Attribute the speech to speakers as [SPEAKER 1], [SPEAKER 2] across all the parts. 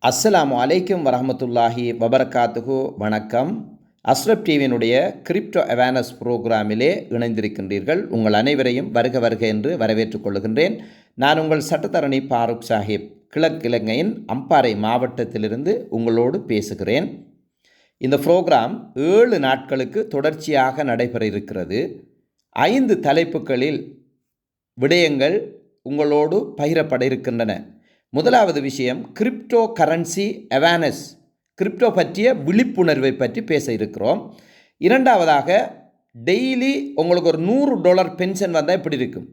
[SPEAKER 1] அஸ்ஸலாமு அலைக்கும் வரஹமத்துல்லாஹி வபரகாத்துஹு. வணக்கம். அஸ்ரப் டிவியினுடைய கிரிப்டோ அவேர்னஸ் ப்ரோக்ராமிலே இணைந்திருக்கின்றீர்கள். உங்கள் அனைவரையும் வருக வருக என்று வரவேற்றுக் கொள்கின்றேன். நான் உங்கள் சட்டத்தரணி பாருக் சாஹிப், கிழக்கிழங்கையின் அம்பாறை மாவட்டத்திலிருந்து உங்களோடு பேசுகிறேன். இந்த ப்ரோக்ராம் 7 நாட்களுக்கு தொடர்ச்சியாக நடைபெற இருக்கிறது. 5 தலைப்புகளில் விடயங்கள் உங்களோடு பகிரப்பட இருக்கின்றன. முதலாவது விஷயம் கிரிப்டோ கரன்சி அவேர்னஸ், கிரிப்டோ பற்றிய விழிப்புணர்வை பற்றி பேச இருக்கிறோம். இரண்டாவதாக டெய்லி உங்களுக்கு ஒரு $100 பென்ஷன் வந்தால் எப்படி இருக்கும்?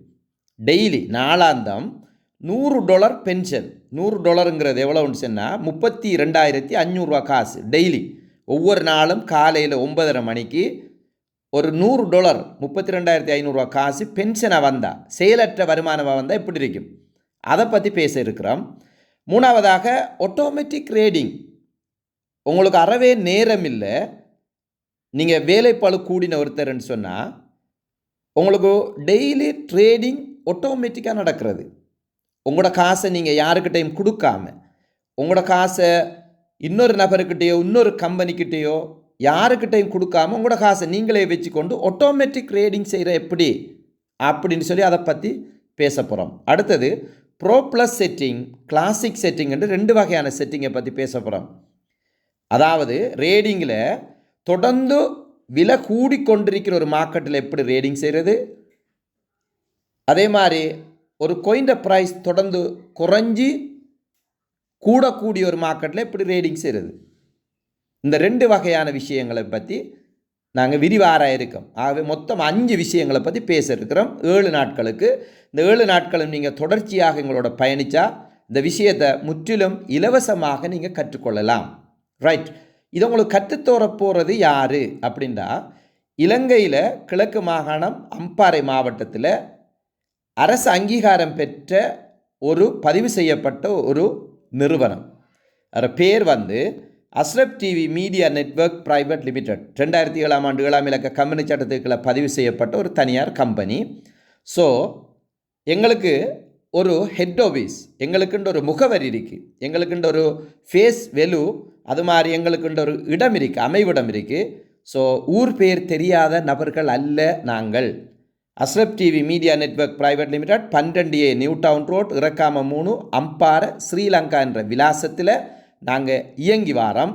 [SPEAKER 1] டெய்லி நாளாந்தம் $100 பென்ஷன். $100ங்கிறது எவ்வளோன்னு சொன்னால் 32,500 காசு டெய்லி. ஒவ்வொரு நாளும் காலையில் 9:30 மணிக்கு ஒரு $100 32,500 காசு பென்ஷனாக வந்தால், செயலற்ற வருமானமாக வந்தால் எப்படி இருக்கும்? அதை பற்றி பேச இருக்கிறோம். மூணாவதாக ஆட்டோமேட்டிக் ட்ரேடிங். உங்களுக்கு அறவே நேரம் இல்லை, நீங்கள் வேலைப்பளு கூடின ஒருத்தர்ன்னு சொன்னால் உங்களுக்கு டெய்லி ட்ரேடிங் ஆட்டோமேட்டிக்காக நடக்கிறது. உங்களோட காசை நீங்கள் யாருக்கிட்டையும் கொடுக்காம, உங்களோட காசை இன்னொரு நபர்கிட்டையோ இன்னொரு கம்பெனிக்கிட்டேயோ யாருக்கிட்டையும் கொடுக்காம உங்களோட காசை நீங்களே வச்சுக்கொண்டு ஆட்டோமேட்டிக் ட்ரேடிங் செய்கிற எப்படி அப்படின்னு சொல்லி அதை பற்றி பேச போகிறோம். அடுத்தது bro plus setting, classic setting என்று 2 வகையான செட்டிங்கை பற்றி பேச போகிறோம். அதாவது ரேடிங்கில் தொடர்ந்து விலை கூடிக்கொண்டிருக்கிற ஒரு மார்க்கெட்டில் எப்படி ரேடிங் செய்கிறது, அதே மாதிரி ஒரு கோயின் ப்ரைஸ் தொடர்ந்து குறைஞ்சி கூடக்கூடிய ஒரு மார்க்கெட்டில் எப்படி ரேடிங் செய்கிறது. இந்த 2 வகையான விஷயங்களை பற்றி நாங்கள் விரிவாராக இருக்கோம். ஆகவே மொத்தம் 5 விஷயங்களை பற்றி பேச இருக்கிறோம் 7 நாட்களுக்கு. இந்த 7 நாட்களும் நீங்கள் தொடர்ச்சியாக எங்களோட பயணித்தா இந்த விஷயத்தை முற்றிலும் இலவசமாக நீங்கள் கற்றுக்கொள்ளலாம். ரைட். இதை உங்களுக்கு கற்றுத்தோற போகிறது யார் அப்படின்னா, இலங்கையில் கிழக்கு மாகாணம் அம்பாறை மாவட்டத்தில் அரசு அங்கீகாரம் பெற்ற ஒரு பதிவு செய்யப்பட்ட ஒரு நிறுவனம். அதோட பேர் Ashraf TV media network private limited. 2007ஆம் ஆண்டு 7ஆம் இலக்க கம்பெனி சட்டத்துக்குள்ள பதிவு செய்யப்பட்ட ஒரு தனியார் கம்பெனி. ஸோ எங்களுக்கு ஒரு ஹெட் ஆஃபீஸ், எங்களுக்குன்ற ஒரு முகவரி இருக்குது, எங்களுக்குன்ற ஒரு ஃபேஸ் வெலு, அது மாதிரி எங்களுக்குன்ற ஒரு இடம் இருக்குது, அமைவிடம் இருக்குது. ஸோ ஊர் பேர் தெரியாத நபர்கள் அல்ல நாங்கள். Ashraf TV media network private limited 12A new town road, Irakkamam 3, Ampara, Sri Lanka என்ற விலாசத்தில் நாங்கள் இயங்கி வாரோம்.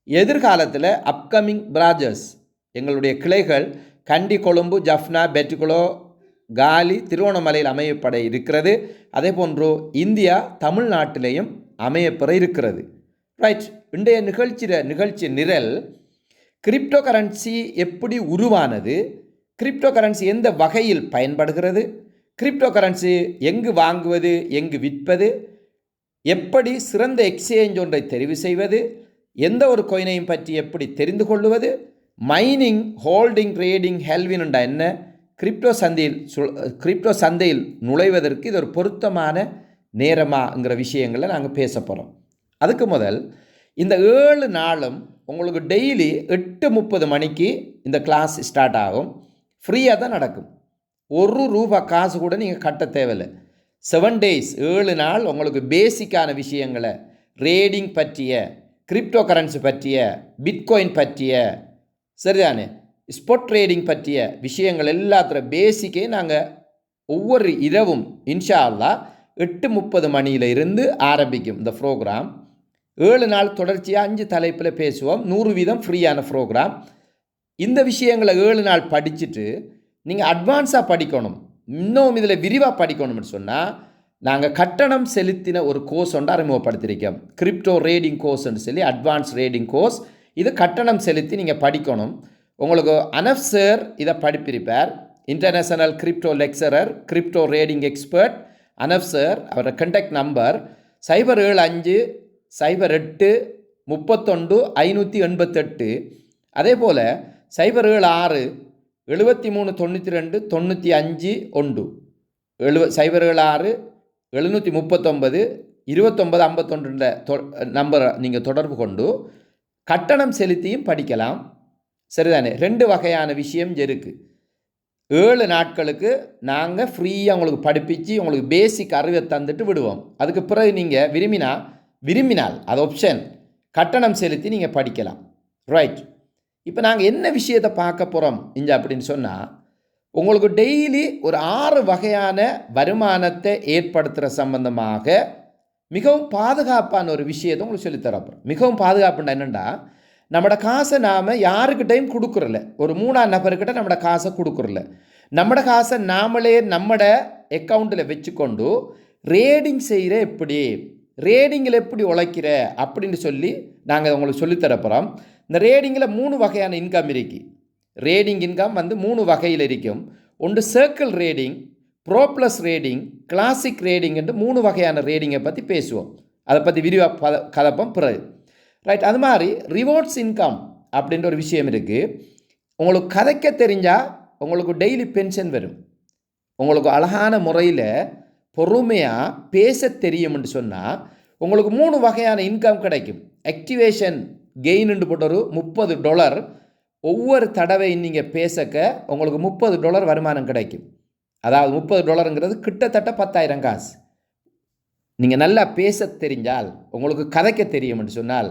[SPEAKER 1] எதிர்காலத்தில் அப்கமிங் பிரான்ச்சஸ், எங்களுடைய கிளைகள் கண்டி, கொழும்பு, ஜஃப்னா, பெட்டுகுளோ, காலி, திருவோணமலையில் அமையப்பட இருக்கிறது. அதே போன்று இந்தியா தமிழ்நாட்டிலேயும் அமையப்பெற இருக்கிறது. ரைட். இன்றைய நிகழ்ச்சி நிரல் கிரிப்டோ கரன்சி எப்படி உருவானது, கிரிப்டோ கரன்சி எந்த வகையில் பயன்படுகிறது, கிரிப்டோ கரன்சி எங்கு வாங்குவது எங்கு விற்பது, எப்படி சிறந்த எக்ஸ்சேஞ்ச் ஒன்றை தெரிவு செய்வது, எந்த ஒரு கோயினையும் பற்றி எப்படி தெரிந்து கொள்வது, மைனிங், ஹோல்டிங், ட்ரேடிங், ஹெல்வின்ண்டா என்ன, கிரிப்டோ சந்தையில் நுழைவதற்கு இது ஒரு பொருத்தமான நேரமாங்கிற விஷயங்களை நாங்கள் பேச போகிறோம். அதுக்கு முதல் இந்த 7 நாளும் உங்களுக்கு டெய்லி 8:30 மணிக்கு இந்த கிளாஸ் ஸ்டார்ட் ஆகும். ஃப்ரீயாக தான் நடக்கும். ₹1 காசு கூட நீங்கள் கட்ட தேவையில்லை. 7 days, 7 நாள் உங்களுக்கு பேசிக்கான விஷயங்களை, ரேடிங் பற்றிய, கிரிப்டோ கரன்சி பற்றிய, பிட்காயின் பற்றிய, சரிதானே, ஸ்பாட் ட்ரேடிங் பற்றிய விஷயங்கள் எல்லாத்தோட பேசிக்கே நாங்கள் ஒவ்வொரு இரவும் இன்ஷா அல்லாஹ் 8:30 மணியிலிருந்து ஆரம்பிக்கும் இந்த ப்ரோக்ராம். 7 நாள் தொடர்ச்சியாக 5 தலைப்பில் பேசுவோம். 100% ஃப்ரீயான ப்ரோக்ராம். இந்த விஷயங்களை 7 நாள் படிச்சுட்டு நீங்கள் அட்வான்ஸாக படிக்கணும், இன்னும் இதில் விரிவாக படிக்கணும்னு சொன்னால் நாங்கள் கட்டணம் செலுத்தின ஒரு கோர்ஸ் ஒன்று அறிமுகப்படுத்தியிருக்கோம். கிரிப்டோ ரேடிங் கோர்ஸ்ன்னு சொல்லி அட்வான்ஸ் ரேடிங் கோர்ஸ். இது கட்டணம் செலுத்தி நீங்கள் படிக்கணும். உங்களுக்கு அனஃப் சார் இதை படிப்பிருப்பார். International crypto lecturer, crypto trading expert Anaf sir. அவரோட கண்டக்ட் நம்பர் 07508315588. அதே போல் 076739295 07673392951 நம்பரை நீங்கள் தொடர்பு கொண்டு கட்டணம் செலுத்தியும் படிக்கலாம். சரிதானே. 2 வகையான விஷயம் இருக்குது. 7 நாட்களுக்கு நாங்கள் ஃப்ரீயாக உங்களுக்கு படிப்பிச்சு உங்களுக்கு பேசிக் அறிவை தந்துட்டு விடுவோம். அதுக்கு பிறகு நீங்கள் விரும்பினா விரும்பினால் அது ஆப்ஷன், கட்டணம் செலுத்தி நீங்கள் படிக்கலாம். ரைட். இப்போ நாங்கள் என்ன விஷயத்தை பார்க்க போகிறோம் இங்கே அப்படின்னு சொன்னால், உங்களுக்கு டெய்லி ஒரு 6 வகையான வருமானத்தை ஏற்படுத்துகிற சம்பந்தமாக மிகவும் பாதுகாப்பான ஒரு விஷயத்தை உங்களுக்கு சொல்லித்தரப்போம். மிகவும் பாதுகாப்புண்டா என்னென்னா, நம்மளோட காசை நாம் யாருக்கிட்டையும் கொடுக்குறல, ஒரு 3ஆம் நபர்கிட்ட நம்மளோட காசை கொடுக்குறல, நம்மளோட காசை நாமளே நம்மளோட அக்கௌண்ட்டில் வச்சுக்கொண்டு ரேடிங் செய்கிற எப்படி, ரேடிங்கில் எப்படி உழைக்கிற அப்படின்னு சொல்லி நாங்கள் உங்களுக்கு சொல்லித்தரப்போகிறோம். இந்த ரேடிங்கில் 3 வகையான இன்கம் இருக்குது. ரேடிங் இன்கம் 3 வகையில் இருக்கும். ஒன்று circle rating, bro plus rating, classic rating என்று 3 வகையான ரேடிங்கை பற்றி பேசுவோம். அதை பற்றி விரிவாக கலப்பம் பிறகு. ரைட். அது மாதிரி ரிவார்ட்ஸ் இன்கம் அப்படின்ற ஒரு விஷயம் இருக்குது. உங்களுக்கு கதைக்க தெரிஞ்சால் உங்களுக்கு டெய்லி பென்ஷன் வரும். உங்களுக்கு அழகான முறையில் பொறுமையாக பேச தெரியும்னு சொன்னால் உங்களுக்கு 3 வகையான இன்கம் கிடைக்கும். ஆக்டிவேஷன் கெயின்னு போட்ட ஒரு $30 ஒவ்வொரு தடவை நீங்கள் பேசக்க உங்களுக்கு $30 வருமானம் கிடைக்கும். அதாவது $30ங்கிறது கிட்டத்தட்ட 10,000 காசு. நீங்கள் நல்லா பேச தெரிஞ்சால், உங்களுக்கு கதைக்க தெரியும்னு சொன்னால்,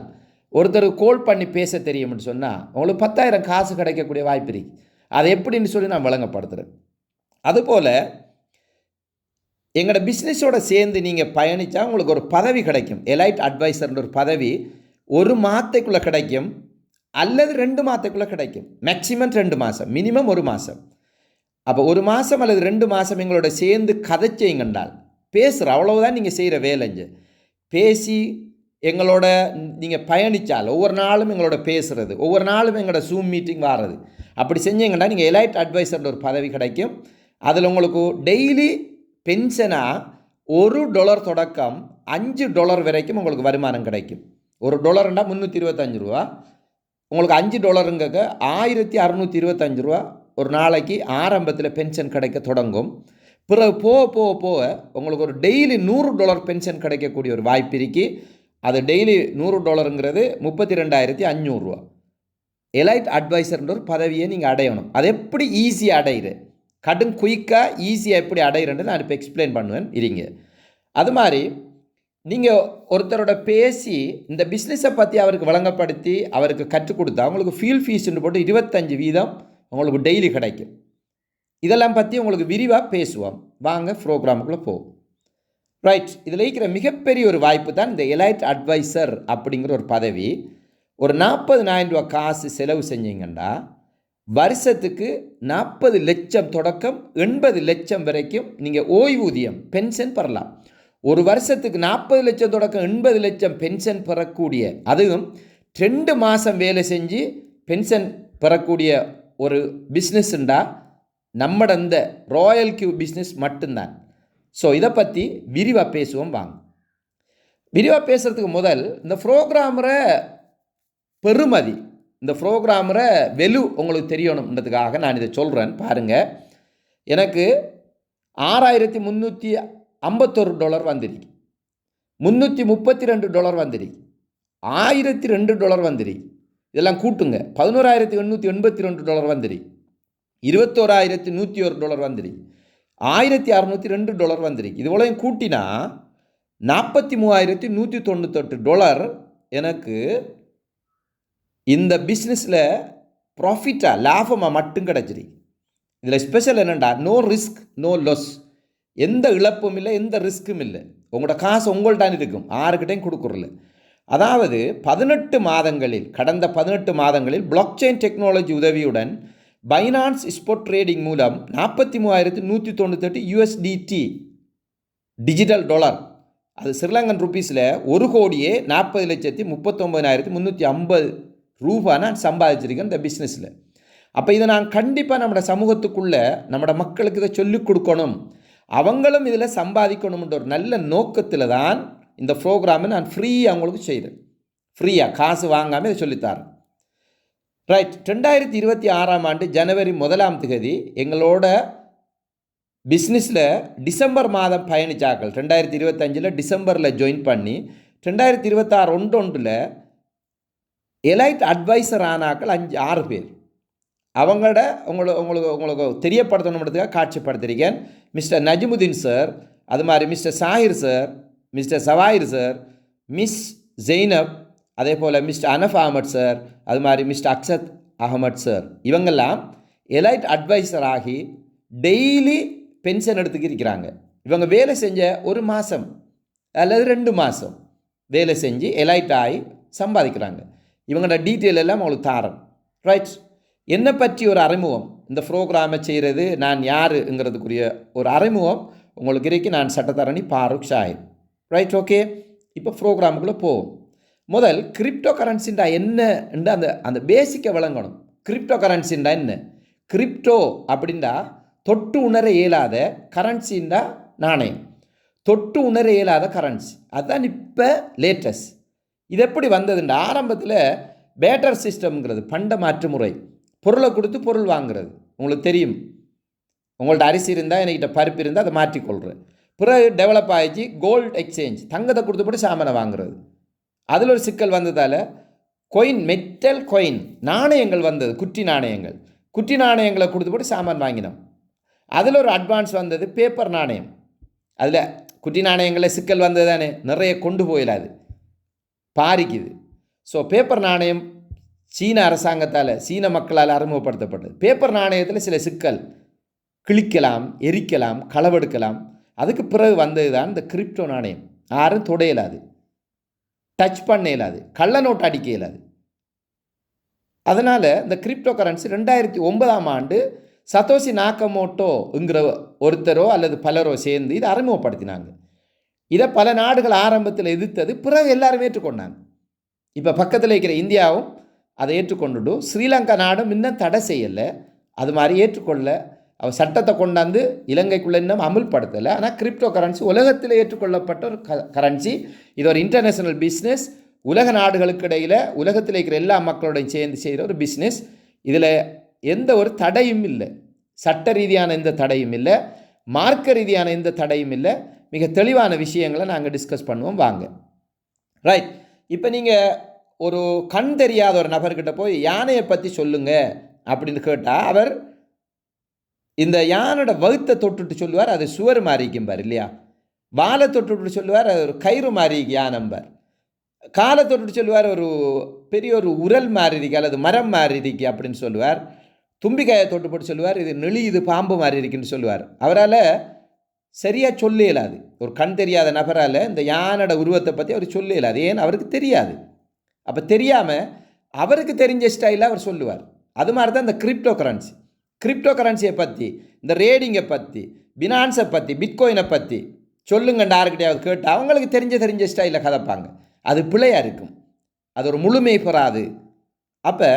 [SPEAKER 1] ஒருத்தர் கோல் பண்ணி பேச தெரியும்னு சொன்னால் உங்களுக்கு 10,000 காசு கிடைக்கக்கூடிய வாய்ப்பு இருக்குது. அது எப்படின்னு சொல்லி நான் வழங்கப்படுத்துகிறேன். அதுபோல் எங்களோட பிஸ்னஸோடு சேர்ந்து நீங்கள் பயணித்தா உங்களுக்கு ஒரு பதவி கிடைக்கும். எலைட் அட்வைசர்ன்ற ஒரு பதவி 1 மாதத்துக்குள்ளே கிடைக்கும், அல்லது 2 மாதத்துக்குள்ளே கிடைக்கும். மேக்சிமம் 2 மாதம், மினிமம் 1 மாதம். அப்போ 1 மாதம் அல்லது 2 மாதம் எங்களோட சேர்ந்து கதை செய்யுங்கண்டால், பேசுகிற அவ்வளவுதான் நீங்கள் செய்கிற வேலைஞ்சு. பேசி எங்களோட நீங்கள் பயணித்தால், ஒவ்வொரு நாளும் எங்களோட பேசுகிறது, ஒவ்வொரு நாளும் எங்களோட ஜூம் மீட்டிங் வாரது, அப்படி செஞ்சீங்கன்னா நீங்கள் எலைட் அட்வைசர்ன்ற ஒரு பதவி கிடைக்கும். அதில் உங்களுக்கு டெய்லி பென்ஷனாக $1 தொடக்கம் $5 வரைக்கும் உங்களுக்கு வருமானம் கிடைக்கும். $1ன்னா $325. உங்களுக்கு $5ங்க $1,625 ஒரு நாளைக்கு ஆரம்பத்தில் பென்ஷன் கிடைக்க தொடங்கும். பிறகு போக போக உங்களுக்கு ஒரு டெய்லி $100 பென்ஷன் கிடைக்கக்கூடிய ஒரு வாய்ப்பு இருக்குது. அது டெய்லி $100ங்கிறது $32,500. எலைட் அட்வைசர்ன்ற ஒரு பதவியை நீங்கள் அடையணும். அது எப்படி ஈஸியாக அடையிற, கடும் குயிக்காக ஈஸியாக எப்படி அடையிறேன்னு நான் இப்போ எக்ஸ்பிளைன் பண்ணுவேன் இருங்க. அது மாதிரி நீங்கள் ஒருத்தரோட பேசி இந்த பிஸ்னஸை பற்றி அவருக்கு வழங்கப்படுத்தி அவருக்கு கற்றுக் கொடுத்தா உங்களுக்கு ஃபீஸ்ன்னு போட்டு 25% உங்களுக்கு டெய்லி கிடைக்கும். இதெல்லாம் பற்றி உங்களுக்கு விரிவாக பேசுவோம். வாங்க ப்ரோக்ராமுக்குள்ளே போவோம். ரைட். இதில் இருக்கிற மிகப்பெரிய ஒரு வாய்ப்பு தான் இந்த எலைட் அட்வைசர் அப்படிங்கிற ஒரு பதவி. ஒரு $40,000 காசு செலவு செஞ்சீங்கன்னா வருஷத்துக்கு 40 லட்சம் தொடக்கம் 80 லட்சம் வரைக்கும் நீங்கள் ஓய்வூதியம் பென்ஷன் பெறலாம். ஒரு வருஷத்துக்கு 40 லட்சம் தொடக்கம் 80 லட்சம் பென்ஷன் பெறக்கூடிய, அதுவும் 2 மாதம் வேலை செஞ்சு பென்ஷன் பெறக்கூடிய ஒரு பிஸ்னஸ்ண்டா நம்மட இந்த ராயல் கியூ பிஸ்னஸ் மட்டும்தான். ஸோ இதை பற்றி விரிவாக பேசுவோம் வாங்க. விரிவாக பேசுகிறதுக்கு முதல் இந்த ப்ரோக்ராமரை பெருமதி, இந்த ப்ரோக்ராமரை வெலு உங்களுக்கு தெரியணுன்றதுக்காக நான் இதை சொல்கிறேன். பாருங்கள், எனக்கு $6,351 வந்துருக்கு, $332 வந்துருக்கு, $1,002 வந்துருக்கு. இதெல்லாம் கூட்டுங்க, $11,882 வந்துருக்கு, $21,101 வந்துருக்கு, $1,602 வந்துருக்கு. இது போலையும் கூட்டினா $43,198 எனக்கு இந்த பிஸ்னஸில் ப்ராஃபிட்டாக லாபமாக மட்டும் கிடச்சிருக்கு. இதில் ஸ்பெஷல் என்னென்னா, நோ ரிஸ்க் நோ லாஸ். எந்த இழப்பும் இல்லை, எந்த ரிஸ்க்கும் இல்லை. உங்களோட காசு உங்கள்கிட்ட இருக்கும், யாருக்கிட்டையும் கொடுக்குறல. அதாவது 18 மாதங்களில், கடந்த 18 மாதங்களில் பிளாக் செயின் டெக்னாலஜி உதவியுடன் பைனான்ஸ் ஸ்பாட் ட்ரேடிங் மூலம் $43,198 USDT டிஜிட்டல் டாலர், அது ஸ்ரீலங்கன் ருப்பீஸில் $1,40,39,350 நான் சம்பாதிச்சிருக்கேன் இந்த பிஸ்னஸில். அப்போ இதை நான் கண்டிப்பாக நம்மளோட சமூகத்துக்குள்ளே நம்மளோட மக்களுக்கு இதை சொல்லிக் கொடுக்கணும், அவங்களும் இதில் சம்பாதிக்கணும்ன்ற ஒரு நல்ல நோக்கத்தில் தான் இந்த ப்ரோக்ராமை நான் ஃப்ரீயாக அவங்களுக்கு செய்கிறேன். ஃப்ரீயாக காசு வாங்காமல் இதை சொல்லித்தரேன். ரைட். 2026ஆம் ஆண்டு ஜனவரி 1ஆம் தேதி எங்களோட பிஸ்னஸில் டிசம்பர் மாதம் பயணிச்சாக்கள் 2025 டிசம்பரில் ஜாயின் பண்ணி 2026 ஒன்றில் எலைட் அட்வைசர் ஆனாக்கள் 6 பேர். அவங்களோட உங்களுக்கு தெரியப்படுத்தணுன்றதுக்காக காட்சிப்படுத்திருக்கேன். மிஸ்டர் நஜ்முதீன் சார், அது மாதிரி mister Sahir sir, mister Sawayir sir, miss Zainab, அதே போல் மிஸ்டர் அனஃப் அகமட் சார், அது மாதிரி மிஸ்டர் அக்சத் அகமட் சார், இவங்கெல்லாம் எலைட் அட்வைசர் ஆகி டெய்லி பென்ஷன் எடுத்துக்க இருக்கிறாங்க. இவங்க வேலை செஞ்ச 1 மாதம் அல்லது 2 மாதம் வேலை செஞ்சு எலைட் ஆகி சம்பாதிக்கிறாங்க. இவங்களோட டீட்டெயில் எல்லாம் உங்களுக்கு தாரன். ரைட், என்னை பற்றி ஒரு அறிமுகம், இந்த ப்ரோக்ராமை செய்கிறது நான் யாருங்கிறதுக்குரிய ஒரு அறிமுகம் உங்களுக்கு இருக்கு. நான் சட்டத்தரணி ஃபாரூக் ஷாஹித். Right, okay. இப்போ ப்ரோக்ராமுக்குள்ளே போவோம். முதல் கிரிப்டோ கரன்சின்டா என்ன அந்த அந்த பேசிக்கை விளங்கணும். கிரிப்டோ கரன்சின்டா என்ன? கிரிப்டோ அப்படின்டா தொட்டு உணர இயலாத கரன்சின்டா நாணயம். தொட்டு உணர இயலாத கரன்சி, அதுதான் இப்போ லேட்டஸ்ட். இது எப்படி வந்ததுண்டா, ஆரம்பத்தில் பேட்டர் சிஸ்டம்ங்கிறது பண்ட மாற்று முறை, பொருளை கொடுத்து பொருள் வாங்குறது. உங்களுக்கு தெரியும், உங்கள்ட்ட அரிசி இருந்தால் என்கிட்ட பருப்பு இருந்தால் அதை மாற்றிக்கொள்கிறேன். பிறகு டெவலப் ஆகிச்சு கோல்டு எக்ஸ்சேஞ்ச், தங்கத்தை கொடுத்து போட்டு சாமானை வாங்குறது. அதில் ஒரு சிக்கல் வந்ததால் கொயின், மெட்டல் கொயின் நாணயங்கள் வந்தது, குட்டி நாணயங்கள். குட்டி நாணயங்களை கொடுத்து போட்டு சாமான் வாங்கினோம். அதில் ஒரு அட்வான்ஸ் வந்தது பேப்பர் நாணயம். அதில் குட்டி நாணயங்களில் சிக்கல் வந்தது தானே, நிறைய கொண்டு போயிடாது, பாரிக்குது. ஸோ பேப்பர் நாணயம் சீன அரசாங்கத்தால், சீன மக்களால் அறிமுகப்படுத்தப்பட்டது. பேப்பர் நாணயத்தில் சில சிக்கல், கிழிக்கலாம், எரிக்கலாம், களவெடுக்கலாம். அதுக்கு பிறகு வந்தது தான் இந்த கிரிப்டோ நாணயம். யாரும் தொட இயலாது, டச் பண்ண இயலாது, கள்ள நோட்டு அடிக்க இயலாது. அதனால் இந்த கிரிப்டோ கரன்சி 2009ஆம் ஆண்டு சதோஷி நாக்கமோட்டோங்கிற ஒருத்தரோ அல்லது பலரோ சேர்ந்து இதை அறிமுகப்படுத்தினாங்க. இதை பல நாடுகள் ஆரம்பத்தில் எதிர்த்தது, பிறகு எல்லாரும் ஏற்றுக்கொண்டாங்க. இப்போ பக்கத்தில் இருக்கிற இந்தியாவும் அதை ஏற்றுக்கொண்டுட்டு, ஸ்ரீலங்கா நாடும் இன்னும் தடை செய்யலை, அது மாதிரி ஏற்றுக்கொள்ள அவர் சட்டத்தை கொண்டாந்து இலங்கைக்குள்ளே இன்னும் அமுல்படுத்தலை. ஆனால் கிரிப்டோ கரன்சி உலகத்தில் ஏற்றுக்கொள்ளப்பட்ட ஒரு கரன்சி. இது ஒரு இன்டர்நேஷ்னல் பிஸ்னஸ், உலக நாடுகளுக்கு இடையில் உலகத்தில் இருக்கிற எல்லா மக்களோடையும் சேர்ந்து செய்கிற ஒரு பிஸ்னஸ். இதில் எந்த ஒரு தடையும் இல்லை, சட்ட ரீதியான எந்த தடையும் இல்லை, மார்க்க ரீதியான எந்த தடையும் இல்லை. மிக தெளிவான விஷயங்களை நாங்கள் டிஸ்கஸ் பண்ணுவோம், வாங்க. ரைட், இப்போ நீங்கள் ஒரு கண் தெரியாத ஒரு நபர்கிட்ட போய் யானையை பற்றி சொல்லுங்க அப்படின்னு கேட்டால், அவர் இந்த யானோட வகுத்தை தொட்டுட்டு சொல்லுவார், அது சுவர் மாறிக்கும்பார் இல்லையா. வாழை தொட்டுட்டு சொல்லுவார், அது ஒரு கயிறு மாறி யானம்பார். காலை தொட்டுட்டு சொல்லுவார், ஒரு பெரிய ஒரு உரல் மாறி இருக்கு அல்லது மரம் மாறி இருக்கு அப்படின்னு சொல்லுவார். தும்பிக்காயை தொட்டு போட்டு சொல்லுவார், இது நெளி, இது பாம்பு மாறி இருக்குன்னு சொல்லுவார். அவரால் சரியாக சொல்ல இயலாது, ஒரு கண் தெரியாத நபரால் இந்த யானோட உருவத்தை பற்றி அவர் சொல்ல இயலாது. ஏன், அவருக்கு தெரியாது. அப்போ தெரியாமல் அவருக்கு தெரிஞ்ச ஸ்டைலில் அவர் சொல்லுவார். அது மாதிரி தான் இந்த கிரிப்டோ கரன்சி. கிரிப்டோ கரன்சியை பற்றி, இந்த ரேடிங்கை பற்றி, பினான்ஸை பற்றி, பிட்காயினை பற்றி சொல்லுங்கன்னு யாருக்கிட்டையாவது கேட்டால் அவங்களுக்கு தெரிஞ்ச ஸ்டைலில் கதைப்பாங்க. அது பிழையாக இருக்கும், அது ஒரு முழுமை பெறாது. அப்போ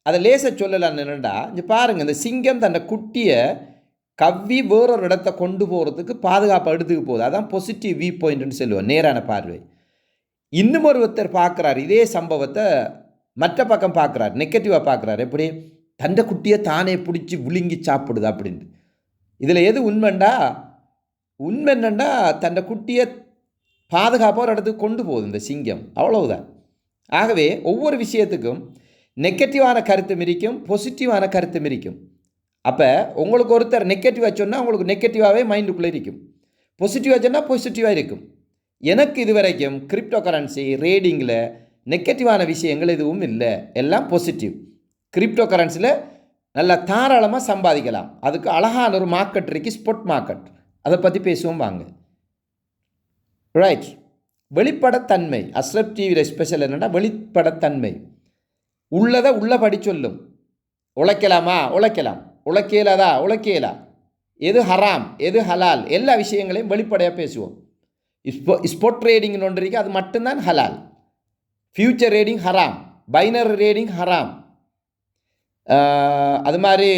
[SPEAKER 1] அதை லேச சொல்லலான்னு என்னென்னா, இங்கே பாருங்கள், இந்த சிங்கம் தன்னை குட்டியை கவ்வி வேறொரு இடத்த கொண்டு போகிறதுக்கு பாதுகாப்பாக எடுத்துக்கு போகுது. அதான் பாசிட்டிவ் வியூ பாயிண்ட்னு சொல்லுவோம், நேரான பார்வை. இன்னும் ஒருத்தர் பார்க்குறாரு இதே சம்பவத்தை, மற்ற பக்கம் பார்க்குறாரு, நெகட்டிவாக பார்க்குறாரு. எப்படி, தண்டை குட்டியை தானே பிடிச்சி விழுங்கி சாப்பிடுது அப்படின்ட்டு. இதில் எது உண்மைண்டா, உண்மை என்னென்னா தண்டை குட்டியை பாதுகாப்பாக ஒரு இடத்துக்கு கொண்டு போகுது இந்த சிங்கம், அவ்வளவுதான். ஆகவே ஒவ்வொரு விஷயத்துக்கும் நெகட்டிவான கருத்தும் இருக்கும், பாசிட்டிவான கருத்தும் இருக்கும். அப்போ உங்களுக்கு ஒருத்தர் நெகட்டிவாக சொன்னால் உங்களுக்கு நெகட்டிவாகவே மைண்டுக்குள்ளே இருக்கும், பாசிட்டிவாக சொன்னால் பாசிட்டிவாக இருக்கும். எனக்கு இது வரைக்கும் கிரிப்டோ கரன்சி ரேடிங்கில் நெகட்டிவான விஷயங்கள் எதுவும் இல்லை, எல்லாம் பாசிட்டிவ். கிரிப்டோ கரன்சியில் நல்லா தாராளமாக சம்பாதிக்கலாம். அதுக்கு அழகான ஒரு மார்க்கெட் இருக்குது, ஸ்பாட் மார்க்கெட். அதை பற்றி பேசுவோம், வாங்க. ரைட், வெளிப்படத்தன்மை. அஸ்ரப் டிவியில் ஸ்பெஷல் என்னென்னா வெளிப்படத்தன்மை. உள்ளதை உள்ளபடி சொல்லும். உழைக்கலாமா, உழைக்கலாம். உழைக்கலாதா, உழைக்கலா. எது ஹராம், எது ஹலால், எல்லா விஷயங்களையும் வெளிப்படையாக பேசுவோம். ஸ்பாட் ட்ரேடிங்னு ஒன்று இருக்குது, அது மட்டும்தான் ஹலால். ஃபியூச்சர் ரேடிங் ஹராம், பைனரி ரேடிங் ஹராம். அது மாதிரி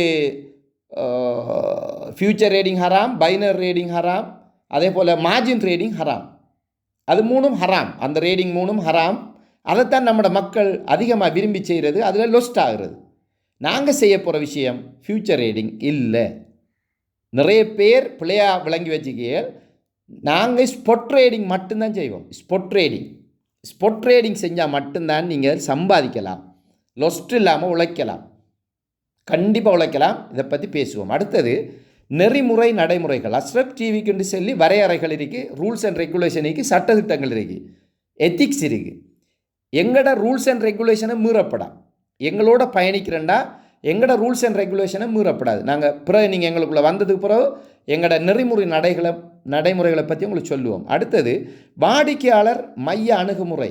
[SPEAKER 1] ஃபியூச்சர் ரேடிங் ஹராம், பைனரி ரேடிங் ஹராம், அதே போல் மார்ஜின் ரேடிங் ஹராம். அது மூணும் ஹராம், அந்த ரேடிங் மூணும் ஹராம். அதைத்தான் நம்மளோட மக்கள் அதிகமாக விரும்பி செய்கிறது, அதில் லொஸ்ட் ஆகிறது. நாங்கள் செய்ய போகிற விஷயம் ஃபியூச்சர் ரேடிங் இல்லை. நிறைய பேர் பிள்ளையாக விளங்கி வச்சுக்க, நாங்கள் ஸ்பாட் ட்ரேடிங் மட்டும்தான் செய்வோம். ஸ்பாட் ட்ரேடிங் செஞ்சால் மட்டும்தான் நீங்கள் சம்பாதிக்கலாம், லொஸ்ட் இல்லாமல் உழைக்கலாம், கண்டிப்பாக உழைக்கலாம். இதை பற்றி பேசுவோம். அடுத்தது நெறிமுறை நடைமுறைகள். அஸ்ரப் டிவிக்கு சொல்லி வரையறைகள் இருக்குது, ரூல்ஸ் அண்ட் ரெகுலேஷன் இருக்குது, சட்டத்திட்டங்கள் இருக்குது. எத்திக்ஸ் இருக்குது. எங்களோட ரூல்ஸ் அண்ட் ரெகுலேஷனை மீறப்படாது. எங்களோட பயணிக்கிறேன்டா எங்களோட ரூல்ஸ் அண்ட் ரெகுலேஷனை மீறப்படாது. நாங்கள் பிறகு நீங்கள் எங்களுக்குள்ளே வந்ததுக்கு பிறகு எங்களோட நடைமுறைகளை பற்றி உங்களுக்கு சொல்லுவோம். அடுத்தது வாடிக்கையாளர் மைய அணுகுமுறை.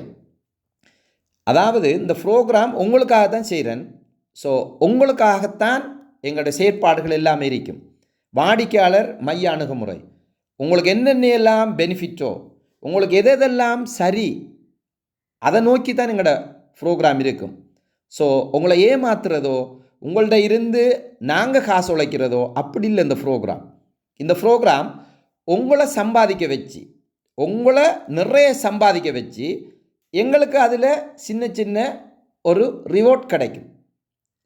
[SPEAKER 1] அதாவது இந்த ப்ரோக்ராம் உங்களுக்காக தான் செய்கிறேன். ஸோ உங்களுக்காகத்தான் எங்களோட செயற்பாடுகள் எல்லாமே இருக்கும். வாடிக்கையாளர் மைய அணுகுமுறை. உங்களுக்கு என்னென்னலாம் பெனிஃபிட்டோ, உங்களுக்கு எதெல்லாம் சரி, அதை நோக்கி தான் எங்களோட ப்ரோக்ராம் இருக்கும். ஸோ உங்களை ஏமாத்துறதோ, உங்கள்கிட்ட இருந்து நாங்கள் காசு உழைக்கிறதோ அப்படி இல்லை இந்த ப்ரோக்ராம் உங்களை சம்பாதிக்க வச்சு, உங்களை நிறைய சம்பாதிக்க வச்சு எங்களுக்கு அதில் சின்ன சின்ன ஒரு ரிவார்ட் கிடைக்கும்.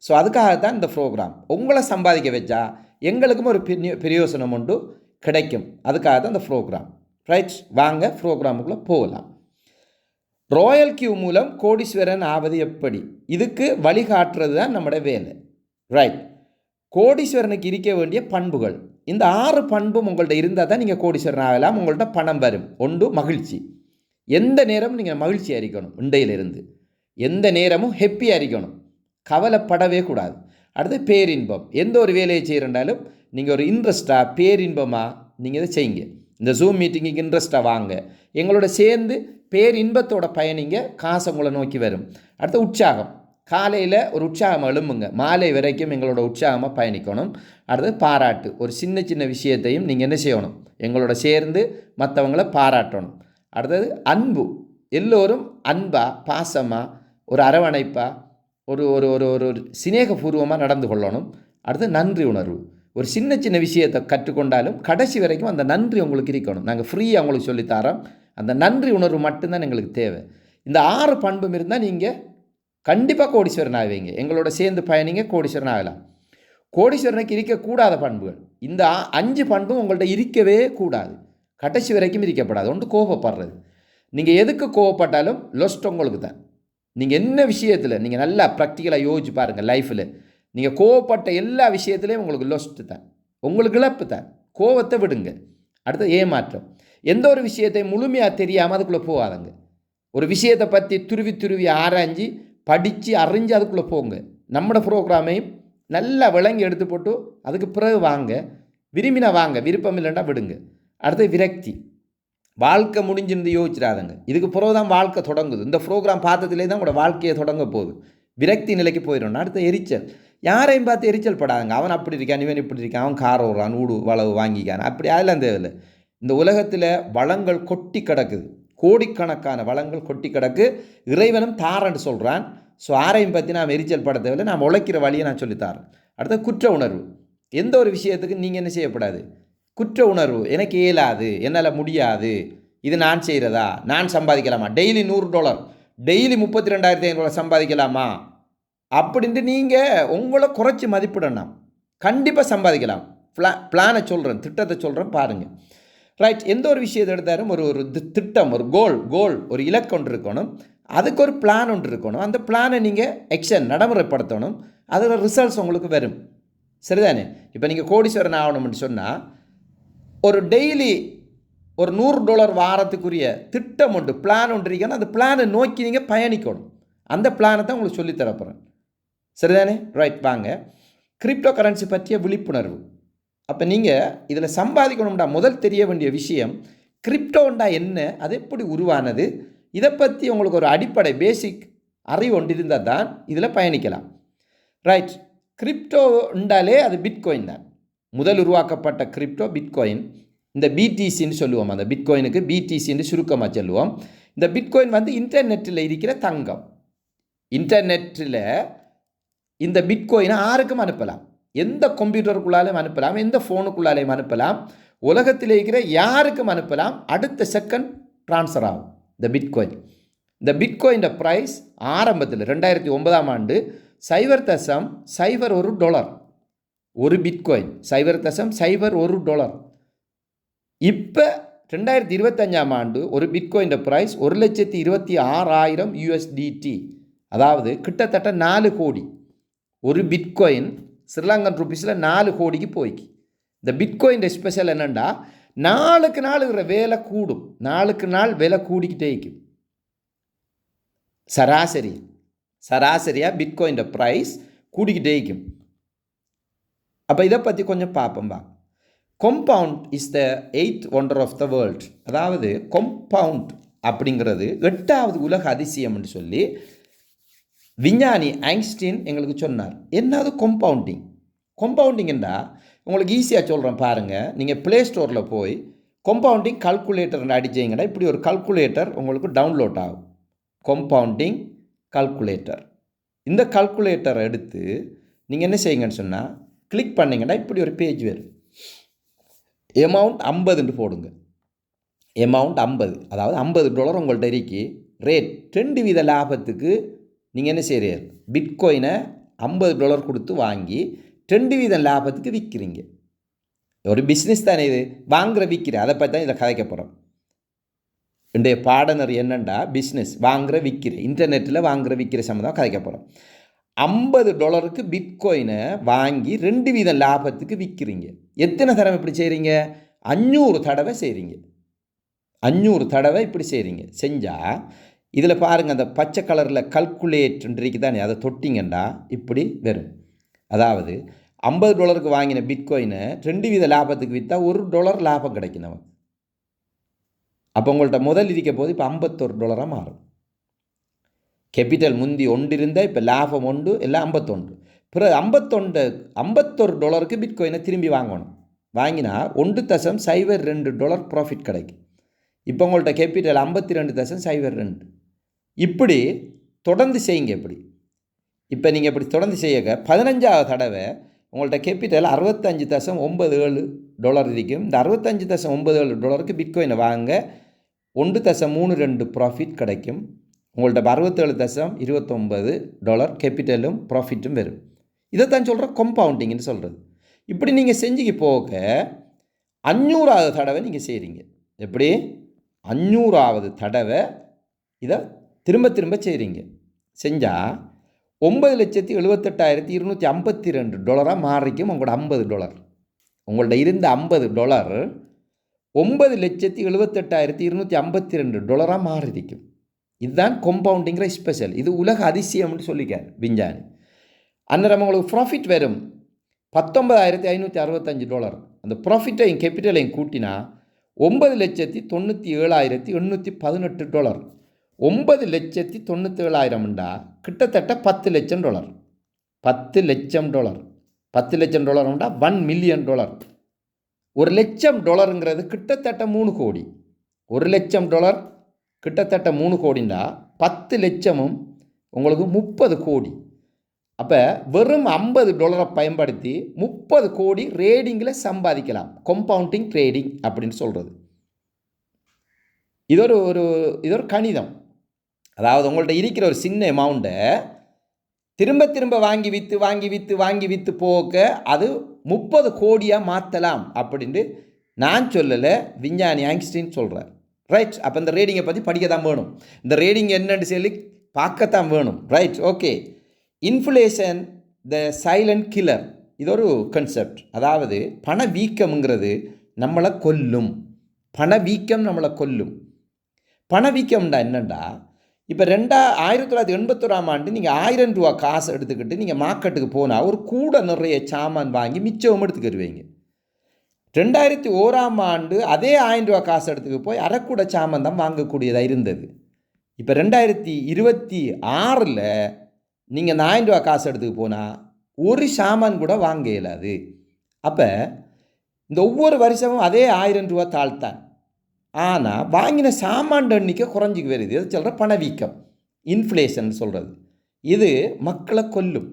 [SPEAKER 1] ஸோ அதுக்காகத்தான் இந்த ப்ரோக்ராம். உங்களை சம்பாதிக்க வச்சா எங்களுக்கும் ஒரு பிரயோசனம் உண்டு கிடைக்கும். அதுக்காக தான் இந்த ப்ரோக்ராம். ரைட், வாங்க ப்ரோக்ராமுக்குள்ளே போகலாம். ராயல் கியூ மூலம் கோடீஸ்வரன் ஆவது எப்படி? இதுக்கு வழிகாட்டுறது தான் நம்மளோட வேலை. ரைட், கோடீஸ்வரனுக்கு இருக்க வேண்டிய பண்புகள். இந்த 6 பண்பும் உங்கள்கிட்ட இருந்தால் தான் நீங்கள் கோடீஸ்வரன் ஆகலாம். உங்கள்கிட்ட பணம் வரும். ஒன்று மகிழ்ச்சி. எந்த நேரமும் நீங்கள் மகிழ்ச்சியாக இருக்கணும். இண்டையிலிருந்து எந்த நேரமும் ஹெப்பியாக இருக்கணும், கவலைப்படவே கூடாது. அடுத்து பேரின்பம். எந்த ஒரு வேலையை செய்கிறனாலும் நீங்கள் ஒரு இன்ட்ரெஸ்ட்டாக பேரின்பமாக நீங்கள் இதை செய்யுங்க. இந்த ஜூம் மீட்டிங்குக்கு இன்ட்ரெஸ்ட்டாக வாங்க, எங்களோட சேர்ந்து பேரின்பத்தோட பயணிங்க, காசு உங்களை நோக்கி வரும். அடுத்து உற்சாகம். காலையில் ஒரு உற்சாகம் எழும்புங்க, மாலை வரைக்கும் எங்களோட உற்சாகமாக பயணிக்கணும். அடுத்து பாராட்டு. ஒரு சின்ன சின்ன விஷயத்தையும் நீங்கள் என்ன செய்யணும், எங்களோட சேர்ந்து மற்றவங்களை பாராட்டணும். அடுத்தது அன்பு. எல்லோரும் அன்பாக பாசமாக ஒரு அரவணைப்பாக ஒரு ஒரு ஒரு ஒரு சிநேகபூர்வமாக நடந்து கொள்ளணும். அடுத்து நன்றி உணர்வு. ஒரு சின்ன சின்ன விஷயத்தை கற்றுக்கொண்டாலும் கடைசி வரைக்கும் அந்த நன்றி உங்களுக்கு இருக்கணும். நாங்கள் ஃப்ரீயாக உங்களுக்கு சொல்லித்தரோம். அந்த நன்றி உணர்வு மட்டும்தான் எங்களுக்கு தேவை. இந்த 6 பண்பும் இருந்தால் நீங்கள் கண்டிப்பாக கோடீஸ்வரன் ஆவீங்க. எங்களோட சேர்ந்து பயணிங்க, கோடீஸ்வரன் ஆகலாம். கோடீஸ்வரனுக்கு இருக்கக்கூடாத பண்புகள் இந்த 5 பண்பும் உங்கள்கிட்ட இருக்கவே கூடாது, கடைசி வரைக்கும் இருக்கப்படாது. ஒன்று கோபப்படுறது. நீங்கள் எதுக்கு கோவப்பட்டாலும் லொஸ்ட் உங்களுக்கு தான். நீங்கள் என்ன விஷயத்தில் நீங்கள் நல்லா ப்ராக்டிக்கலாக யோசிச்சு பாருங்கள். லைஃப்பில் நீங்கள் கோவப்பட்ட எல்லா விஷயத்துலேயும் உங்களுக்கு லொஸ்ட்டு தான், உங்களுக்கு இழப்பு தான். கோவத்தை விடுங்க. அடுத்து ஏமாற்றம். எந்த ஒரு விஷயத்தை முழுமையாக தெரியாமல் அதுக்குள்ளே போகாதங்க. ஒரு விஷயத்தை பற்றி துருவி ஆராய்ஞ்சி படித்து அறிஞ்சு அதுக்குள்ளே போங்க. நம்மளோட ப்ரோக்ராமையும் நல்லா விளங்கி எடுத்து போட்டு அதுக்கு பிறகு வாங்க. விரும்பினா வாங்க, விருப்பம் இல்லைன்னா விடுங்க. அடுத்து விரக்தி. வாழ்க்கை முடிஞ்சிருந்து யோசிச்சிடாதங்க. இதுக்கு பிறகு தான் வாழ்க்கை தொடங்குது. இந்த ப்ரோக்ராம் பார்த்ததுலேயே தான் உங்களோட வாழ்க்கையை தொடங்க போகுது. விரக்தி நிலைக்கு போயிடணும். அடுத்து எரிச்சல். யாரையும் பார்த்து எரிச்சல் படாதுங்க. அவன் அப்படி இருக்கான், இவன் இப்படி இருக்கான், அவன் கார் ஓடுறான், ஊடு வளவு வாங்கிக்கான், அப்படி அதெல்லாம் தேவையில்லை. இந்த உலகத்தில் வளங்கள் கொட்டி கிடக்குது, கோடிக்கணக்கான வளங்கள் கொட்டி கிடக்கு. இறைவனும் தாரன்னு சொல்கிறான். ஸோ யாரையும் பற்றி நாம் எரிச்சல் பட தேவையில்லை. நான் உழைக்கிற வழியை நான் சொல்லித்தாரேன். அடுத்து குற்ற உணர்வு. எந்த ஒரு விஷயத்துக்கு நீங்கள் என்ன செய்யப்படாது, குற்ற உணர்வு. எனக்கு இயலாது, என்னால் முடியாது, இது நான் செய்கிறதா, நான் சம்பாதிக்கலாமா, டெய்லி $100, டெய்லி $32,500 சம்பாதிக்கலாமா அப்படின்ட்டு நீங்கள் உங்களை குறைச்சி மதிப்பிடணும். கண்டிப்பாக சம்பாதிக்கலாம். பிளானை சொல்கிறேன், திட்டத்தை சொல்கிறேன், பாருங்கள். ரைட், எந்த ஒரு விஷயத்தை எடுத்தாலும் ஒரு திட்டம், ஒரு கோல், ஒரு இலக்கு ஒன்று இருக்கணும். அதுக்கு ஒரு பிளான் ஒன்று இருக்கணும். அந்த பிளானை நீங்கள் ஆக்ஷன் நடைமுறைப்படுத்தணும். அதில் ரிசல்ட்ஸ் உங்களுக்கு வரும். சரிதானே? இப்போ நீங்கள் கோடீஸ்வரன் ஆகணும்னு சொன்னால் ஒரு டெய்லி ஒரு $100 வாரத்துக்குரிய திட்டம் ஒன்று, பிளான் ஒன்று இருக்கணும். அந்த பிளானை நோக்கி நீங்கள் பயணிக்கணும். அந்த பிளானை தான் உங்களுக்கு சொல்லித்தரப்போகிறேன். சரிதானே? ரைட், வாங்க. கிரிப்டோ கரன்சி பற்றிய விழிப்புணர்வு. அப்போ நீங்கள் இதில் சம்பாதிக்கணும்டா முதல் தெரிய வேண்டிய விஷயம் கிரிப்டோண்டா என்ன, அது எப்படி உருவானது, இதை பற்றி உங்களுக்கு ஒரு அடிப்படை பேசிக் அறிவு ஒன்று இருந்தால் தான் இதில் பயணிக்கலாம். ரைட், கிரிப்டோண்டாலே அது பிட்காயின் தான். முதல் உருவாக்கப்பட்ட கிரிப்டோ பிட்காயின். இந்த பிடிசின்னு சொல்லுவோம். அந்த பிட்காயினுக்கு பிடிசின்னு சுருக்கமாக சொல்லுவோம். இந்த பிட்காயின் வந்து இன்டர்நெட்டில் இருக்கிற தங்கம். இன்டர்நெட்டில் இந்த பிட்காயினை யாருக்கும் அனுப்பலாம். எந்த கம்ப்யூட்டருக்குள்ளாலையும் அனுப்பலாம், எந்த ஃபோனுக்குள்ளாலையும் அனுப்பலாம், உலகத்தில் இருக்கிற யாருக்கும் அனுப்பலாம். அடுத்த செகண்ட் ட்ரான்ஸ்ஃபர் ஆகும் இந்த பிட்காயின். இந்த பிட்காயின் ப்ரைஸ் ஆரம்பத்தில் 2009ஆம் ஆண்டு $0.01 ஒரு பிட்காயின், $0.01. இப்போ 2025ஆம் ஆண்டு ஒரு பிட்காயின் ப்ரைஸ் $1,26,000 USDT. அதாவது கிட்டத்தட்ட 4 கோடி. ஒரு பிட்காயின் ஸ்ரீலங்கன் ருபீஸில் 4 கோடிக்கு போய்க்கு. இந்த பிட்காயின் ஸ்பெஷல் என்னென்னா நாளுக்கு நாள் விலை கூடும், நாளுக்கு நாள் விலை கூடிக்கிட்டே இருக்கும். சராசரியாக பிட்காயின் ப்ரைஸ் கூடிக்கிட்டே இருக்கும். அப்போ இதை பற்றி கொஞ்சம் பார்ப்போம்பா. Compound is the 8th wonder of the world. அதாவது கொம்பவுண்ட் அப்படிங்கிறது 8வது உலக அதிசயம்னு சொல்லி விஞ்ஞானி ஐன்ஸ்டீன் எங்களுக்கு சொன்னார். என்னது கொம்பவுண்டிங்? கொம்பவுண்டிங் என்றால் உங்களுக்கு ஈஸியாக சொல்கிறேன் பாருங்கள். நீங்கள் ப்ளே ஸ்டோரில் போய் கொம்பவுண்டிங் கால்குலேட்டர் அடிச்சிங்கன்னா இப்படி ஒரு கால்குலேட்டர் உங்களுக்கு டவுன்லோட் ஆகும். கொம்பவுண்டிங் கால்குலேட்டர். இந்த கால்குலேட்டரை எடுத்து நீங்கள் என்ன செய்யுங்கன்னு சொன்னால் கிளிக் பண்ணிங்கன்னா இப்படி ஒரு பேஜ் வரும். எமௌண்ட் 50 போடுங்க. எமௌண்ட் 50, அதாவது $50 உங்கள்கிட்ட இருக்கி ரேட் 2% லாபத்துக்கு நீங்கள் என்ன செய்கிறீங்க? பிட்காயினை $50 கொடுத்து வாங்கி 2% லாபத்துக்கு விற்கிறீங்க. ஒரு பிஸ்னஸ் தானே இது, வாங்குற விற்கிற. அதை பற்றி தான் இதை கதைக்க போகிறோம். இன்றைய பாடனர் என்னென்னா பிஸ்னஸ், வாங்குற விற்கிற, இன்டர்நெட்டில் வாங்குற விற்கிற சம்மந்தம் கதைக்க போகிறோம். $50 பிட்காயினை வாங்கி 2% லாபத்துக்கு விற்கிறீங்க. எத்தனை தடவை இப்படி செய்கிறீங்க? 500 தடவை செய்கிறீங்க. 500 தடவை இப்படி செய்கிறீங்க. செஞ்சால் இதில் பாருங்கள், அந்த பச்சை கலரில் கல்குலேட்ருக்கு தானே, அதை தொட்டிங்கண்டா இப்படி வரும். அதாவது $50 வாங்கின பிட்காயினை 2% லாபத்துக்கு விற்றா $1 லாபம் கிடைக்கும் நமக்கு. அப்போ உங்கள்கிட்ட முதல் இருக்க போது இப்போ $51 மாறும். கேபிட்டல் முந்தி ஒன்று இருந்தால் இப்போ லாபம் ஒன்று, எல்லாம் 51. பிறகு $51 பிட்காயினை திரும்பி வாங்கணும். வாங்கினா $1.02 ப்ராஃபிட் கிடைக்கும். இப்போ உங்கள்கிட்ட கேபிட்டல் 52.02. இப்படி தொடர்ந்து செய்யுங்க. இப்படி இப்போ நீங்கள் இப்படி தொடர்ந்து செய்யுங்க. 15வது தடவை உங்கள்கிட்ட கேபிட்டல் $65.97 இருக்கும். இந்த $65.97 பிட்காயினை வாங்க $1.32 ப்ராஃபிட் கிடைக்கும். உங்கள்கிட்ட $67.29 கேபிட்டலும் ப்ராஃபிட்டும் வரும். இதைத்தான் சொல்கிற கொம்பவுண்டிங்னு சொல்கிறது. இப்படி நீங்கள் செஞ்சுக்கு போக 500வது தடவை நீங்கள் செய்கிறீங்க. எப்படி? 500வது தடவை இதை திரும்ப திரும்ப செய்கிறீங்க. செஞ்சால் $9,78,252 மாறிக்கும். உங்களோட $50, உங்கள்கிட்ட இருந்த $50 $9,78,252 மாறி இருக்கும். இதுதான் கொம்பவுண்டிங்கிற ஸ்பெஷல். இது உலக அதிசயம்னு சொல்லிக்கார் விஞ்ஞானி. அன்னரம் உங்களுக்கு ப்ராஃபிட் வரும் $19,565. அந்த ப்ராஃபிட்டையும் கேபிட்டலையும் கூட்டினா $9,97,818. $9,97,000 கிட்டத்தட்ட $10 லட்சம். $10 லட்சம். $10 லட்சம் $1 மில்லியன். $1 லட்சம் கிட்டத்தட்ட 3 கோடி. $1 லட்சம் கிட்டத்தட்ட 3 கோடிண்டா 10 லட்சமும் உங்களுக்கு 30 கோடி. அப்போ வெறும் $50 பயன்படுத்தி 30 கோடி ரேடிங்கில் சம்பாதிக்கலாம். கொம்பவுண்டிங் ட்ரேடிங் அப்படின்னு சொல்கிறது. இது ஒரு கணிதம். அதாவது உங்கள்கிட்ட இருக்கிற ஒரு சின்ன அமௌண்ட்டை திரும்ப திரும்ப வாங்கி விற்று போக அது 30 கோடியாக மாற்றலாம் அப்படின்ட்டு நான் சொல்லலை, விஞ்ஞானி ஐன்ஸ்டீன் சொல்கிறார். ரைட். அப்போ இந்த ரேடிங்கை பற்றி படிக்க தான் வேணும். இந்த ரேடிங் என்னன்னு சொல்லி பார்க்கத்தான் வேணும். ரைட். ஓகே. இன்ஃப்ளேஷன் த சைலண்ட் கில்லர். இது ஒரு கன்செப்ட். அதாவது பணவீக்கம்ங்கிறது நம்மளை கொல்லும். பணவீக்கம் நம்மளை கொல்லும். பணவீக்கம்டா என்னண்டா, இப்போ 1981ஆம் ஆண்டு நீங்கள் $1000 காசு எடுத்துக்கிட்டு நீங்கள் மார்க்கெட்டுக்கு போனால் ஒரு கூட நிறைய சாமான் வாங்கி மிச்சம் எடுத்துக்கிடுவீங்க. 2001ஆம் ஆண்டு அதே $1000 காசு எடுத்துக்கு போய் அரைக்கூட சாமான் தான் வாங்கக்கூடியதாக இருந்தது. இப்போ 2026 நீங்கள் $1000 காசு எடுத்துக்கு போனால் ஒரு சாமான் கூட வாங்க இயலாது. அப்போ இந்த ஒவ்வொரு வருஷமும் அதே $1000 தாழ்த்தான். ஆனால் வாங்கின சாமான் எண்ணிக்கை குறைஞ்சிக்கு வருது. இது சொல்கிற பணவீக்கம், இன்ஃப்ளேஷன் சொல்கிறது. இது மக்களை கொல்லும்.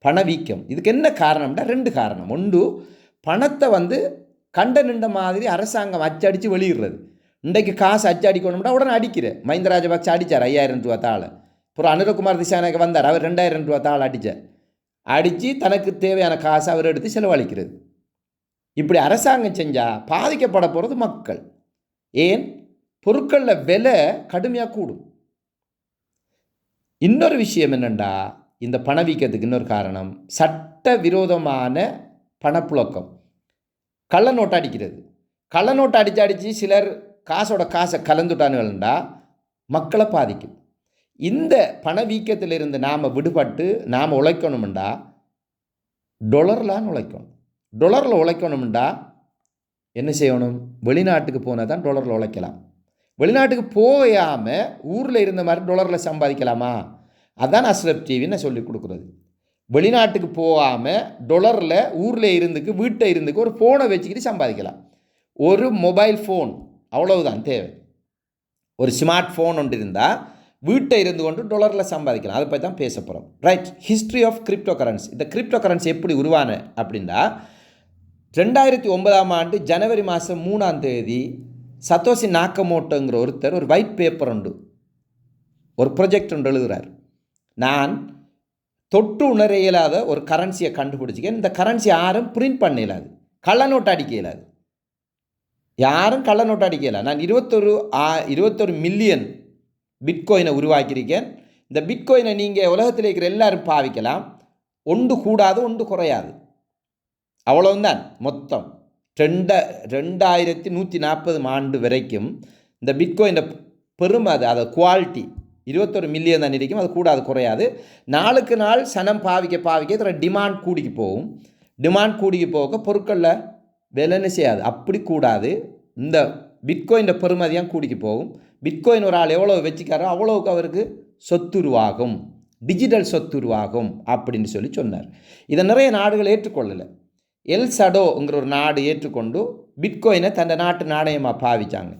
[SPEAKER 1] பணவீக்கம். இதுக்கு என்ன காரணம்னா 2 காரணம். ஒன்று, பணத்தை கண்ட நின்ற மாதிரி அரசாங்கம் அச்சடித்து வெளியிடுறது. இன்றைக்கு காசு அச்சடிக்கணும்னா உடனே அடிக்கிற. மஹிந்த ராஜபக்சே அடித்தார் $5000 தாளை. அப்புறம் அனுரகுமார் திசாநாயக்க வந்தார், அவர் $2000 தாள் அடித்தார். அடித்து தனக்கு தேவையான காசை அவர் எடுத்து செலவழிக்கிறது. இப்படி அரசாங்கம் செஞ்சால் பாதிக்கப்பட போகிறது மக்கள். ஏன்? பொருட்களில் விலை கடுமையாக கூடும். இன்னொரு விஷயம் என்னென்னா, இந்த பணவீக்கத்துக்கு இன்னொரு காரணம் சட்ட விரோதமான பணப்புழக்கம். கள்ள நோட்டு அடிக்கிறது. கள்ள நோட்டு அடித்து சிலர் காசை கலந்துட்டானுங்கள்டா மக்களை பாதிக்கும். இந்த பணவீக்கத்திலிருந்து நாம் விடுபட்டு நாம் உழைக்கணும்டா டொலர்லாம் உழைக்கணும். டொலரில் உழைக்கணும்டா என்ன செய்யணும்? வெளிநாட்டுக்கு போனால் தான் டொலரில் உழைக்கலாம். வெளிநாட்டுக்கு போயாமல் ஊரில் இருந்த மாதிரி டொலரில் சம்பாதிக்கலாமா? அதான் அஸ்ரப் டிவின்னு சொல்லி கொடுக்குறது. வெளிநாட்டுக்கு போகாமல் டொலரில் ஊரில் இருந்துக்கு வீட்டை இருந்துக்கு ஒரு ஃபோனை வச்சுக்கிட்டு சம்பாதிக்கலாம். ஒரு மொபைல் ஃபோன் அவ்வளவுதான் தேவை. ஒரு ஸ்மார்ட் ஃபோன் ஒன்று இருந்தால் வீட்டை இருந்து கொண்டு டொலரில் சம்பாதிக்கலாம். அதை பற்றி தான் பேச போகிறோம். Right. History of crypto currency. இந்த கிரிப்டோ கரன்சி எப்படி உருவான அப்படின்னா 2009ஆம் ஆண்டு ஜனவரி மாதம் 3ஆம் தேதி சத்தோஷி நாக்கமோட்டோங்கிற ஒருத்தர் ஒரு ஒயிட் பேப்பர் உண்டு, ஒரு ப்ரொஜெக்ட் ஒன்று எழுதுகிறார். நான் தொட்டு உணர இயலாத ஒரு கரன்சியை கண்டுபிடிச்சிக்கேன். இந்த கரன்சி யாரும் பிரிண்ட் பண்ண இயலாது, கள்ள நோட்டு அடிக்க இயலாது, யாரும் கள்ள நோட்டு அடிக்க இயலாது. நான் 21 மில்லியன் பிட்காயினை உருவாக்கியிருக்கேன். இந்த பிட்காயினை நீங்கள் உலகத்தில் இருக்கிற எல்லாரும் பாவிக்கலாம். ஒன்று கூடாது, ஒன்று குறையாது, அவ்வளவுதான். மொத்தம் 2140 ஆண்டு வரைக்கும் இந்த பிட்காயின் பெருமை அது குவாலிட்டி 21 மில்லியன் தான் இருக்கும். அது கூடாது, குறையாது. நாளுக்கு நாள் சனம் பாவிக்க இதில் டிமாண்ட் கூடிக்கு போகும். டிமாண்ட் கூடிக்கு போக பொருட்களில் விலைன்னு செய்யாது, அப்படி கூடாது. இந்த பிட்காயின் பெருமதியாக கூடிக்கு போகும். பிட்காயின் ஒரு ஆள் எவ்வளோ வச்சுக்காரோ அவ்வளோவுக்கு அவருக்கு சொத்துருவாகும், டிஜிட்டல் சொத்துருவாகும் அப்படின்னு சொல்லி சொன்னார். இதை நிறைய நாடுகள் ஏற்றுக்கொள்ளலை. எல் சடோங்கிற ஒரு நாடு ஏற்றுக்கொண்டு பிட்காயினை தன் நாட்டு நாணயமாக பாவிச்சாங்க.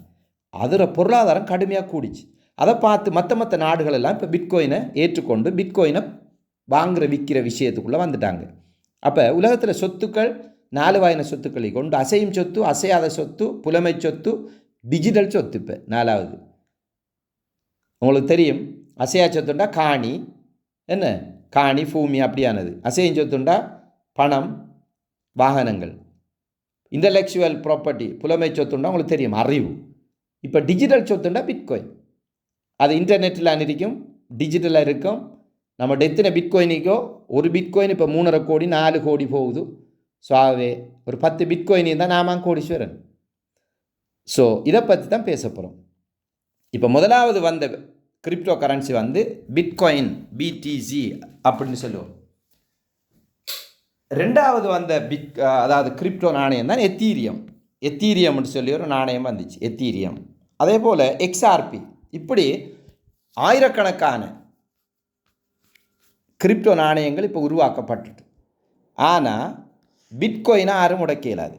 [SPEAKER 1] அதில் பொருளாதாரம் கடுமையாக கூடிச்சு. அதை பார்த்து மற்ற நாடுகளெல்லாம் இப்போ பிட்காயினை ஏற்றுக்கொண்டு பிட்காயினை வாங்குகிற விற்கிற விஷயத்துக்குள்ளே வந்துட்டாங்க. அப்போ உலகத்தில் சொத்துக்கள் 4 வகையான சொத்துக்களை கொண்டு அசையும் சொத்து, அசையாத சொத்து, புலமை சொத்து, டிஜிட்டல் சொத்து. இப்போ 4வது உங்களுக்கு தெரியும். அசையா சொத்துண்டா காணி, என்ன காணி பூமி அப்படியானது. அசையும் சொத்துண்டா பணம், வாகனங்கள். இன்டலெக்சுவல் ப்ராப்பர்ட்டி புலமை சொத்துண்டா உங்களுக்கு தெரியும், அறிவு. இப்போ டிஜிட்டல் சொத்துண்டா பிட்காயின். அது இன்டர்நெட்டில் இருக்கும், டிஜிட்டலாக இருக்கும். நம்ம எத்தனை பிட்காயினிக்கோ ஒரு பிட்காயின் இப்போ 3.5 கோடி 4 கோடி போகுது. ஸோ ஆகவே ஒரு 10 பிட்காயின் இருந்தால் நாம கோடீஸ்வரன். ஸோ இதை பற்றி தான் பேச போகிறோம். இப்போ முதலாவது வந்த கிரிப்டோ கரன்சி வந்து பிட்காயின், பிடிசி அப்படின்னு சொல்லுவோம். ரெண்டாவது வந்த அதாவது கிரிப்டோ நாணயம் தான் எத்தீரியம். எத்தீரியம்னு சொல்லி ஒரு நாணயம் வந்துச்சு, எத்தீரியம். அதே போல் எக்ஸ்ஆர்பி. இப்படி ஆயிரக்கணக்கான கிரிப்டோ நாணயங்கள் இப்போ உருவாக்கப்பட்டுட்டு. ஆனால் பிட்காயினை யாரும் உடைக்க இயலாது.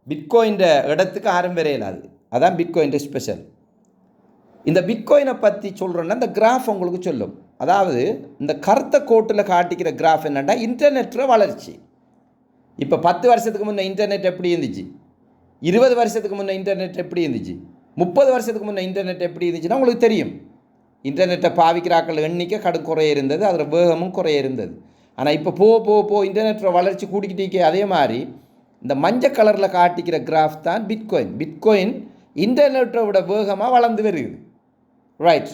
[SPEAKER 1] பிட்காயின் இடத்துக்கு யாரும் வர இயலாது. அதான் பிட்காயின் ஸ்பெஷல். இந்த பிட்காயினை பற்றி சொல்கிறேன்னா இந்த கிராஃப் உங்களுக்கு சொல்லும். அதாவது இந்த கருத்த கோட்டில் காட்டிக்கிற கிராஃப் என்னென்னா இன்டர்நெட்டில் வளர்ச்சி. இப்போ 10 வருஷத்துக்கு முன்னே இன்டர்நெட் எப்படி இருந்துச்சு, 20 வருஷத்துக்கு முன்னே இன்டர்நெட் எப்படி இருந்துச்சு, 30 வருஷத்துக்கு முன்னே இன்டர்நெட் எப்படி இருந்துச்சுன்னா உங்களுக்கு தெரியும். இன்டர்நெட்டை பாவிக்கிறாக்கள் எண்ணிக்கை கடும் குறைய இருந்தது, அதில் வேகமும் குறைய இருந்தது. ஆனால் இப்போ போ இன்டர்நெட்டில் வளர்ச்சி கூடிக்கிட்டே. அதே மாதிரி இந்த மஞ்சள் கலரில் காட்டிக்கிற கிராஃப் தான் பிட்காயின். பிட்காயின் இன்டர்நெட்டை விட வேகமாக வளர்ந்து வருது. ரைட்.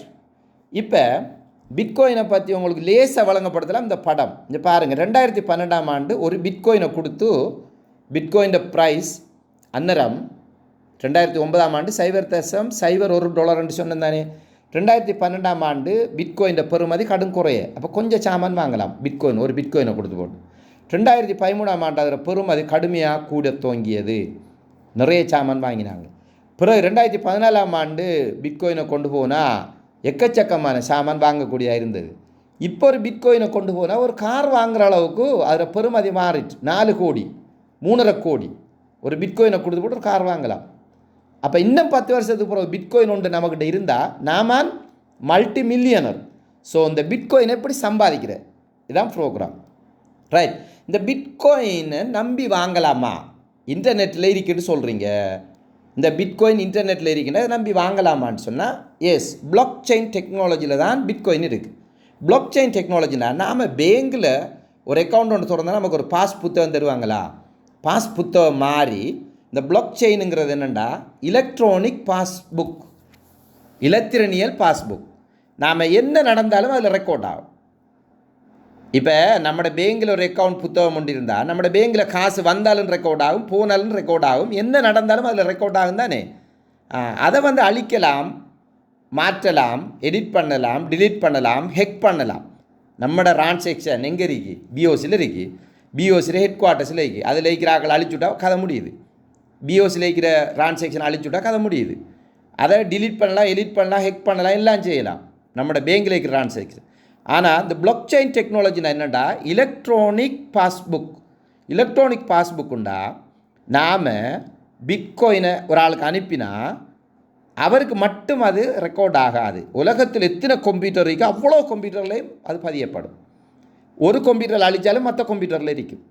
[SPEAKER 1] இப்போ பிட்காயினை பற்றி உங்களுக்கு லேசாக வழங்கப்படுத்தலாம் இந்த படம். இங்கே பாருங்கள், 2012ஆம் ஆண்டு ஒரு பிட்காயினை கொடுத்து பிட்காயின் ப்ரைஸ் அன்னரம் 2009ஆம் ஆண்டு $0.01 சொன்னேன் தானே. 2012ஆம் ஆண்டு பிட்காயின் பெறுமதி கடும் குறைய. அப்போ கொஞ்சம் சாமான் வாங்கலாம் பிட்காயின், ஒரு பிட்காயினை கொடுத்து போட்டு. 2013ஆம் ஆண்டு அதில் பெறுமதி கடுமையாக கூட துவங்கியது, நிறைய சாமான் வாங்கினாங்க. பிறகு 2014ஆம் ஆண்டு பிட்காயினை கொண்டு போனால் எக்கச்சக்கமான சாமான் வாங்கக்கூடியதாக இருந்தது. இப்போ ஒரு பிட்காயினை கொண்டு போனால் ஒரு கார் வாங்குகிற அளவுக்கு அதில் பெறுமதி மாறிட்டு 4 கோடி 3.5 கோடி ஒரு பிட்காயினை கொடுத்து போட்டு ஒரு கார் வாங்கலாம். அப்போ இன்னும் 10 வருஷத்துக்கு பிறகு பிட்காயின் ஒன்று நம்மக்கிட்ட இருந்தால் நாம மல்டி மில்லியனர். ஸோ இந்த பிட்காயினை எப்படி சம்பாதிக்கிற இதுதான் ப்ரோக்ராம். ரைட். இந்த பிட்காயினை நம்பி வாங்கலாமா? இன்டர்நெட்டில் இருக்குன்னு சொல்கிறீங்க. இந்த பிட்காயின் இன்டர்நெட்டில் இருக்கின்ற நம்பி வாங்கலாமான்னு சொன்னால் எஸ், பிளாக் செயின் டெக்னாலஜியில் தான் பிட்காயின் இருக்குது. பிளாக் செயின் டெக்னாலஜினா நாம் பேங்கில் ஒரு அக்கௌண்ட் ஒன்று திறந்தால் நமக்கு ஒரு பாஸ் புத்தகம் தருவாங்களா? பாஸ் புத்தகம் மாதிரி இந்த பிளாக் செயினுங்கிறது என்னென்னா எலக்ட்ரானிக் பாஸ்புக், இலத்திரனியல் பாஸ்புக். நாம் என்ன நடந்தாலும் அதில் ரெக்கார்ட் ஆகும். இப்போ நம்மளோட பேங்கில் ஒரு அக்கௌண்ட் புத்தகம் ஒன்று இருந்தால் நம்மளோட பேங்கில் காசு வந்தாலும் ரெக்கார்ட் ஆகும், போனாலும் ரெக்கார்ட் ஆகும், என்ன நடந்தாலும் அதில் ரெக்கார்ட் ஆகும் தானே. அதை வந்து அழிக்கலாம், மாற்றலாம், எடிட் பண்ணலாம், டிலீட் பண்ணலாம், ஹெக் பண்ணலாம். நம்மட டிரான்சாக்ஷன் எங்கே இருக்குது? பிஓசியில் இருக்குது. பிஓசியில் ஹெட் குவார்ட்டர்ஸில் இருக்குது. அதில் இருக்கிற ஆக்கள் அழிச்சுட்டா கதை முடியுது. பிஓசியில் இருக்கிற டிரான்சாக்ஷன் அழிச்சுட்டா கதை முடியுது. அதை டிலீட் பண்ணலாம், எடிட் பண்ணலாம், ஹெக் பண்ணலாம், எல்லாம் செய்யலாம் நம்மளோட பேங்கில் இருக்கிற டிரான்சாக்ஷன். ஆனால் இந்த பிளாக் செயின் டெக்னாலஜினா என்னென்னா எலக்ட்ரானிக் பாஸ்புக்குண்டா நாம் பிட்காயினை ஒரு ஆளுக்கு அனுப்பினா அவருக்கு மட்டும் அது ரெக்கார்ட் ஆகாது. உலகத்தில் எத்தனை கம்ப்யூட்டர் இருக்குது அவ்வளோ கம்ப்யூட்டர்லேயும் அது பதியப்படும். ஒரு கம்ப்யூட்டரில் அழித்தாலும் மற்ற கம்ப்யூட்டரில் இருக்கும்.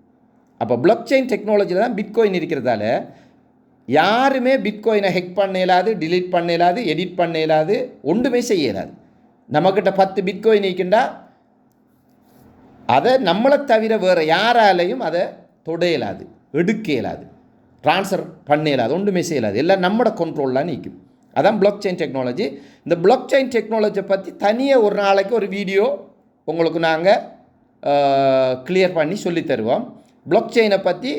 [SPEAKER 1] அப்போ பிளாக் செயின் டெக்னாலஜியில் தான் பிட்காயின் இருக்கிறதால யாருமே பிட்காயினை ஹெக் பண்ண இயலாது, டிலீட் பண்ண இயலாது, எடிட் பண்ண இயலாது, ஒன்றுமே செய்ய இயலாது. நம்மக்கிட்ட 10 பிட்காயின் இருக்கின்றா அதை நம்மளை தவிர வேறு யாராலையும் அதை தொட இயலாது, எடுக்க இயலாது, ட்ரான்ஸ்ஃபர் பண்ண இயலாது, ஒன்றுமே செய்யலாது. எல்லாம் நம்மளோட கண்ட்ரோல்லாம் நிற்கும். அதான் பிளாக் செயின் டெக்னாலஜி. இந்த பிளாக் செயின் டெக்னாலஜியை பற்றி தனியாக ஒரு நாளைக்கு ஒரு வீடியோ உங்களுக்கு நாங்கள் கிளியர் பண்ணி சொல்லித்தருவோம். பிளாக் செயினை பற்றி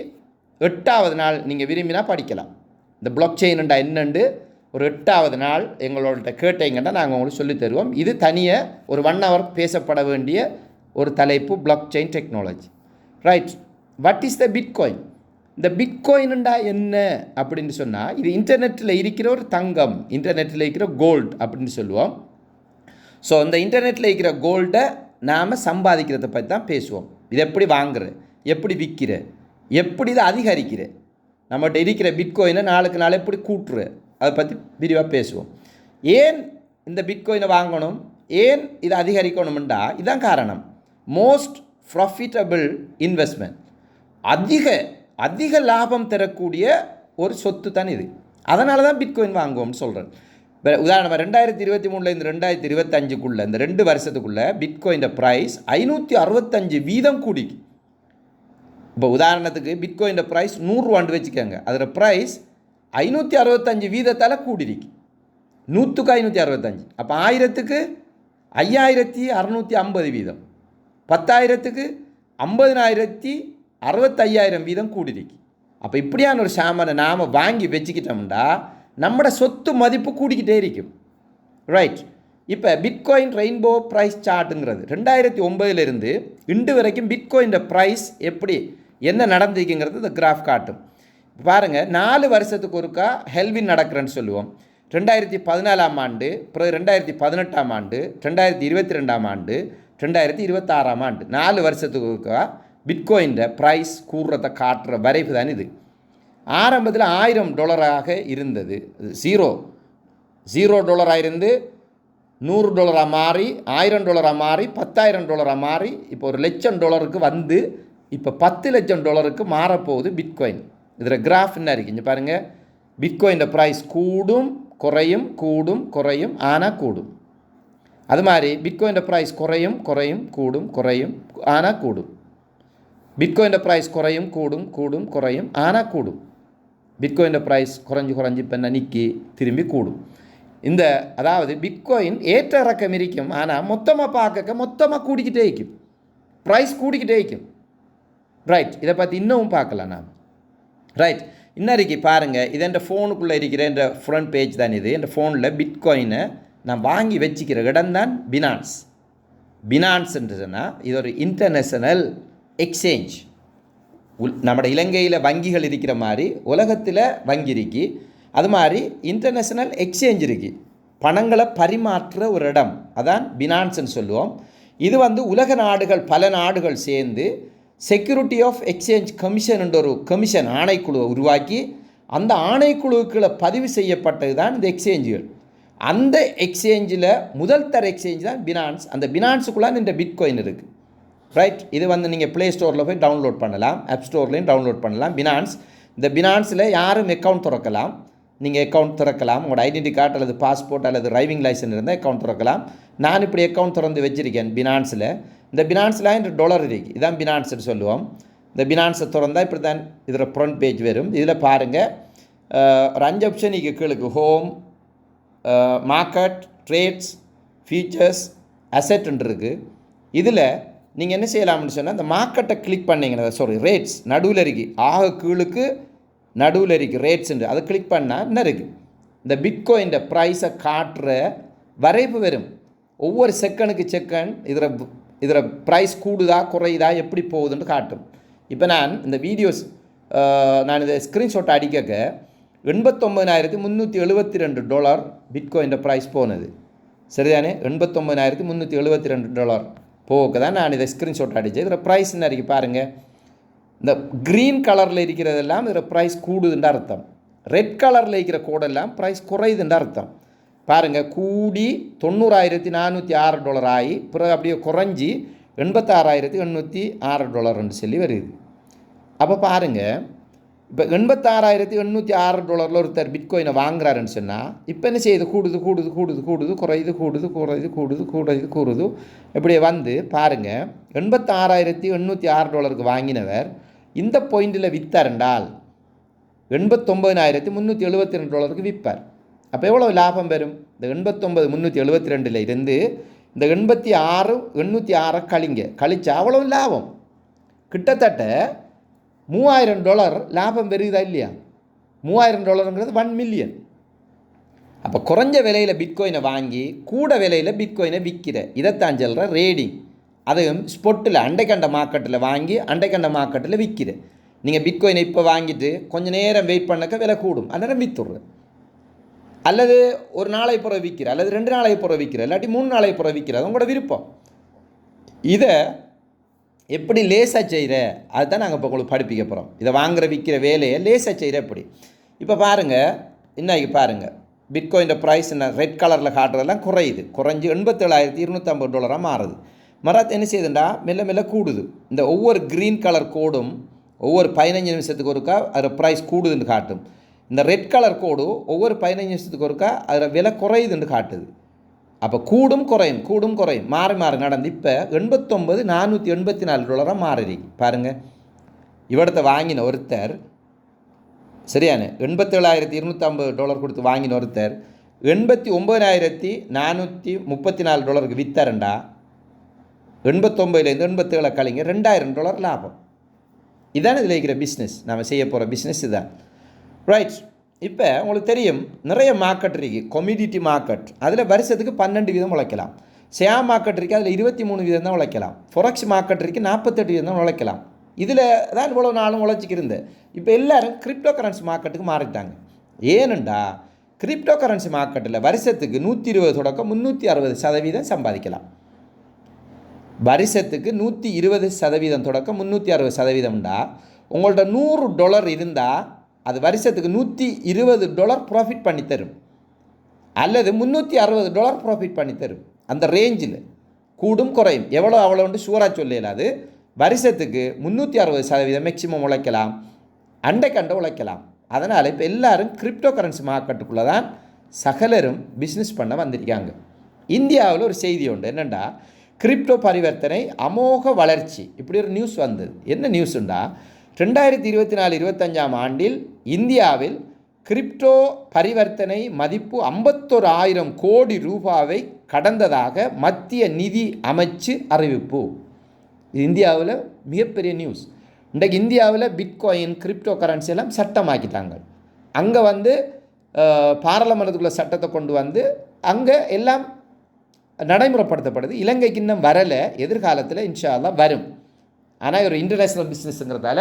[SPEAKER 1] 8வது நாள் நீங்கள் விரும்பினா படிக்கலாம். இந்த பிளாக் செயின்ண்டா என்னண்டு ஒரு 8வது நாள் எங்களோட கேட்டீங்கன்னா நாங்கள் உங்களுக்கு சொல்லித்தருவோம். இது தனியாக ஒரு 1 hour பேசப்பட வேண்டிய ஒரு தலைப்பு, block chain technology. Right, what is the bitcoin? இந்த பிட்காயின்ண்டா என்ன அப்படின்னு சொன்னால் இது இன்டர்நெட்டில் இருக்கிற ஒரு தங்கம், இன்டர்நெட்டில் இருக்கிற கோல்டு அப்படின்னு சொல்லுவோம். ஸோ இந்த இன்டர்நெட்டில் இருக்கிற கோல்டை நாம் சம்பாதிக்கிறத பற்றி தான் பேசுவோம். இது எப்படி வாங்குற, எப்படி விற்கிற, எப்படி இதை அதிகரிக்கிற, நம்மகிட்ட இருக்கிற பிட்காயினை நாளுக்கு நாள் எப்படி கூட்டுற, அதை பற்றி விரிவாக பேசுவோம். ஏன் இந்த பிட்காயினை வாங்கணும், ஏன் இதை அதிகரிக்கணும்டா இதுதான் காரணம். மோஸ்ட் ப்ராஃபிட்டபிள் இன்வெஸ்ட்மெண்ட், அதிக லாபம் தரக்கூடிய ஒரு சொத்து தான் இது. அதனால தான் பிட்காயின் வாங்குவோம்னு சொல்கிறேன். உதாரணமாக 2023 2025 இந்த 2 வருஷத்துக்குள்ளே பிட்காயின் ப்ரைஸ் 565% கூடிக்கு. இப்போ உதாரணத்துக்கு பிட்காயின் ப்ரைஸ் 100 ரூபான்னு வச்சுக்கோங்க, அதில் ப்ரைஸ் 565% கூடிருக்கு. 100க்கு 565, அப்போ 1000க்கு 5650%, 10,000க்கு 50,065% கூடிருக்கு. அப்போ இப்படியான ஒரு சாமானை நாம் வாங்கி வச்சுக்கிட்டோம்னா நம்மளோட சொத்து மதிப்பு கூடிக்கிட்டே இருக்கும். ரைட், இப்போ பிட்காயின் ரெயின்போ ப்ரைஸ் சார்ட்டுங்கிறது 2009 இன்று வரைக்கும் பிட்காயின் ப்ரைஸ் எப்படி என்ன நடந்திருக்குங்கிறது இந்த கிராஃப் காட்டும். பாருங்கள், 4 வருஷத்துக்கு ஒருக்கா ஹெல்வின் நடக்கிறேன்னு சொல்லுவோம். 2014 ஆண்டு, பிறகு 2018 ஆண்டு, 2022 ஆண்டு, 2026 ஆண்டு, 4 வருஷத்துக்கு ஒருக்கா பிட்காயின் ப்ரைஸ் கூடுறதை காட்டுற வரைவு தான் இது. ஆரம்பத்தில் $1000 இருந்தது, $0 இருந்து $100 மாறி, $1000 மாறி, $10,000 மாறி, இப்போ $1,00,000 வந்து இப்போ $10,00,000 மாறப்போகுது பிட்காயின். இதில் கிராஃப் என்ன இருக்குது இங்கே பாருங்கள். பிட்காயின் ப்ரைஸ் கூடும் குறையும், கூடும் குறையும், ஆனால் கூடும். அது மாதிரி பிட்காயின் ப்ரைஸ் குறையும் குறையும், கூடும் குறையும், ஆனால் கூடும். பிட்காயின் ப்ரைஸ் குறையும் கூடும், கூடும் குறையும், ஆனால் கூடும். பிட்காயின் ப்ரைஸ் குறைஞ்சி இப்போ நிற்கி திரும்பி கூடும். இந்த அதாவது பிட்காயின் ஏற்ற இறக்கம் இருக்கும், ஆனால் மொத்தமாக மொத்தமாக கூடிக்கிட்டே இருக்கும், ப்ரைஸ் கூடிக்கிட்டே இருக்கும். ரைட், இதை பற்றி இன்னமும் பார்க்கலாம் நாம். ரைட், இன்னைக்கு பாருங்கள், இது என் ஃபோனுக்குள்ளே இருக்கிற என் ஃப்ரண்ட் பேஜ் தான் இது. என் ஃபோனில் பிட்காயினை நான் வாங்கி வச்சுக்கிற இடம் தான் பினான்ஸ். பினான்ஸ்ன்றதுன்னா இது ஒரு இன்டர்நேஷனல் எக்ஸ்சேஞ்ச். நம்ம இலங்கையில் வங்கிகள் இருக்கிற மாதிரி உலகத்தில் வங்கி இருக்கு, அது மாதிரி இன்டர்நேஷனல் எக்ஸ்சேஞ்ச் இருக்குது. பணங்களை பரிமாற்ற ஒரு இடம், அதான் பினான்ஸ்ன்னு சொல்லுவோம். இது உலக நாடுகள், பல நாடுகள் சேர்ந்து செக்யூரிட்டி ஆஃப் எக்ஸ்சேஞ்ச் கமிஷன் என்ற ஒரு கமிஷன் ஆணைக்குழுவை உருவாக்கி அந்த ஆணைக்குழுவுக்குள்ள பதிவு செய்யப்பட்டது தான் இந்த எக்ஸ்சேஞ்சுகள். அந்த எக்ஸ்சேஞ்சில் முதல் தர எக்ஸ்சேஞ்ச் தான் பினான்ஸ். அந்த பினான்ஸுக்குள்ளான் இந்த பிட்காயின் இருக்குது. ரைட், இது நீங்கள் ப்ளே ஸ்டோரில் போய் டவுன்லோட் பண்ணலாம், ஆப் ஸ்டோர்லேயும் டவுன்லோட் பண்ணலாம். பினான்ஸ், இந்த பினான்ஸில் யாரும் அக்கௌண்ட் திறக்கலாம். நீங்கள் அக்கௌண்ட் திறக்கலாம், உங்களோட ஐடென்டி கார்டு அல்லது பாஸ்போர்ட் அல்லது டிரைவிங் லைசன்ஸ் இருந்தால் அக்கௌண்ட் திறக்கலாம். நான் இப்படி அக்கௌண்ட் திறந்து வச்சுருக்கேன் பினான்ஸில். இந்த பினான்ஸில் $1 இருக்குது, இதான் பினான்ஸ்னு சொல்லுவோம். இந்த பினான்ஸை திறந்தால் இப்படி தான் இதில் ஃப்ரண்ட் பேஜ் வரும். இதில் பாருங்கள், ஒரு 5 ஆப்ஷன் கீழுக்கு ஹோம், மார்க்கெட், ட்ரேட்ஸ், ஃபியூச்சர்ஸ், அசெட்ன்னு இருக்குது. இதில் நீங்கள் என்ன செய்யலாம்னு சொன்னால் இந்த மார்க்கெட்டை கிளிக் பண்ணிங்கன்னா ரேட்ஸ் நடுவில் இருக்குது, ஆக கீழுக்கு நடுவில் இருக்குது ரேட்ஸுன்று, அதை கிளிக் பண்ணால் என்ன இருக்குது, இந்த பிட்காயின் ப்ரைஸை காட்டுற வரைவு வரும். ஒவ்வொரு செகண்டுக்கு செகண்ட் இதில் ப்ரைஸ் கூடுதா குறையுதா எப்படி போகுதுன்னு காட்டும். இப்போ நான் இந்த வீடியோஸ் நான் இதை ஸ்க்ரீன்ஷாட் அடிக்க $89,372 பிட்காயின் ப்ரைஸ் போனது. சரிதானே? $89,372 போக தான் நான் இதை ஸ்க்ரீன்ஷாட் அடித்தேன். இதில் ப்ரைஸ் என்ன இருக்குது பாருங்கள். இந்த க்ரீன் கலரில் இருக்கிறதெல்லாம் இதில் ப்ரைஸ் கூடுதுன்ற அர்த்தம். ரெட் கலரில் இருக்கிற கோடெல்லாம் ப்ரைஸ் குறையுதுன்ற அர்த்தம். பாருங்கள், கூடி $90,406 ஆகி பிறகு அப்படியே குறைஞ்சி $86,806 சொல்லி வருது. அப்போ பாருங்கள், இப்போ $86,806 ஒருத்தர் பிட்காயினை வாங்குறாருன்னு சொன்னால் இப்போ என்ன செய்யுது? கூடுது கூடுது கூடுது கூடுது குறையுது கூடுது குறையுது கூடுது கூடுது கூடுது இப்படியே வந்து பாருங்கள், $86,806 வாங்கினவர் இந்த பாயிண்டில் விற்றாருண்டால் $89,372 விற்பார். அப்போ எவ்வளோ லாபம் வரும்? இந்த 89,372 இருந்து இந்த 86,806 கழிச்சா அவ்வளோ லாபம். கிட்டத்தட்ட $3,000 லாபம் வருதா இல்லையா? $3,000 $1 மில்லியன். அப்போ குறைஞ்ச விலையில் பிட்காயினை வாங்கி கூட விலையில் பிட்காயினை விற்கிற இதைத்தான் சொல்கிற ரேடிங். அதுவும் ஸ்பொட்டில் அண்டைக்கண்ட மார்க்கெட்டில் வாங்கி அண்டைக்கண்ட மார்க்கெட்டில் விற்கிற. நீங்கள் பிட்காயினை இப்போ வாங்கிட்டு கொஞ்சம் நேரம் வெயிட் பண்ணக்க விலை கூடும், அந்நேரம் விற்றுடுற. அல்லது ஒரு நாளை புற விற்கிற, அல்லது 2 நாளை புற விற்கிற, இல்லாட்டி 3 நாளை புற விற்கிற, அது உங்களோட விருப்பம். இதை எப்படி லேசாக செய்கிற அதுதான் நாங்கள் இப்போ உங்களுக்கு படிப்பிக்க போகிறோம். இதை வாங்குகிற விற்கிற வேலையை லேசாக செய்கிற எப்படி. இப்போ பாருங்கள், இன்றைக்கி பாருங்கள் பிட்காயின் ப்ரைஸ் என்ன ரெட் கலரில் காட்டுறதெல்லாம் குறையுது. குறைஞ்சி $87,250 மாறுது. மறாத்து என்ன செய்யுதுண்டா மெல்ல மெல்ல கூடுது. இந்த ஒவ்வொரு க்ரீன் கலர் கோடும் ஒவ்வொரு 15 நிமிஷத்துக்கு ஒருக்கா அதில் ப்ரைஸ் கூடுதுன்னு காட்டும். இந்த ரெட் கலர் கோடு ஒவ்வொரு 15 நிமிஷத்துக்கு ஒருக்கா அதில் விலை குறையுதுன்னு காட்டுது. அப்போ கூடும் குறையும் கூடும் குறையும் மாறி மாறி நடந்து இப்போ $89,484 மாறி பாருங்கள். இவடத்தை வாங்கின ஒருத்தர் சரியான $87,250 கொடுத்து வாங்கின ஒருத்தர் $89,434 விற்றாருண்டா 89லேருந்து 87 கழிங்க $2,000 லாபம். இதான இதில் இருக்கிற பிஸ்னஸ், நம்ம செய்ய போகிற பிஸ்னஸ் இதுதான். ரைட். இப்போ உங்களுக்கு தெரியும் நிறைய மார்க்கெட் இருக்குது. கொமிடிட்டி மார்க்கெட், அதில் வருஷத்துக்கு 12 வீதம் உழைக்கலாம். ஷேர் மார்க்கெட் இருக்குது, அதில் 23 வீதம் தான் உழைக்கலாம். ஃபொரெக்ஸ் மார்க்கெட் இருக்குது, 48 வீதம் தான் உழைக்கலாம். இதில் தான் இவ்வளோ நாளும் உழைச்சிக்கிருந்தேன். இப்போ எல்லோரும் கிரிப்டோ கரன்சி மார்க்கெட்டுக்கு மாறிட்டாங்க. ஏனுண்டா கிரிப்டோ கரன்சி மார்க்கெட்டில் வருஷத்துக்கு 120 தொடக்கம் 360% சம்பாதிக்கலாம். வருஷத்துக்கு 120% தொடக்கம் 360%. உங்கள்ட்ட $100 இருந்தால் அது வருஷத்துக்கு $120 ப்ராஃபிட் பண்ணித்தரும், அல்லது $360 ப்ராஃபிட் பண்ணித்தரும். அந்த ரேஞ்சில் கூடும் குறையும், எவ்வளோ அவ்வளோன்ட்டு ஷூராக சொல்லல. அது வருஷத்துக்கு 360% மேக்சிமம் உழைக்கலாம், அண்டைக்கண்டை உழைக்கலாம். அதனால் இப்போ எல்லோரும் கிரிப்டோ கரன்சி மார்க்கெட்டுக்குள்ளே தான் சகலரும் பிஸ்னஸ் பண்ண வந்திருக்காங்க. இந்தியாவில் ஒரு செய்தி உண்டு, என்னென்னா கிரிப்டோ பரிவர்த்தனை அமோக வளர்ச்சி. இப்படி ஒரு நியூஸ் வந்தது. என்ன நியூஸுண்டா 2024-25 ஆண்டில் இந்தியாவில் கிரிப்டோ பரிவர்த்தனை மதிப்பு 51,000 கோடி ரூபாவை கடந்ததாக மத்திய நிதி அமைச்சு அறிவிப்பு. இந்தியாவில் மிகப்பெரிய நியூஸ். இன்றைக்கு இந்தியாவில் பிட்காயின் கிரிப்டோ கரன்சி எல்லாம் சட்டமாக்கிட்டாங்க. அங்கே வந்து பாராளுமன்றத்துக்குள்ள சட்டத்தை கொண்டு வந்து அங்கே எல்லாம் நடைமுறைப்படுத்தப்படுது. இலங்கைக்கு இன்னும் வரலை, எதிர்காலத்தில் இன்ஷா அல்லாஹ் வரும். ஆனால் ஒரு இன்டர்நேஷ்னல் பிஸ்னஸ்ங்கிறதால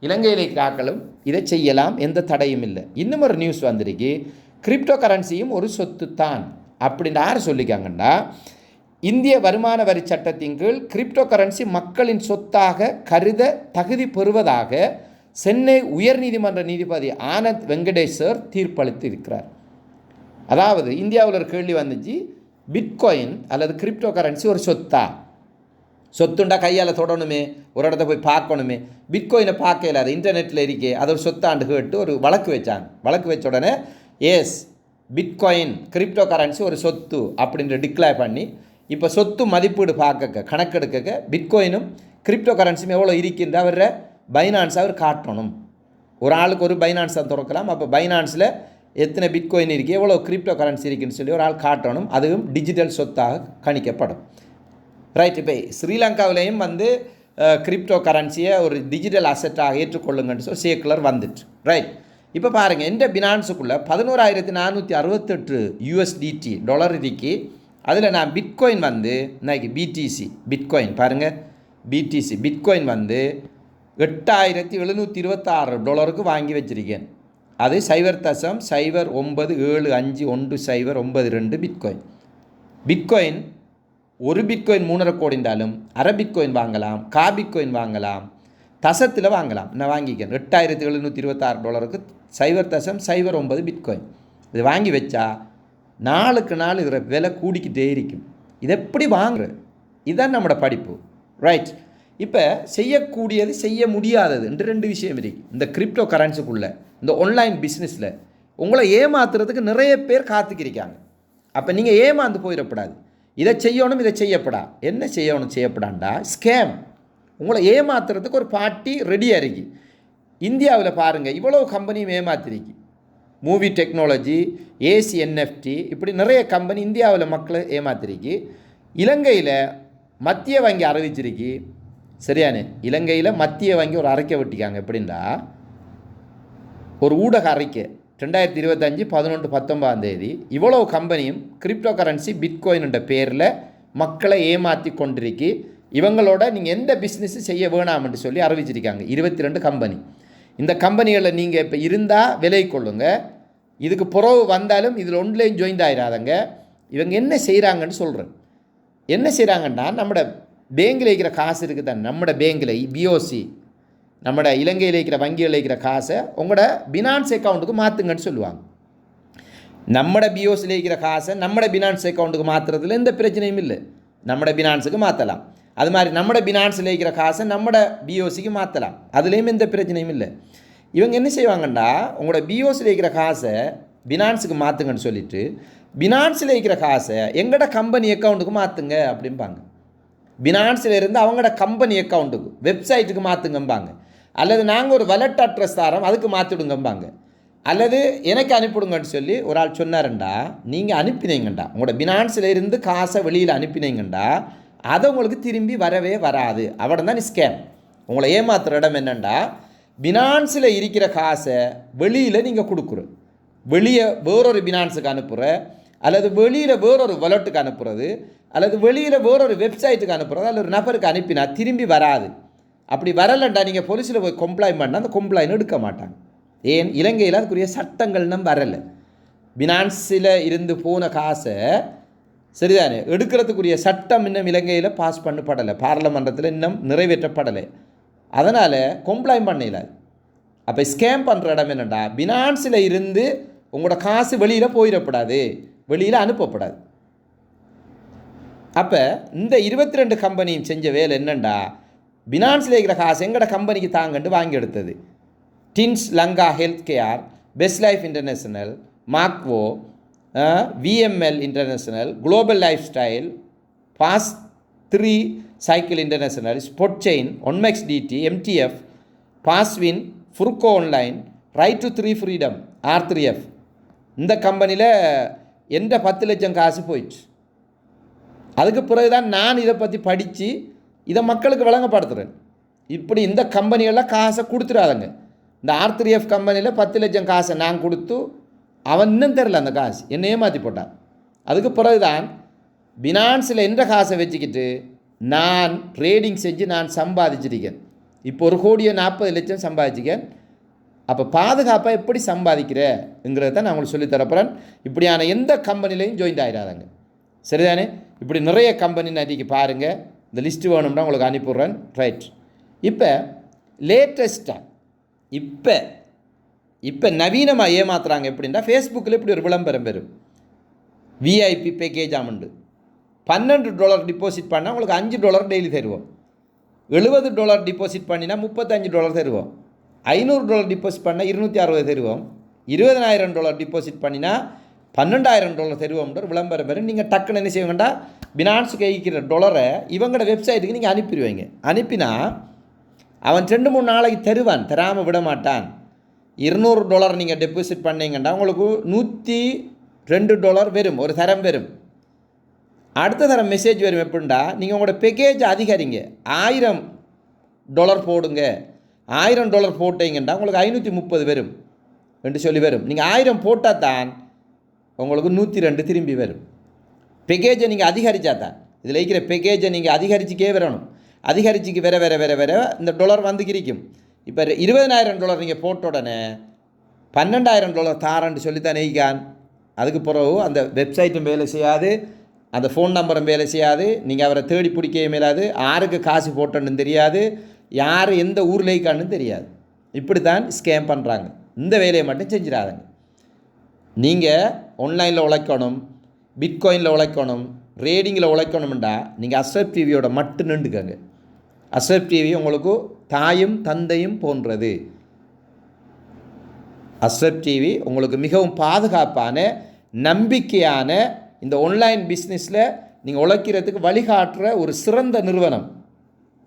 [SPEAKER 1] இலங்கையிலே ஆக்களும் இதை செய்யலாம், எந்த தடையும் இல்லை. இன்னும் ஒரு நியூஸ் வந்திருக்கு, கிரிப்டோ கரன்சியும் ஒரு சொத்து தான் அப்படின்னு யார் சொல்லிக்காங்கன்னா, இந்திய வருமான வரி சட்டத்தின் கீழ் கிரிப்டோ கரன்சி மக்களின் சொத்தாக கருத தகுதி பெறுவதாக சென்னை உயர்நீதிமன்ற நீதிபதி ஆனந்த் வெங்கடேஸ்வர் தீர்ப்பளித்து இருக்கிறார். அதாவது இந்தியாவில் ஒரு கேள்வி வந்துச்சு, பிட்காயின் அல்லது கிரிப்டோ கரன்சி ஒரு சொத்தா? சொத்துண்டா கையால் தொடணுமே, ஒரு இடத்த போய் பார்க்கணுமே. பிட்காயினை பார்க்க இல்லாத இன்டர்நெட்டில் இருக்கே, அது ஒரு சொத்தாண்டு கேட்டு ஒரு வழக்கு வச்சாங்க. வழக்கு வச்ச உடனே எஸ் பிட்காயின் கிரிப்டோ கரன்சி ஒரு சொத்து அப்படின்ற டிக்ளேர் பண்ணி இப்போ சொத்து மதிப்பீடு பார்க்க கணக்கெடுக்க பிட்காயினும் கிரிப்டோ கரன்சியும் எவ்வளோ இருக்கின்ற அவர பைனான்ஸ் அவர் காட்டணும். ஒரு ஆளுக்கு ஒரு பைனான்ஸ் தான் திறக்கலாம். அப்போ பைனான்ஸில் எத்தனை பிட்காயின் இருக்குது, எவ்வளோ கிரிப்டோ கரன்சி இருக்குன்னு சொல்லி ஒரு ஆள் காட்டணும். அதுவும் டிஜிட்டல் சொத்தாக கணிக்கப்படும். ரைட். இப்போ ஸ்ரீலங்காவிலையும் வந்து கிரிப்டோ கரன்சியை ஒரு டிஜிட்டல் அசெட்டாக ஏற்றுக்கொள்ளுங்கன்னு சொல்லி சர்க்குலர் வந்துட்டு. ரைட். இப்போ பாருங்கள், எந்த பினான்ஸுக்குள்ளே 11,468 USDT டாலர் இருக்கு. அதில் நான் பிட்காயின் வந்து இன்னைக்கு BTC பிட்காயின் பாருங்கள், பிட்காயின் வந்து $8,726 வாங்கி வச்சுருக்கேன். அது 0.097519092 பிட்காயின். ஒரு பிட்காயின் 3.5 கோடி இருந்தாலும் அரை பிட்காயின் வாங்கலாம், பிட்காயின் வாங்கலாம், தசத்தில் வாங்கலாம். நான் வாங்கிக்கேன் $8,726 0.09 பிட்காயின். இது வாங்கி வச்சா நாளுக்கு நாள் இதில் விலை கூடிக்கிட்டே இருக்கும். இது எப்படி வாங்குறது? இதுதான் நம்மளோட படிப்பு, ரைட்? இப்போ செய்யக்கூடியது செய்ய முடியாதது என்று 2 விஷயம் இருக்குது இந்த கிரிப்டோ கரன்சிக்குள்ளே. இந்த ஆன்லைன் பிஸ்னஸில் உங்களை ஏமாத்துறதுக்கு நிறைய பேர் காத்துக்கிருக்காங்க. அப்போ நீங்கள் ஏமாந்து போயிடக்கூடாது. இதை செய்யணும், இதை செய்யப்படா. என்ன செய்யப்படாண்டா ஸ்கேம். உங்களை ஏமாத்துறதுக்கு ஒரு பார்ட்டி ரெடியாக இருக்கு. இந்தியாவில் பாருங்கள், இவ்வளோ கம்பெனியும் ஏமாத்திருக்கு. மூவி டெக்னாலஜி, ACNFT, இப்படி நிறைய கம்பெனி இந்தியாவில் மக்களை ஏமாத்திருக்கு. இலங்கையில் மத்திய வங்கி அறிவிச்சிருக்கு. சரியானே, இலங்கையில் மத்திய வங்கி ஒரு அறிக்கை விட்டிக்காங்க. எப்படின்னா, ஒரு ஊடக அறிக்கை 2025 11/19 இவ்வளோ கம்பெனியும் கிரிப்டோ கரன்சி பிட்காயின்ன்ற பேரில் மக்களை ஏமாற்றி கொண்டிருக்கு. இவங்களோட நீங்கள் எந்த பிஸ்னஸும் செய்ய வேணாம்னு சொல்லி அறிவிச்சிருக்காங்க 22 கம்பெனி. இந்த கம்பெனிகளில் நீங்கள் இப்போ இருந்தால் விலை கொள்ளுங்க. இதுக்கு புறவு வந்தாலும் இதில் ஒன்லைன் ஜாயின் ஆயிடாதங்க. இவங்க என்ன செய்கிறாங்கன்னு சொல்கிறேன். என்ன செய்கிறாங்கன்னா, நம்மட பேங்கில் இருக்கிற காசு இருக்குது தான், நம்மட பேங்கில் BOC, நம்மட இலங்கையில் இருக்கிற வங்கியில் இருக்கிற காசை உங்களோட பினான்ஸ் அக்கௌண்ட்டுக்கு மாற்றுங்கன்னு சொல்லுவாங்க. நம்மட BOCயில் இருக்கிற காசை நம்மட பினான்ஸ் அக்கௌண்ட்டுக்கு மாற்றுறதுல எந்த பிரச்சனையும் இல்லை. நம்மட பினான்ஸுக்கு மாற்றலாம். அது மாதிரி நம்மட பினான்ஸில் இருக்கிற காசை நம்மட BOCக்கு மாற்றலாம். அதுலேயும் எந்த பிரச்சனையும் இல்லை. இவங்க என்ன செய்வாங்கன்னா, உங்களோட BOCயில் இருக்கிற காசை பினான்ஸுக்கு மாற்றுங்கன்னு சொல்லிவிட்டு பினான்ஸில் இருக்கிற காசை எங்களோட கம்பெனி அக்கௌண்ட்டுக்கு மாற்றுங்க அப்படிம்பாங்க. பினான்ஸில் இருந்து அவங்களோட கம்பெனி அக்கௌண்ட்டுக்கு வெப்சைட்டுக்கு மாற்றுங்கம்பாங்க. அல்லது நாங்கள் ஒரு வாலெட் அட்ரஸ் தரோம், அதுக்கு மாற்றிடுங்கம்பாங்க. அல்லது எனக்கு அனுப்பிடுங்கன்னு சொல்லி ஒரு ஆள் சொன்னாருண்டா, நீங்கள் அனுப்பினீங்கண்டா, உங்களோட பினான்ஸில் இருந்து காசை வெளியில் அனுப்பினீங்கண்டா அதை உங்களுக்கு திரும்பி வரவே வராது. அவட தான் ஸ்கேம். உங்களை ஏமாத்துகிற இடம் என்னென்னா, பினான்ஸில் இருக்கிற காசை வெளியில் நீங்கள் கொடுக்குற, வெளியே வேறொரு பினான்ஸுக்கு அனுப்புகிற, அல்லது வெளியில் வேறொரு வாலெட்டுக்கு அனுப்புறது, அல்லது வெளியில் வேறொரு வெப்சைட்டுக்கு அனுப்புறது, அல்லது ஒரு நபருக்கு அனுப்பினா திரும்பி வராது. அப்படி வரலண்டா நீங்கள் போலீஸில் போய் கம்ப்ளைண்ட் பண்ணால் அந்த கம்ப்ளைண்ட் எடுக்க மாட்டாங்க. ஏன்? இலங்கையில் அதுக்குரிய சட்டங்கள் இன்னும் வரலை. பினான்ஸில் இருந்து போன காசை சரிதானே எடுக்கிறதுக்குரிய சட்டம் இன்னும் இலங்கையில் பாஸ் பண்ணப்படலை, பாராளுமன்றத்தில் இன்னும் நிறைவேற்றப்படலை. அதனால் கம்ப்ளைண்ட் பண்ணலாது. அப்போ ஸ்கேம் பண்ணுற இடம் என்னென்னா, பினான்ஸில் இருந்து உங்களோட காசு வெளியில் போயிடப்படாது, வெளியில் அனுப்பப்படாது. அப்போ இந்த 22 கம்பெனியும் செஞ்ச வேலை என்னென்னா, பினான்ஸில் இருக்கிற காசு எங்களோட கம்பெனிக்கு தாங்கண்டு வாங்கி எடுத்தது. டின்ஸ் Lanka health care, best life international, மாக்வோ, VML international, global life style, பாஸ் 3 சைக்கிள் இன்டர்நேஷனல், ஸ்பொட் செயின், ஒன்மெக்ஸ் DT, MTF, பாஸ்வின், ஃபுர்கோ online, right to 3 freedom, R3F. இந்த கம்பெனியில் எந்த 10 லட்சம் காசு போயிடுச்சு. அதுக்கு பிறகு தான் நான் இதை பற்றி படித்து இதை மக்களுக்கு வழங்கப்படுத்துகிறேன். இப்படி இந்த கம்பெனியெல்லாம் காசை கொடுத்துடாதங்க. இந்த R3F கம்பெனியில் 10 லட்சம் காசை நான் கொடுத்து அவன் இன்னும் தெரில அந்த காசு என்னை ஏமாற்றி போட்டான். அதுக்கு பிறகு தான் பினான்ஸில் எந்த காசை வச்சுக்கிட்டு நான் ட்ரேடிங் செஞ்சு நான் சம்பாதிச்சிருக்கேன். இப்போ 1,40,00,000 சம்பாதிச்சிக்கேன். அப்போ பாதுகாப்பாக எப்படி சம்பாதிக்கிறேங்கிறத தான் நான் உங்களுக்கு சொல்லித்தரப்போகிறேன். இப்படியான எந்த கம்பெனிலையும் ஜாயின் ஆகிடாதாங்க, சரிதானே? இப்படி நிறைய கம்பெனி நதிக்கு பாருங்கள். இந்த லிஸ்ட்டு வேணும்னா உங்களுக்கு அனுப்பிடுறேன், ரைட்? இப்போ லேட்டஸ்ட்டாக இப்போ நவீனமாக ஏமாத்துறாங்க. எப்படின்னா, ஃபேஸ்புக்கில் இப்படி ஒரு விளம்பரம் பெறும். VIP பேக்கேஜ் அமௌண்ட்டு $12 டிபாசிட் பண்ணால் உங்களுக்கு $5 டெய்லி தருவோம். $70 டிபாசிட் பண்ணினா $35 தருவோம். $500 டிபாசிட் பண்ணால் $260 தருவோம். $20,000 டிபாசிட் பண்ணினா $12,000 தருவோம்ன்ற ஒரு விளம்பரம் பெறும். நீங்கள் டக்குன்னு என்ன செய்வீங்கண்டா, பினான்ஸுக்கு வைக்கிற டாலரை இவங்களோட வெப்சைட்டுக்கு நீங்கள் அனுப்பிடுவீங்க. அனுப்பினா அவன் 2-3 நாளைக்கு தருவான், தராமல் விட மாட்டான். $200 நீங்கள் டெபாசிட் பண்ணீங்கன்னா உங்களுக்கு $102 வரும், ஒரு தரம் வரும். அடுத்த தரம் மெசேஜ் வரும். எப்படின்னா, நீங்கள் உங்களோட பேக்கேஜ் அதிகரிங்க, $1,000 போடுங்க. $1,000 போட்டீங்கன்னா உங்களுக்கு 530 வரும். என்று சொல்லி வரும். நீங்கள் 1000 போட்டால் தான் உங்களுக்கு 102 திரும்பி வரும். பேக்கேஜை நீங்கள் அதிகரித்தா தான், இதில் இருக்கிற பேக்கேஜை நீங்கள் அதிகரிச்சுக்கே வரணும். அதிகரிச்சுக்கு வர வர வர வர இந்த டாலர் வந்து கிடைக்கும். இப்போ $20,000 நீங்கள் போட்ட உடனே $12,000 தாரன்னு சொல்லித்தான் நெய்கான். அதுக்கு பிறகு அந்த வெப்சைட்டும் வேலை செய்யாது, அந்த ஃபோன் நம்பரும் வேலை செய்யாது, நீங்கள் அவரை தேடி பிடிக்கவே மேலாது, யாருக்கு காசு போட்டோன்னு தெரியாது, யார் எந்த ஊரில் இருக்கான்னு தெரியாது. இப்படி தான் ஸ்கேம் பண்ணுறாங்க. இந்த வேலையை மட்டும் செஞ்சிடாதுங்க. நீங்கள் ஆன்லைனில் உழைக்கணும், பிட்காயினில் உழைக்கணும், ரேடிங்கில் உழைக்கணும்டா நீங்கள் அஸ்ரப் டிவியோட மட்டும் நின்றுக்கங்க. அஸ்ரப் டிவி உங்களுக்கு தாயும் தந்தையும் போன்றது. அஸ்ரப் டிவி உங்களுக்கு மிகவும் பாதுகாப்பான நம்பிக்கையான இந்த ஆன்லைன் பிஸ்னஸில் நீங்கள் உழைக்கிறதுக்கு வழிகாட்டுற ஒரு சிறந்த நிறுவனம்.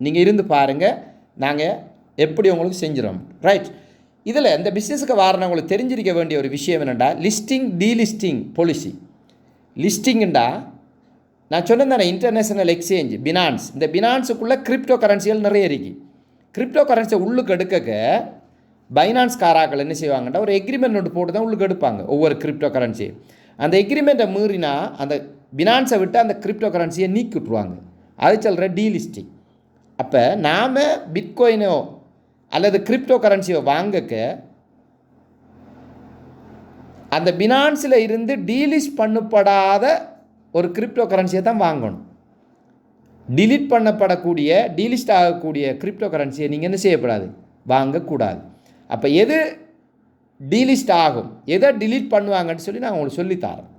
[SPEAKER 1] நீங்கள் இருந்து பாருங்கள், நாங்கள் எப்படி உங்களுக்கு செஞ்சிடும். ரைட். இதில் இந்த பிஸ்னஸுக்கு வாரணவங்களுக்கு தெரிஞ்சிருக்க வேண்டிய ஒரு விஷயம் என்னென்னா, லிஸ்டிங் டீலிஸ்டிங் பாலிசி. லிஸ்டிங்குண்டா நான் சொன்னேன் தானே, இன்டர்நேஷ்னல் எக்ஸ்சேஞ்ச் பினான்ஸ். இந்த பினான்ஸுக்குள்ளே கிரிப்டோ கரன்சிகள் நிறைய இருக்குது. கிரிப்டோ கரன்சியை உள்ளுக்கு எடுக்க பைனான்ஸ் காராக்கள் என்ன செய்வாங்கன்னா, ஒரு எக்ரிமெண்ட் ஒன்று போட்டு தான் உள்ளுக்கு எடுப்பாங்க ஒவ்வொரு கிரிப்டோ கரன்சி. அந்த எக்ரிமெண்ட்டை மீறினா அந்த பினான்ஸை விட்டு அந்த கிரிப்டோ கரன்சியை நீக்கி விட்ருவாங்க. அது சொல்கிற டீலிஸ்டிங். அப்போ நாம் பிட்காயினோ அல்லது கிரிப்டோ கரன்சியோ வாங்கக்க அந்த பினான்ஸில் இருந்து டீலிஸ்ட் பண்ணப்படாத ஒரு கிரிப்டோ கரன்சியை தான் வாங்கணும். டிலீட் பண்ணப்படக்கூடிய, டீலிஸ்ட் ஆகக்கூடிய கிரிப்டோ கரன்சியை நீங்கள் என்ன செய்யப்படாது, வாங்கக்கூடாது. அப்போ எது டீலிஸ்ட் ஆகும், எதை டிலீட் பண்ணுவாங்கன்னு சொல்லி நான் உங்களுக்கு சொல்லித்தரேன்.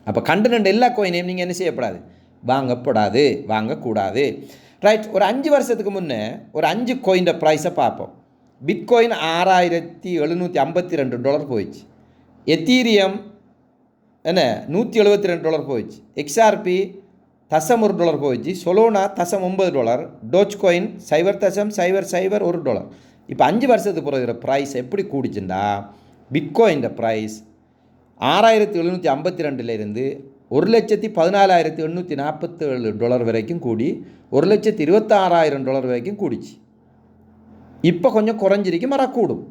[SPEAKER 1] அப்போ கண்டனண்ட் எல்லா கோயினையும் நீங்கள் என்ன செய்யப்படாது, வாங்கக்கூடாது. ரைட். ஒரு 5 வருஷத்துக்கு முன்னே ஒரு 5 கோயின்ட ப்ரைஸை பார்ப்போம். பிட்காயின் $6,752 போயிடுச்சு. எத்தீரியம் என்ன $172 போயிடுச்சு. XRP $1 போயிடுச்சு. சொலோனா $9. டோஜ்காயின் $0.00001. இப்போ 5 வருஷத்துக்கு பிறகு ப்ரைஸ் எப்படி கூடிச்சுண்டா, பிட்காயின் ப்ரைஸ் 6,752 $1,14,847 வரைக்கும் கூடி $1,26,000 வரைக்கும் கூடிச்சு. இப்போ கொஞ்சம் குறைஞ்சிருக்கு, கூடும்,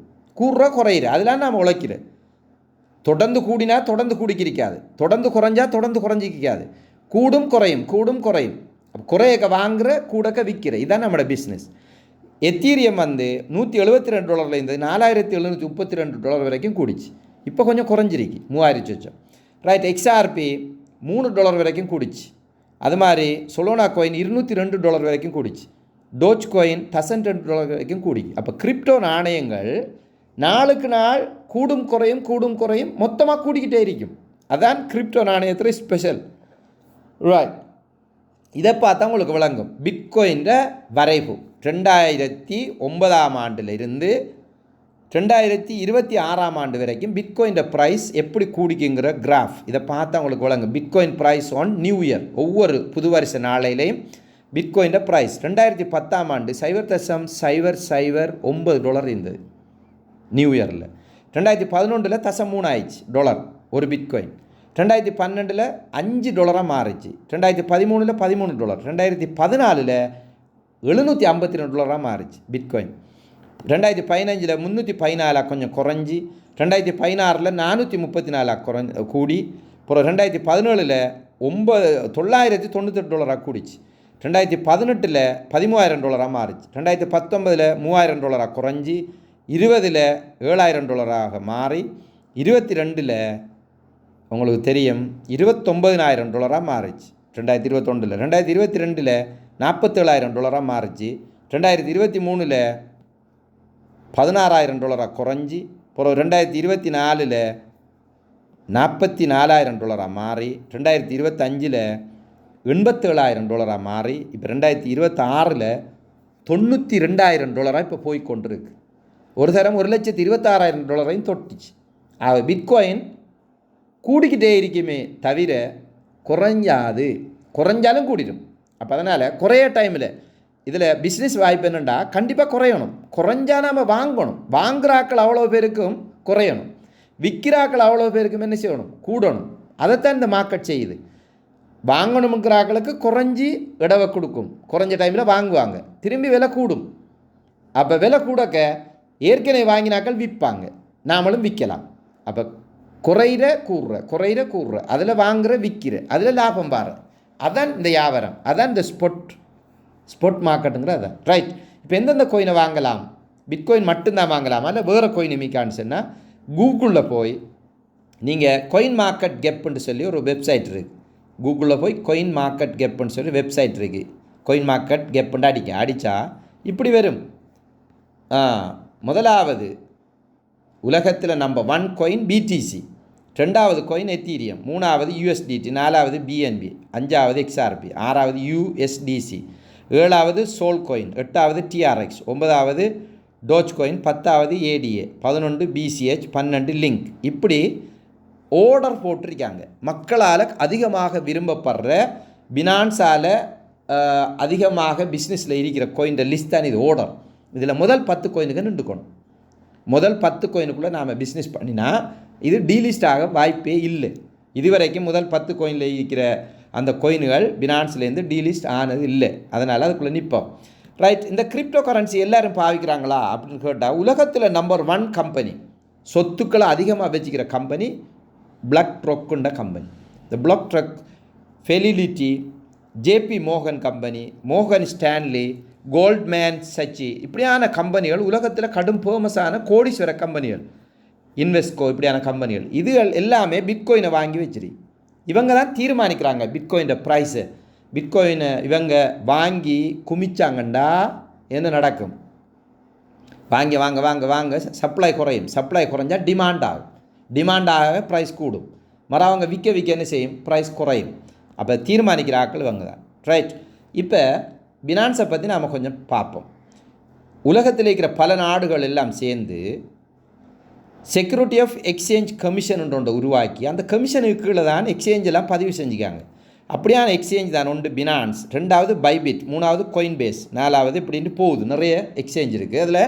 [SPEAKER 1] குறையிற அதெல்லாம் நாம் உழைக்கிற. தொடர்ந்து கூடினா தொடர்ந்து கூடிக்கிருக்காது, தொடர்ந்து குறைஞ்சா தொடர்ந்து குறைஞ்சிக்காது. கூடும் குறையும். குறையக்க வாங்குற, கூடக்க விற்கிற, இதுதான் நம்மளோட பிஸ்னஸ். எத்தீரியம் $172 இருந்தது $4,732 வரைக்கும் கூடிச்சு. இப்போ கொஞ்சம் குறைஞ்சிருக்கு, 3000 சொச்சம். ரைட். XRP $3 வரைக்கும் கூடிச்சு. அது மாதிரி சொலோனா காயின் $202 வரைக்கும் கூடிச்சு. டோஜ் காயின் $102 வரைக்கும் கூடிக்கு. அப்போ கிரிப்டோ நாணயங்கள் நாளுக்கு நாள் கூடும் குறையும் மொத்தமாக கூடிக்கிட்டே இருக்கும். அதான் கிரிப்டோ நாணயத்தில் ஸ்பெஷல். ரைட். இதை பார்த்தா உங்களுக்கு விளங்கும். பிட்காயின் வரைவு 2009ஆம் ஆண்டிலிருந்து 2026ஆம் ஆண்டு வரைக்கும் பிட்காயின் ப்ரைஸ் எப்படி கூடிக்குங்கிற கிராஃப். இதை பார்த்தா உங்களுக்கு விளங்கும். Bitcoin price on new year, ஒவ்வொரு புது வருஷ நாளையிலையும் பிட்காயின் ப்ரைஸ் 2010ஆம் ஆண்டு $0.009 இருந்தது நியூ இயரில். 2011 $0.3 ஆயிடுச்சு ஒரு பிட்காயின். 2012 $5 மாறிச்சு. 2013 $13. 2014 $752 மாறிச்சு பிட்காயின். 2015 314 கொஞ்சம் குறைஞ்சி, 2016 434 கூடி, அப்புறம் 2017 $998 கூடிச்சு. 2018 $13,000 மாறிச்சு. 2019 $3,000 குறைஞ்சி, 20 $7,000 மாறி, 22 உங்களுக்கு தெரியும் $29,000 மாறிச்சு. 2021 2022 $47,000 மாறிச்சு. 2023 $16,000 குறைஞ்சி, அப்புறம் 2024 $44,000 மாறி, 2025 $87,000 மாறி, இப்போ 2026 $92,000 இப்போ போய்கொண்டிருக்கு. ஒரு தரம் $1,26,000 தொட்டுச்சு. பிட்காயின் கூடிக்கிட்டே இருக்குமே தவிர குறைஞ்சாலும் கூடிடும். அப்போ அதனால் குறைய டைமில் இதில் பிஸ்னஸ் வாய்ப்பு என்னென்னா, கண்டிப்பாக குறைஞ்சா நம்ம வாங்கணும். வாங்குறாக்கள் அவ்வளோ பேருக்கும் குறையணும், விற்கிறாக்கள் அவ்வளோ பேருக்கும் என்ன செய்யணும், கூடணும். அதைத்தான் இந்த மார்க்கெட் செய்யுது. வாங்கணுங்கிறாக்களுக்கு குறைஞ்சி இடவை கொடுக்கும், குறைஞ்ச டைமில் வாங்குவாங்க, திரும்பி விலை கூடும். அப்போ விலை கூடக்க ஏற்கனவே வாங்கினாக்கள் விற்பாங்க. நாமளும் விற்கலாம். அப்போ குறையிற கூறுற அதில் வாங்குகிற விற்கிற அதில் லாபம் பாரு, அதான் இந்த வியாபாரம், அதான் இந்த ஸ்பொட் மார்க்கெட்டுங்கிற அதான். ரைட். இப்போ எந்தெந்த கோயினை வாங்கலாம்? பிட்காயின் மட்டும்தான் வாங்கலாமா இல்லை வேறு கோயின் மிக்கான்னு சொன்னால் கூகுளில் போய் நீங்கள் கோயின் மார்க்கெட் கெப்னு சொல்லி ஒரு வெப்சைட் இருக்குது. கூகுளில் போய் கோயின் மார்க்கெட் கெப்னு சொல்லி வெப்சைட் இருக்குது. கோயின் மார்க்கெட் கெப்னு அடித்தா இப்படி வரும். முதலாவது உலகத்தில் நம்பர் 1 கோயின் BTC, 2வது கோயின் எத்தீரியம், 3வது USDT, 4வது BNB, 5வது XRP, 6வது USDC, 7வது சோல் கோயின், 8வது TRX, 9வது டோஜ் கோயின், 10வது ADA, 11 BCH, 12 லிங்க். இப்படி ஆர்டர் போட்டிருக்காங்க. மக்களால் அதிகமாக விரும்பப்படுற பினான்ஸால் அதிகமாக பிஸ்னஸில் இருக்கிற கோயின் லிஸ்ட் தான் இது ஆர்டர். இதில் முதல் 10 கோயினுக்கு நின்றுக்கணும். முதல் 10 கோயினுக்குள்ளே நாம் பிஸ்னஸ் பண்ணினா இது டீலிஸ்ட் ஆக வாய்ப்பே இல்லை. இதுவரைக்கும் முதல் 10 கோயினில் இருக்கிற அந்த கோயின்கள் பினான்ஸ்லேருந்து டீலிஸ்ட் ஆனது இல்லை. அதனால் அதுக்குள்ளே நிற்போம். ரைட். இந்த கிரிப்டோ கரன்சி எல்லோரும் பாவிக்கிறாங்களா அப்படின்னு கேட்டால் உலகத்தில் நம்பர் 1 கம்பெனி, சொத்துக்களை அதிகமாக வச்சுக்கிற கம்பெனி BlackRockன்ற கம்பெனி. இந்த BlackRock, ஃபெலிலிட்டி, JP மோகன் கம்பெனி, மோகன் ஸ்டான்லி, கோல்ட்மேன் சச்சி, இப்படியான கம்பெனிகள் உலகத்தில் கடும் ஃபேமஸான கோடீஸ்வர கம்பெனிகள், இன்வெஸ்ட்கோ, இப்படியான கம்பெனிகள். இதுகள் எல்லாமே பிட்காயினை வாங்கி வச்சிரு. இவங்க தான் தீர்மானிக்கிறாங்க பிட்காயின் ப்ரைஸு. பிட்காயினை இவங்க வாங்கி குமிச்சாங்கண்டா என்ன நடக்கும்? வாங்க வாங்க வாங்க வாங்க சப்ளை குறையும். சப்ளை குறைஞ்சா டிமாண்ட் ஆகும். டிமாண்டாக ப்ரைஸ் கூடும். அவங்க விற்க என்ன செய்யும்? ப்ரைஸ் குறையும். அப்போ தீர்மானிக்கிற ஆட்கள் இவங்க தான். ரைட். இப்போ பினான்ஸை பற்றி நாம் கொஞ்சம் பார்ப்போம். உலகத்தில் இருக்கிற பல நாடுகள் எல்லாம் சேர்ந்து செக்யூரிட்டி ஆஃப் எக்ஸ்சேஞ்ச் கமிஷன் ஒன்று உருவாக்கி அந்த கமிஷனுக்கு கீழே தான் எக்ஸ்சேஞ்ச் எல்லாம் பதிவு செஞ்சுக்காங்க. அப்படியான எக்ஸ்சேஞ்ச் தான் ஒன்று பினான்ஸ், 2வது பைபிட், 3வது கோயின்பேஸ், 4வது இப்படின்ட்டு போகுது. நிறைய எக்ஸ்சேஞ்ச் இருக்குது. அதில்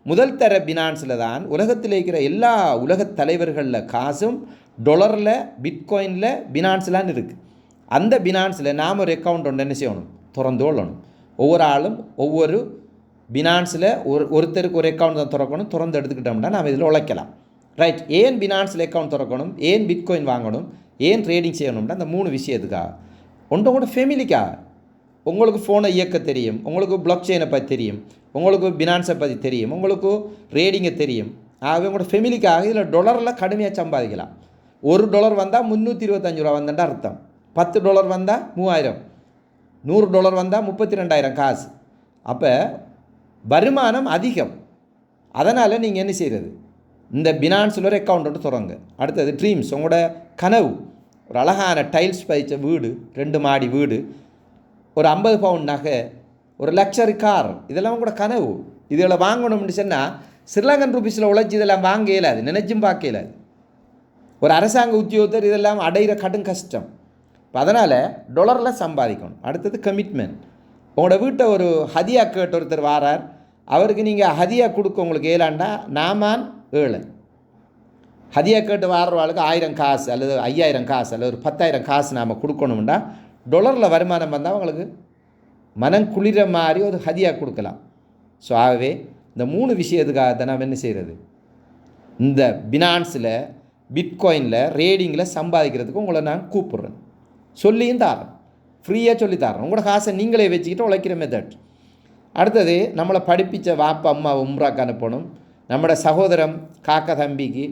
[SPEAKER 1] முதல் தர பினான்ஸில் தான் உலகத்தில் இருக்கிற எல்லா உலகத் தலைவர்களில் காசும் டொலரில், பிட்காயினில், பினான்ஸ்லாம் இருக்குது. அந்த பினான்ஸில் நாம் ஒரு அக்கௌண்ட் ஒன்று என்ன செய்யணும்? திறந்து கொள்ளணும். ஒவ்வொரு ஆளும் ஒவ்வொரு பினான்ஸில் ஒருத்தருக்கு ஒரு அக்கௌண்ட் தான் திறக்கணும். திறந்து எடுத்துக்கிட்டோம்னா நாம் இதில் உழைக்கலாம். ரைட். ஏன் பினான்ஸில் அக்கௌண்ட் திறக்கணும்? ஏன் பிட்காயின் வாங்கணும்? ஏன் ட்ரேடிங் செய்யணும்னா அந்த 3 விஷயத்துக்காக. ஒன்றோட ஃபேமிலிக்காக. உங்களுக்கு ஃபோனை இயக்க தெரியும், உங்களுக்கு பிளாக் செயினை பற்றி தெரியும், உங்களுக்கு பினான்ஸை பற்றி தெரியும், உங்களுக்கு ரேடிங்கை தெரியும். ஆகவே உங்களோட ஃபேமிலிக்காக இதில் டொலரில் கடுமையாக சம்பாதிக்கலாம். $1 வந்தால் $325 வந்தேன்டா அர்த்தம். $10 வந்தால் 3000, $100 வந்தால் 32,000 காசு. அப்போ வருமானம் அதிகம். அதனால் நீங்கள் என்ன செய்கிறது? இந்த பினான்ஸில் ஒரு அக்கௌண்ட் ஒன்று தொடங்க. அடுத்தது ட்ரீம்ஸ், உங்களோட கனவு. ஒரு அழகான டைல்ஸ் பதிச்ச வீடு, 2 மாடி வீடு, ஒரு 50 பவுண்ட் நகை, ஒரு லக்ஸரி கார், இதெல்லாம் உங்களோட கனவு. இதில் வாங்கணும்னு சொன்னால் ஸ்ரீலங்கன் ரூபீஸில் உழைச்சி இதெல்லாம் வாங்க இயலாது, நினைச்சும் பார்க்க இயலாது. ஒரு அரசாங்க உத்தியோகத்தர் இதெல்லாம் அடைகிற கடும் கஷ்டம். இப்போ அதனால் டொலரில் சம்பாதிக்கணும். அடுத்தது கமிட்மெண்ட். உங்களோட வீட்டை ஒரு ஹதியா கேட்டு ஒருத்தர் வாரார், அவருக்கு நீங்கள் ஹதியா கொடுக்க உங்களுக்கு ஏலாண்டா நாமான் 7. ஹதியா கேட்டு வாரவாளுக்கு 1000 காசு அல்லது 5000 காசு அல்லது ஒரு 10,000 காசு நாம் கொடுக்கணும்னா டொலரில் வருமானம் வந்தால் அவங்களுக்கு மனம் குளிர மாதிரி ஒரு ஹதியா கொடுக்கலாம். ஸோ ஆகவே இந்த 3 விஷயத்துக்காக தான் நாம் என்ன செய்கிறது? இந்த பினான்ஸில், பிட்காயினில், ரேடிங்கில் சம்பாதிக்கிறதுக்கு உங்களை நான் கூப்பிட்றேன். சொல்லியும் தரேன், ஃப்ரீயாக சொல்லித்தரேன். உங்களோட காசை நீங்களே வச்சுக்கிட்டு உழைக்கிற மெத்தட். அடுத்தது நம்மளை படிப்பித்த வாப்பா அம்மா உம்ராக்கு அனுப்பணும். நம்மளோட சகோதரம் காக்கா தம்பிக்கு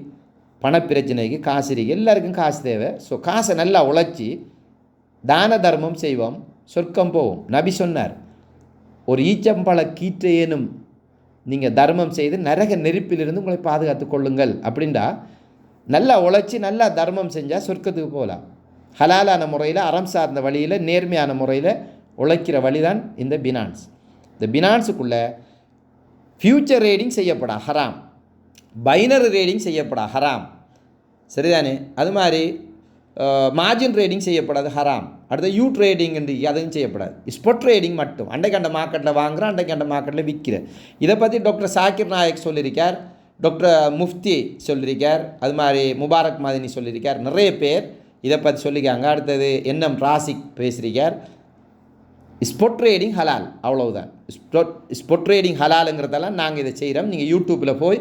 [SPEAKER 1] பணப்பிரச்சனைக்கு காசு இருக்குது. எல்லாருக்கும் காசு தேவை. ஸோ காசை நல்லா உழைச்சி தான தர்மம் செய்வோம், சொர்க்கம் போவோம். நபி சொன்னார், ஒரு ஈச்சம்பழ கீற்றையேனும் நீங்கள் தர்மம் செய்து நரக நெருப்பிலிருந்து உங்களை பாதுகாத்து கொள்ளுங்கள். அப்படின்டா நல்லா உழைச்சி நல்லா தர்மம் செஞ்சால் சொர்க்கத்துக்கு போகலாம். ஹலாலான முறையில், அறம் சார்ந்த வழியில், நேர்மையான முறையில் உழைக்கிற வழி தான் இந்த பினான்ஸ். இந்த பினான்ஸுக்குள்ளே ஃப்யூச்சர் ரேடிங் செய்யப்படா ஹராம், பைனரி ரேடிங் செய்யப்படா ஹராம், சரிதானே? அது மாதிரி மார்ஜின் ட்ரேடிங் செய்யப்படாது ஹராம். அடுத்த யூ ட்ரேடிங் அதுவும் செய்யப்படாது. ஸ்பாட் ட்ரேடிங் மட்டும். அண்டைக்கண்ட மார்க்கெட்டில் வாங்குகிறேன், அண்டைக்கண்ட மார்க்கெட்டில் விற்கிறேன். இதை பற்றி டாக்டர் சாக்கிர் நாயக் சொல்லியிருக்கார், டாக்டர் முஃப்தி சொல்லியிருக்கார், அது மாதிரி முபாரக் மதினி சொல்லியிருக்கார். நிறைய பேர் இதை பற்றி சொல்லிக்காங்க. அடுத்தது என்எம் ராசிக் பேசியிருக்கார். ஸ்பாட் ட்ரேடிங் ஹலால், அவ்வளவுதான். ஸ்பாட் ட்ரேடிங் ஹலாலுங்கிறதெல்லாம் நாங்கள் இதை செய்கிறோம். நீங்கள் யூடியூப்பில் போய்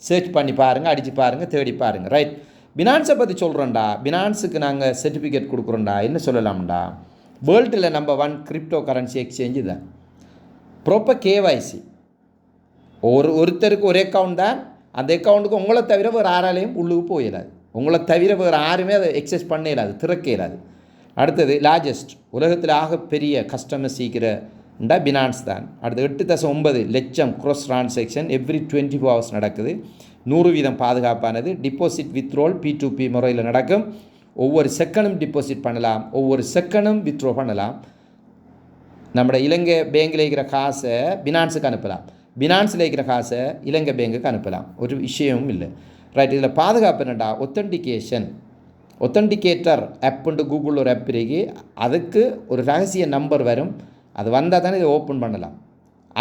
[SPEAKER 1] சர்ச் பண்ணி பாருங்கள், அடித்து பாருங்கள், தேடி பாருங்கள். ரைட். பினான்ஸை பற்றி சொல்கிறோண்டா, பினான்ஸுக்கு நாங்கள் சர்டிஃபிகேட் கொடுக்குறோண்டா, என்ன சொல்லலாம்டா, வேர்ல்டில் நம்பர் 1 கிரிப்டோ கரன்சி எக்ஸ்சேஞ்சு தான். Proper KYC. ஒருத்தருக்கு ஒரு அக்கௌண்ட் தான். அந்த அக்கௌண்ட்டுக்கு உங்களை தவிர வேறு யாராலையும் உள்ளுக்கு போயிடாது. உங்களை தவிர வேறு யாருமே அதை எக்ஸஸ் பண்ண இயலாது, திறக்க இயலாது. அடுத்தது லார்ஜஸ்ட், உலகத்தில் ஆகப்பெரிய கஸ்டமர் சீக்கிரண்டா பினான்ஸ் தான். அடுத்து 8.9 லட்சம் க்ராஸ் ட்ரான்சாக்ஷன் எவ்ரி 24 hours நடக்குது. 100% பாதுகாப்பானது. டிபாசிட் வித்ட்ரோல் P2P முறையில் நடக்கும். ஒவ்வொரு செகண்டும் டிபாசிட் பண்ணலாம், ஒவ்வொரு செகண்டும் வித்ட்ரோ பண்ணலாம். நம்ம இலங்கை பேங்கில் இருக்கிற காசை பினான்ஸுக்கு அனுப்பலாம், பினான்ஸில் இருக்கிற காசை இலங்கை பேங்குக்கு அனுப்பலாம். ஒரு விஷயமும் இல்லை. ரைட். இதில் பாதுகாப்பு என்னடா, ஒத்தன்டிகேட்டர் ஆப்புண்டு கூகுளில் ஒரு ஆப் இருக்கு. அதுக்கு ஒரு ரகசிய நம்பர் வரும். அது வந்தால் தானே இதை ஓப்பன் பண்ணலாம்.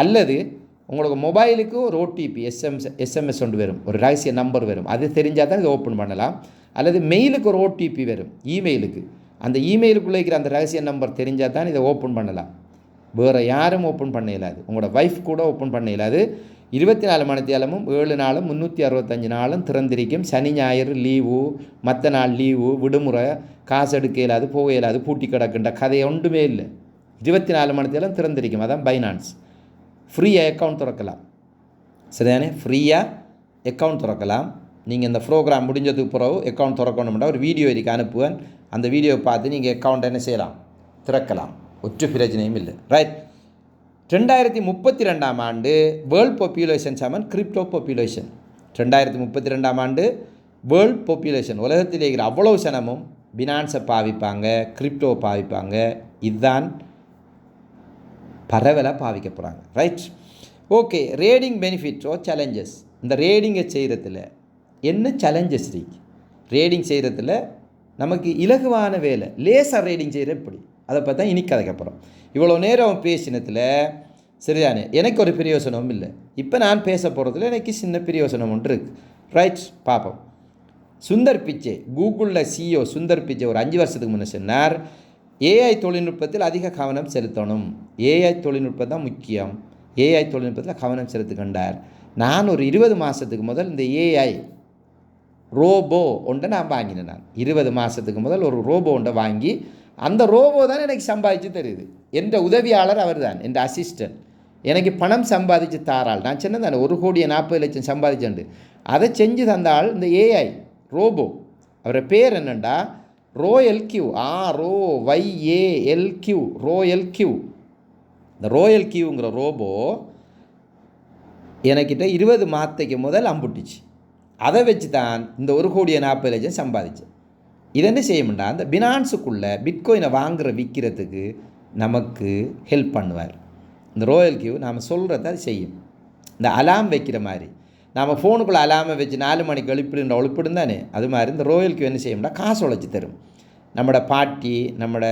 [SPEAKER 1] அல்லது உங்களுக்கு மொபைலுக்கு ஒரு ஓடிபி எஸ்எம்எஸ் ஒன்று வரும், ஒரு ரகசிய நம்பர் வரும். அது தெரிஞ்சால் தான் இதை ஓப்பன் பண்ணலாம். அல்லது மெயிலுக்கு ஒரு ஓடிபி வரும், இமெயிலுக்கு. அந்த இமெயிலுக்குள்ளே இருக்கிற அந்த ரகசிய நம்பர் தெரிஞ்சால் தான் இதை ஓப்பன் பண்ணலாம். வேறு யாரும் ஓப்பன் பண்ண இயலாது. உங்களோட வைஃப் கூட ஓப்பன் பண்ண இயலாது. 24 மணித்தியாலமும் 7 நாளும் 365 நாளும் திறந்திருக்கும். சனி ஞாயிறு லீவு, மற்ற நாள் லீவு, விடுமுறை, காசு எடுக்க இயலாது, போக இயலாது, பூட்டி கிடக்குன்ற கதை ஒன்றுமே இல்லை. 24 மணித்தியாலும் திறந்திருக்கும். அதான் பைனான்ஸ். ஃப்ரீயாக அக்கௌண்ட் திறக்கலாம். சரிதானே? ஃப்ரீயாக அக்கௌண்ட் திறக்கலாம். நீங்கள் இந்த ப்ரோக்ராம் முடிஞ்சதுக்கு பிறகு அக்கௌண்ட் திறக்கணும்னா ஒரு வீடியோ இருக்கு, அனுப்புவேன். அந்த வீடியோவை பார்த்து நீங்கள் அக்கௌண்ட் என்ன செய்யலாம், திறக்கலாம். ஒற்று பிரச்சனையும் இல்லை. ரைட். 2032 ஆண்டு வேர்ல்ட் பாப்புலேஷன் சமன் கிரிப்டோ பாப்புலேஷன். 2032 ஆண்டு வேர்ல்ட் பாப்புலேஷன், உலகத்தில் இருக்கிற அவ்வளோ சனமும் பினான்ஸை பாவிப்பாங்க, கிரிப்டோ பாவிப்பாங்க. இதுதான் பரவலாக பாவிக்க போகிறாங்க. ரைட். ஓகே. ரேடிங் பெனிஃபிட்ஸோ சேலஞ்சஸ். இந்த ரேடிங்கை செய்கிறதுல என்ன சேலஞ்சஸ் இருக்கு? ரேடிங் செய்கிறதுல நமக்கு இலகுவான வேலை, லேசாக ரேடிங் செய்கிற எப்படி, அதை பற்றி தான் இனி கதைக்கப்புறம். இவ்வளோ நேரம் பேசினத்தில் சரிதானே, எனக்கு ஒரு பிரயோசனமும் இல்லை. இப்போ நான் பேச போகிறதுல எனக்கு சின்ன பிரயோசனம் ஒன்று இருக்குது. ரைட். பார்ப்போம். சுந்தர் பிச்சை, கூகுளில் CEO சுந்தர் பிச்சை ஒரு 5 வருஷத்துக்கு முன்னே சொன்னார், ஏஐ தொழில்நுட்பத்தில் அதிக கவனம் செலுத்தணும், ஏஐ தொழில்நுட்பம் தான் முக்கியம், ஏஐ தொழில்நுட்பத்தில் கவனம் செலுத்துகின்றார். நான் ஒரு 20 மாதத்துக்கு முதல் இந்த ஏஐ ரோபோ ஒன்றை நான் வாங்கினேன். நான் 20 மாதத்துக்கு முதல் ஒரு ரோபோ ஒன்றை வாங்கி, அந்த ரோபோ தான் எனக்கு சம்பாதிச்சு தருது. என்ற உதவியாளர் அவர் தான், என் அசிஸ்டன்ட். எனக்கு பணம் சம்பாதிச்சு தாராள். நான் சொன்னேன் தானே 1,40,00,000 சம்பாதிச்சேன்ட்டு. அதை செஞ்சு தந்தால் இந்த ஏஐ ரோபோ. அவரை பேர் என்னண்டா Royal Q, ROYALQ, Royal Q. இந்த ரோயல் கியூங்கிற ரோபோ எனக்கிட்ட 20 மாதத்துக்கு முதல் அம்புட்டுச்சு. அதை வச்சு தான் இந்த 1,40,00,000 சம்பாதிச்சேன். இது என்ன செய்யமுண்டா, அந்த பினான்ஸுக்குள்ளே பிட்காயினை வாங்குற விற்கிறதுக்கு நமக்கு ஹெல்ப் பண்ணுவார். இந்த ரோயல் கியூ நாம் சொல்கிறத அது செய்யும். இந்த அலாம் வைக்கிற மாதிரி நாம் ஃபோனுக்குள்ளே அலாமை வச்சு 4 மணிக்கு எழுப்பிடும் தானே, அது மாதிரி இந்த ரோயல் கியூ என்ன செய்யும்னா காசு உழைச்சி தரும். நம்மளோட பாட்டி, நம்மளோட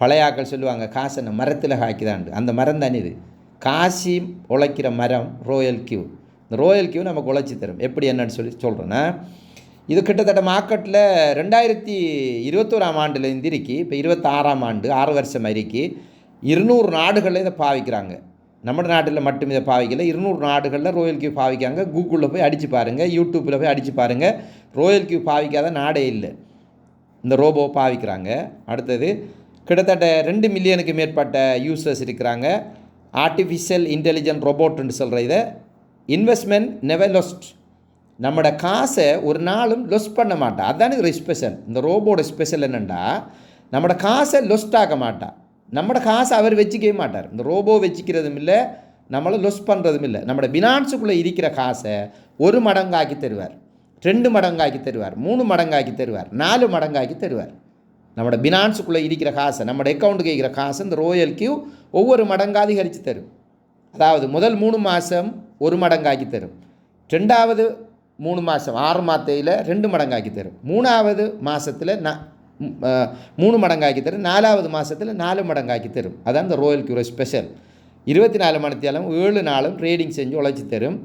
[SPEAKER 1] பழையாக்கள் சொல்லுவாங்க, காசை மரத்தில் காய்க்குதாண்டு. அந்த மரம் தானே இது, காசி உழைக்கிற மரம் ரோயல் கியூ. இந்த ரோயல் கியூ நமக்கு உழைச்சி தரும். எப்படி என்னன்னு சொல்கிறேன்னா, இது கிட்டத்தட்ட மார்க்கெட்டில் 2021 ஆண்டுலேருந்து இருக்கு. இப்போ 26 ஆண்டு, 6 வருஷம் இருக்கு. 200 நாடுகளில் இதை பாவிக்கிறாங்க. நம்ம நாட்டில் மட்டும் இதை பாவிக்கல, 200 நாடுகளில் ரோயல் கியூ பாவிக்காங்க. கூகுளில் போய் அடித்து பாருங்கள், யூடியூப்பில் போய் அடித்து பாருங்கள், ரோயல் கியூ பாவிக்காத நாடே இல்லை. இந்த ரோபோ பாவிக்கிறாங்க. அடுத்தது கிட்டத்தட்ட 2 மில்லியனுக்கு மேற்பட்ட யூசர்ஸ் இருக்கிறாங்க. ஆர்டிஃபிஷியல் இன்டெலிஜென்ட் ரோபோட்னு சொல்கிற இதை இன்வெஸ்ட்மெண்ட் நெவர் லொஸ்ட். நம்மளோட காசை ஒரு நாளும் லொஸ்ட் பண்ண மாட்டா. அதுதானே ஒரு ஸ்பெஷல். இந்த ரோபோட ஸ்பெஷல் என்னென்னா, நம்மளோட காசை லொஸ்ட் ஆக மாட்டா. நம்மளோட காசை அவர் வச்சுக்கவே மாட்டார். இந்த ரோபோ வச்சுக்கிறதும் இல்லை, நம்மளை லொஸ் பண்ணுறதும் இல்லை. நம்மளோட பினான்ஸுக்குள்ளே இருக்கிற காசை 1 மடங்காக்கி தருவார், 2 மடங்காக்கி தருவார், 3 மடங்காக்கி தருவார், 4 மடங்காக்கி தருவார். நம்மளோட பினான்ஸுக்குள்ளே இருக்கிற காசை, நம்மளோட அக்கௌண்ட்டுக்கு இருக்கிற காசை இந்த ரோயல் கியூ ஒவ்வொரு மடங்காக அதிகரித்து தரும். அதாவது முதல் 3 மாதம் 1 மடங்காக்கி தரும், 2வது 3 மாதம் 6 மாதத்தில் 2 மடங்காக்கி தரும், 3வது மாதத்தில் 3 மடங்காக்கி தரும், 4வது மாதத்தில் 4 மடங்காக்கி தரும். அதான் இந்த ரோயல் கியூ ஸ்பெஷல். 24 மணித்தியாலும் 7 நாளும் ட்ரேடிங் செஞ்சு உழைச்சி தரும்.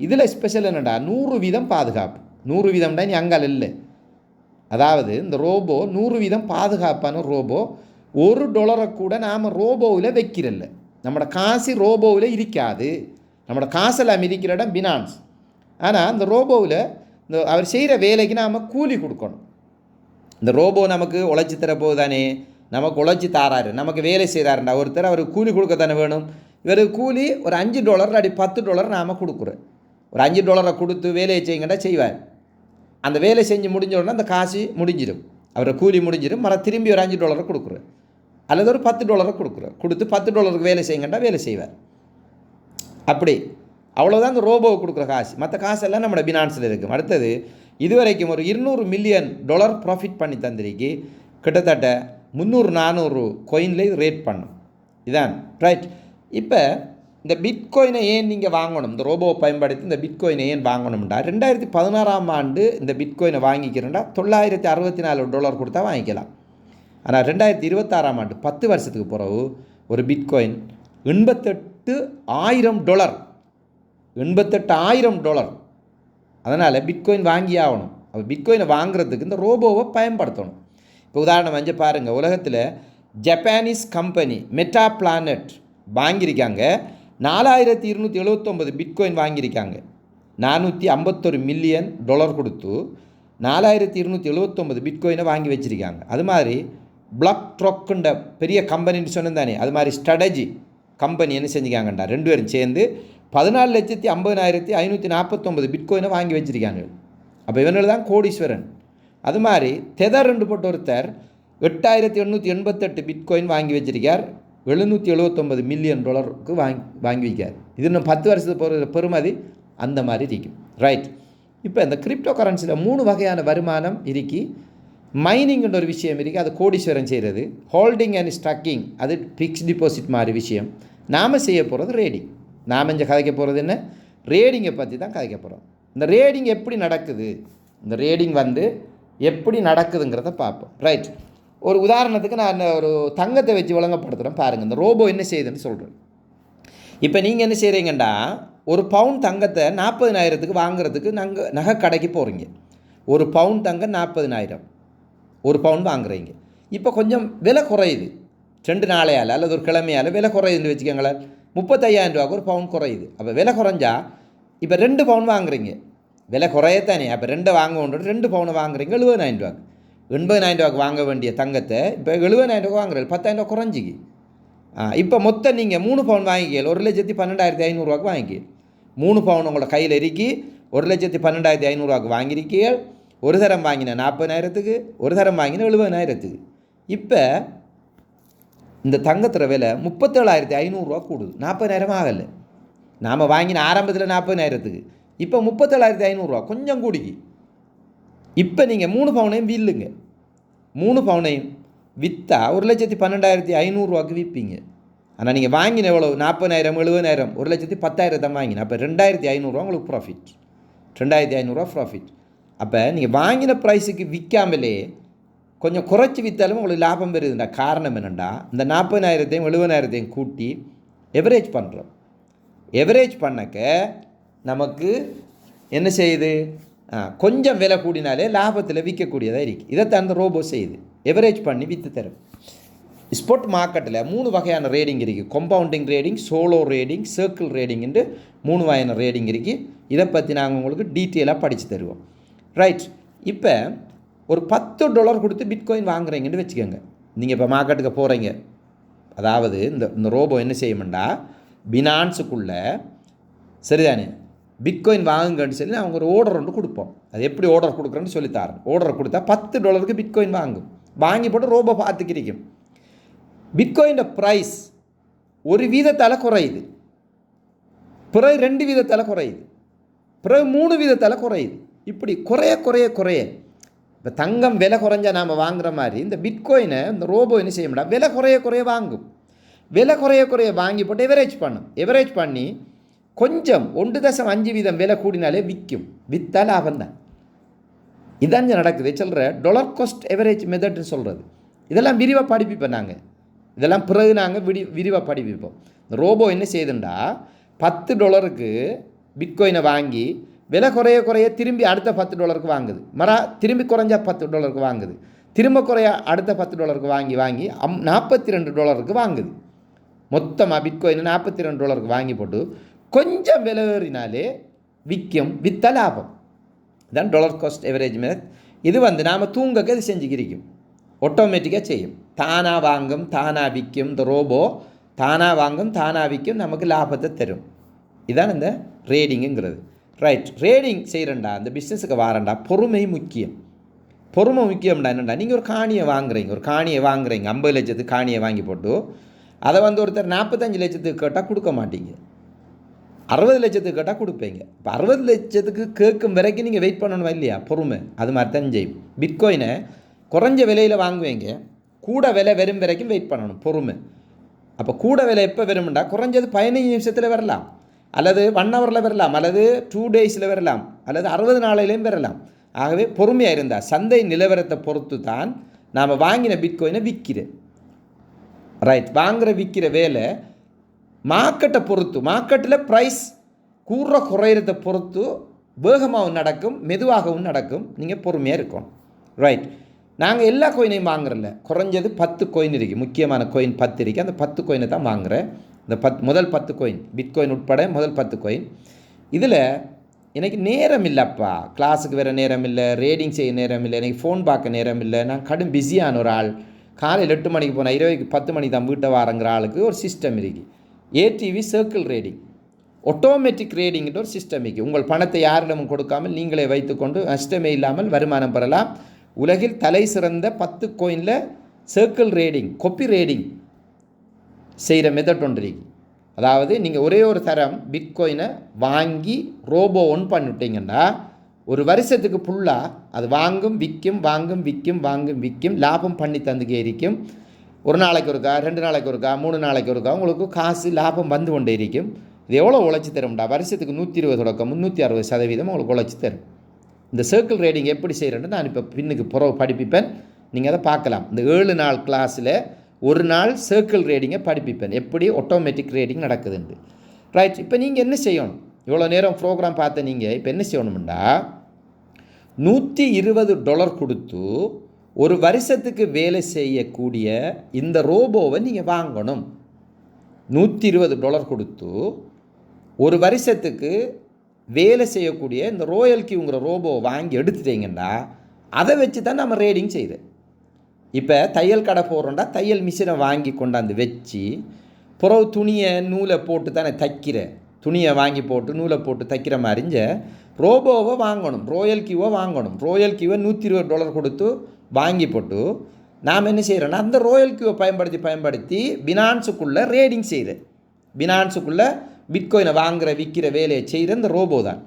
[SPEAKER 1] இதில் ஸ்பெஷல் என்னடா, 100% பாதுகாப்பு. 100%டா நீ அங்கால் இல்லை. அதாவது இந்த ரோபோ 100% பாதுகாப்பான ரோபோ. $1 கூட நாம் ரோபோவில் வைக்கிறல்ல. நம்மளோட காசு ரோபோவில் இருக்காது. நம்மளோட காசெல்லாம் இருக்கிற இடம் பினான்ஸ். ஆனால் அந்த ரோபோவில் இந்த அவர் செய்கிற வேலைக்கு நாம் கூலி கொடுக்கணும். இந்த ரோபோ நமக்கு உழைச்சி தரப்போது தானே, நமக்கு உழைச்சி தாராரு, நமக்கு வேலை செய்கிறாருண்டா ஒருத்தர், அவருக்கு கூலி கொடுக்க தானே வேணும். இவருக்கு கூலி ஒரு $5 அடி $10 நாம் கொடுக்குறோம். ஒரு $5 கொடுத்து வேலையை செய்யுங்கடா செய்வார். அந்த வேலை செஞ்சு முடிஞ்ச உடனே அந்த காசு முடிஞ்சிடும், அவரை கூலி முடிஞ்சிடும். திரும்பி ஒரு $5 கொடுக்குறேன் அல்லது ஒரு $10 கொடுக்குறேன், கொடுத்து $10 வேலை செய்யுங்கண்டா வேலை செய்வார். அப்படி அவ்வளோதான் அந்த ரோபோவை கொடுக்குற காசு. மற்ற காசெல்லாம் நம்மளோட பினான்ஸில் இருக்கும். அடுத்தது இதுவரைக்கும் ஒரு $200 மில்லியன் ப்ராஃபிட் பண்ணி தந்திருக்கு. கிட்டத்தட்ட 300-400 கோயினில் இது ரேட் பண்ணும். இதான் ரைட். இப்போ இந்த பிட்காயினை ஏன் நீங்கள் வாங்கணும், இந்த ரோபோவை பயன்படுத்தி இந்த பிட்காயினை ஏன் வாங்கணும்டா, 2016ஆம் ஆண்டு இந்த பிட்காயினை வாங்கிக்கிறேன்டா $964 கொடுத்தா வாங்கிக்கலாம். ஆனால் 2026ஆம் ஆண்டு 10 வருஷத்துக்கு பிறகு ஒரு பிட்காயின் $88,000. அதனால் பிட்காயின் வாங்கி ஆகணும். அப்போ பிட்காயினை வாங்குறதுக்கு இந்த ரோபோவை பயன்படுத்தணும். இப்போ உதாரணம் வந்து பாருங்கள், உலகத்தில் ஜப்பானீஸ் கம்பெனி மெட்டா பிளானட் வாங்கியிருக்காங்க. 4279 பிட்காயின் வாங்கியிருக்காங்க. $451 மில்லியன் கொடுத்து 4279 பிட்காயினை வாங்கி வச்சுருக்காங்க. அது மாதிரி பிளாக் ட்ராக்குன்ற பெரிய கம்பெனின்னு சொன்னது தானே, அது மாதிரி ஸ்ட்ராட்டஜி கம்பெனி என்ன செஞ்சுக்காங்கண்டா 2 பேரும் சேர்ந்து 14,50,549 பிட்காயினை வாங்கி வச்சுருக்காங்க. அப்போ இவர்கள் தான் கோடீஸ்வரன். அது மாதிரி தெதர் போட்ட ஒருத்தர் 8,888 பிட்காயின் வாங்கி வச்சிருக்கார். $779 மில்லியன் வாங்கி வைக்கார். இது இன்னும் 10 வருஷத்துக்கு பெறுமதி அந்த மாதிரி இருக்கும். ரைட். இப்போ இந்த கிரிப்டோ கரன்சியில் 3 வகையான வருமானம் இருக்கு. மைனிங்ன்ற ஒரு விஷயம் இருக்குது, அது கோடீஸ்வரன் செய்கிறது. ஹோல்டிங் அண்ட் ஸ்டாக்கிங், அது ஃபிக்ஸ்ட் டிபாசிட் மாதிரி விஷயம். நாம் செய்ய போகிறது ரேடிங். நாம் இங்கே கதைக்க போகிறது என்ன, ரேடிங்கை பற்றி தான் கதைக்க போகிறோம். இந்த ரேடிங் எப்படி நடக்குது, இந்த ரேடிங் எப்படி நடக்குதுங்கிறத பார்ப்போம். ரைட். ஒரு உதாரணத்துக்கு நான் ஒரு தங்கத்தை வச்சு விளங்கப்படுத்துகிறேன் பாருங்கள். இந்த ரோபோ என்ன செய்யுதுன்னு சொல்கிறேன். இப்போ நீங்கள் என்ன செய்கிறீங்கண்டா, ஒரு பவுன் தங்கத்தை 40,000க்கு வாங்குறதுக்கு நகை கடைக்கு போகிறீங்க. ஒரு பவுன் தங்கம் 40,000, ஒரு பவுன் வாங்குறீங்க. இப்போ கொஞ்சம் விலை குறையுது, 2 நாளையால் அல்லது ஒரு கிழமையால் விலை குறையுதுன்னு வச்சுக்கோங்களேன். 35,000 ஒரு பவுன் குறையுது. அப்போ விலை குறைஞ்சா இப்போ 2 பவுன் வாங்குறீங்க, விலை குறையத்தானே. அப்போ 2 வாங்க 2 பவுனை வாங்குறீங்க $70,000. $80,000 வாங்க வேண்டிய தங்கத்தை இப்போ $70,000 வாங்குறது, $10,000 குறைஞ்சிக்கு. இப்போ மொத்தம் நீங்கள் 3 பவுன் வாங்கிக்கல, 1,12,500 வாங்கிக்க. 3 பவுன் உங்களோட கையில் இருக்கி 1,12,500 வாங்கியிருக்கீர்கள். ஒரு தரம் வாங்கின 40,000க்கு, ஒரு தரம் வாங்கின 70,000க்கு. இப்போ இந்த தங்கத்துற விலை 37,500 கூடுது. 40,000 ஆகலை. நாம் வாங்கின ஆரம்பத்தில் 40,000க்கு, இப்போ 37,500 கொஞ்சம் கூடிக்கு. இப்போ நீங்கள் 3 பவுனையும் வில்லுங்க. 3 பவுனையும் விற்றா 1,12,500 விற்பீங்க. ஆனால் நீங்கள் வாங்கின எவ்வளோ, 40,000, 70,000, 1,10,000 தான் வாங்கின. அப்போ 2,500 உங்களுக்கு ப்ராஃபிட். 2,500 ப்ராஃபிட். அப்போ நீங்கள் வாங்கின ப்ரைஸுக்கு விற்காமலே கொஞ்சம் குறைச்சி விற்றாலும் உங்களுக்கு லாபம் பெறுதுண்டா. காரணம் என்னென்னா, இந்த 40,000த்தையும் 70,000த்தையும் கூட்டி எவரேஜ் பண்ணுறோம். எவரேஜ் பண்ணக்க நமக்கு என்ன செய்யுது, கொஞ்சம் விலை கூடினாலே லாபத்தில் விற்கக்கூடியதாக இருக்குது. இதைத்தான் அந்த ரோபோ செய்யுது, எவரேஜ் பண்ணி விற்று தரும். ஸ்பாட் மார்க்கெட்டில் 3 வகையான ரேடிங் இருக்குது. Compounding trading, solo trading, circle ரேடிங்ன்ட்டு 3 வகையான ரேடிங் இருக்குது. இதை பற்றி நாங்கள் உங்களுக்கு டீட்டெயிலாக படித்து தருவோம். ரைட். இப்போ ஒரு $10 கொடுத்து பிட்காயின் வாங்குறீங்கன்னு வச்சுக்கோங்க. நீங்கள் இப்போ மார்க்கெட்டுக்கு போகிறீங்க. அதாவது இந்த ரோபோ என்ன செய்யும்டா, பினான்ஸுக்குள்ளே சரிதானே பிட்காயின் வாங்குங்கன்னு சொல்லி அவங்க ஒரு ஆர்டர் ஒன்று கொடுப்போம். அது எப்படி ஆர்டர் கொடுக்குறேன்னு சொல்லித்தாரேன். ஆர்டர் கொடுத்தா $10 பிட்காயின் வாங்கும். வாங்கி போட்டு ரோபோ பார்த்துக்கிறீங்க. பிட்காயின் ப்ரைஸ் 1% குறையுது, பிறகு 2% குறையுது, பிறகு 3% குறையுது. இப்படி குறைய குறைய குறைய இப்போ தங்கம் விலை குறைஞ்சா நாம் வாங்குகிற மாதிரி இந்த பிட்காயினை இந்த ரோபோ என்ன செய்ய முடியாது, விலை குறைய குறைய வாங்கும். விலை குறைய குறைய வாங்கி போட்டு எவரேஜ் பண்ணும். எவரேஜ் பண்ணி கொஞ்சம் 1.5% விலை கூடினாலே விற்கும். விற்றா லாபம் தான். இதான் நடக்குது. சொல்கிற டாலர் காஸ்ட் எவரேஜ் மெத்தட்னு சொல்கிறது. இதெல்லாம் விரிவாக படிப்பிப்போம் நாங்கள். இதெல்லாம் பிறகு நாங்கள் விரிவாக படிப்பிப்போம். இந்த ரோபோ என்ன செய்யுதுண்டா, $10 பிட்காயினை வாங்கி விலை குறைய குறைய திரும்பி அடுத்த $10 வாங்குது. திரும்பி குறைஞ்சா $10 வாங்குது. திரும்ப குறைய அடுத்த $10 வாங்கி வாங்கி $42 வாங்குது. மொத்தமாக பிட்காயின் $42 வாங்கி போட்டு கொஞ்சம் விலை ஏறினாலே விற்கும், வித்த லாபம். இதுதான் டாலர் காஸ்ட் எவரேஜ் மெத்தட். இது நாம் தூங்கக்க இது செஞ்சுக்கிறிக்கும், ஆட்டோமேட்டிக்காக செய்யும். தானாக வாங்கும், தானாக விற்கும். இந்த ரோபோ தானாக வாங்கும், தானாக விற்கும், நமக்கு லாபத்தை தரும். இதுதான் இந்த ரேடிங்குங்கிறது. ரைட், ரேடிங் செய்கிறண்டா, இந்த பிஸ்னஸுக்கு வாரண்டா பொறுமை முக்கியம். பொறுமை முக்கியம்டா. என்னண்டா, நீங்கள் ஒரு காணியை வாங்குறீங்க, 50 லட்சத்துக்கு காணியை வாங்கி போட்டு அதை ஒருத்தர் 45 லட்சத்துக்கு கேட்டால் கொடுக்க மாட்டீங்க, 60 லட்சத்துக்கு கேட்டால் கொடுப்பீங்க. இப்போ 60 லட்சத்துக்கு கேட்கும் வரைக்கும் நீங்கள் வெயிட் பண்ணணும் இல்லையா? பொறுமை அது மாதிரி தான் செய்யும். பிட்காயினை குறைஞ்ச விலையில் வாங்குவீங்க, கூட விலை வரும் வரைக்கும் வெயிட் பண்ணணும், பொறுமை. அப்போ கூட விலை எப்போ வரும்டா, குறைஞ்சது 15 நிமிஷத்தில் வரலாம், அல்லது 1 ஹவரில் வரலாம், அல்லது 2 டேஸில் வரலாம், அல்லது 60 நாளையிலையும் வரலாம். ஆகவே பொறுமையாக இருந்தால் சந்தை நிலவரத்தை பொறுத்து தான் நாம் வாங்கின பிட்காயினை விற்கிறேன். ரைட், வாங்குகிற விற்கிற வேலை மார்க்கெட்டை பொறுத்து, மார்க்கெட்டில் ப்ரைஸ் கூடுற குறையிறத பொறுத்து வேகமாகவும் நடக்கும், மெதுவாகவும் நடக்கும். நீங்கள் பொறுமையாக இருக்கணும். ரைட், நாங்கள் எல்லா கோயினையும் வாங்குறல, குறைஞ்சது 10 கோயின் இருக்குது, முக்கியமான கோயின் 10 இருக்குது. அந்த 10 கோயினை தான் வாங்குகிறேன். இந்த முதல் 10 கோயின், பிட்காயின் உட்பட முதல் 10 கோயின். இதில் எனக்கு நேரம் இல்லைப்பா, கிளாஸுக்கு வேறு நேரம் இல்லை, ரேடிங் செய்ய நேரம் இல்லை, எனக்கு ஃபோன் பார்க்க நேரம் இல்லை, நான் கடும் பிஸியான ஒரு ஆள், காலையில் 8 மணிக்கு போனால் இரவுக்கு 10 மணிக்கு தான் வீட்டை வாரங்கிற ஆளுக்கு ஒரு சிஸ்டம் இருக்குது. ஏடிவி சர்க்கிள் ரேடிங், ஆட்டோமேட்டிக் ரேடிங்கிற ஒரு சிஸ்டம் இருக்குது. உங்கள் பணத்தை யாரிடமும் கொடுக்காமல் நீங்களே வைத்துக்கொண்டு நஷ்டமே இல்லாமல் வருமானம் பெறலாம். உலகில் தலை சிறந்த 10 கோயினில் சர்க்கிள் ரேடிங், கொப்பி ரேடிங் செய்கிற மெத்தட் ஒன்று இருக்குது. அதாவது நீங்கள் ஒரே ஒரு தரம் பிட்காயினை வாங்கி ரோபோ ஒன் பண்ணிவிட்டீங்கன்னா ஒரு வருஷத்துக்கு ஃபுல்லாக அது வாங்கும் விற்கும், வாங்கும் விற்கும், வாங்கும் விற்கும், லாபம் பண்ணி தந்துக்கே இருக்கும். ஒரு நாளைக்கு ஒருக்கா, 2 நாளைக்கு ஒருக்கா, 3 நாளைக்கு ஒருக்கா உங்களுக்கு காசு லாபம் வந்து கொண்டே இருக்கும். இது எவ்வளோ உழைச்சி தரும்டா, வருஷத்துக்கு 120 தொடக்கம் 360% உங்களுக்கு உழைச்சி தரும். இந்த சர்க்கிள் ரேடிங் எப்படி செய்கிறேன்னு நான் இப்போ பின்னுக்கு படிப்பிப்பேன், நீங்கள் அதை பார்க்கலாம். இந்த 7 நாள் கிளாஸில் ஒரு நாள் சர்க்கிள் ரேடிங்கை படிப்பிப்பேன், எப்படி ஆட்டோமேட்டிக் ரேடிங் நடக்குதுண்டு. ரைட், இப்போ நீங்கள் என்ன செய்யணும், இவ்வளோ நேரம் ப்ரோக்ராம் பார்த்த நீங்கள் இப்போ என்ன செய்யணும்டா, $120 கொடுத்து ஒரு வருஷத்துக்கு வேலை செய்யக்கூடிய இந்த ரோபோவை நீங்கள் வாங்கணும். $120 கொடுத்து ஒரு வருஷத்துக்கு வேலை செய்யக்கூடிய இந்த ரோயல் கியூங்கிற ரோபோவை வாங்கி எடுத்துட்டீங்கன்னா அதை வச்சு தான் நம்ம ரேடிங் செய்கிறேன். இப்போ தையல் கடை போடுறோண்டா, தையல் மிஷினை வாங்கி கொண்டாந்து வச்சு புறவு துணியை நூலை போட்டு தானே தைக்கிற, துணியை வாங்கி போட்டு நூலை போட்டு தைக்கிற மாதிரிஞ்ச ரோபோவை வாங்கணும், ரோயல் கியூவை வாங்கணும். ரோயல் கியூவை $120 கொடுத்து வாங்கி போட்டு நாம் என்ன செய்கிறோன்னா அந்த ரோயல் கியூவை பயன்படுத்தி பினான்ஸுக்குள்ளே ரேடிங் செய்கிறேன். பினான்ஸுக்குள்ளே பிட்காயினை வாங்குகிற விற்கிற வேலையை செய்கிற இந்த ரோபோ தான்.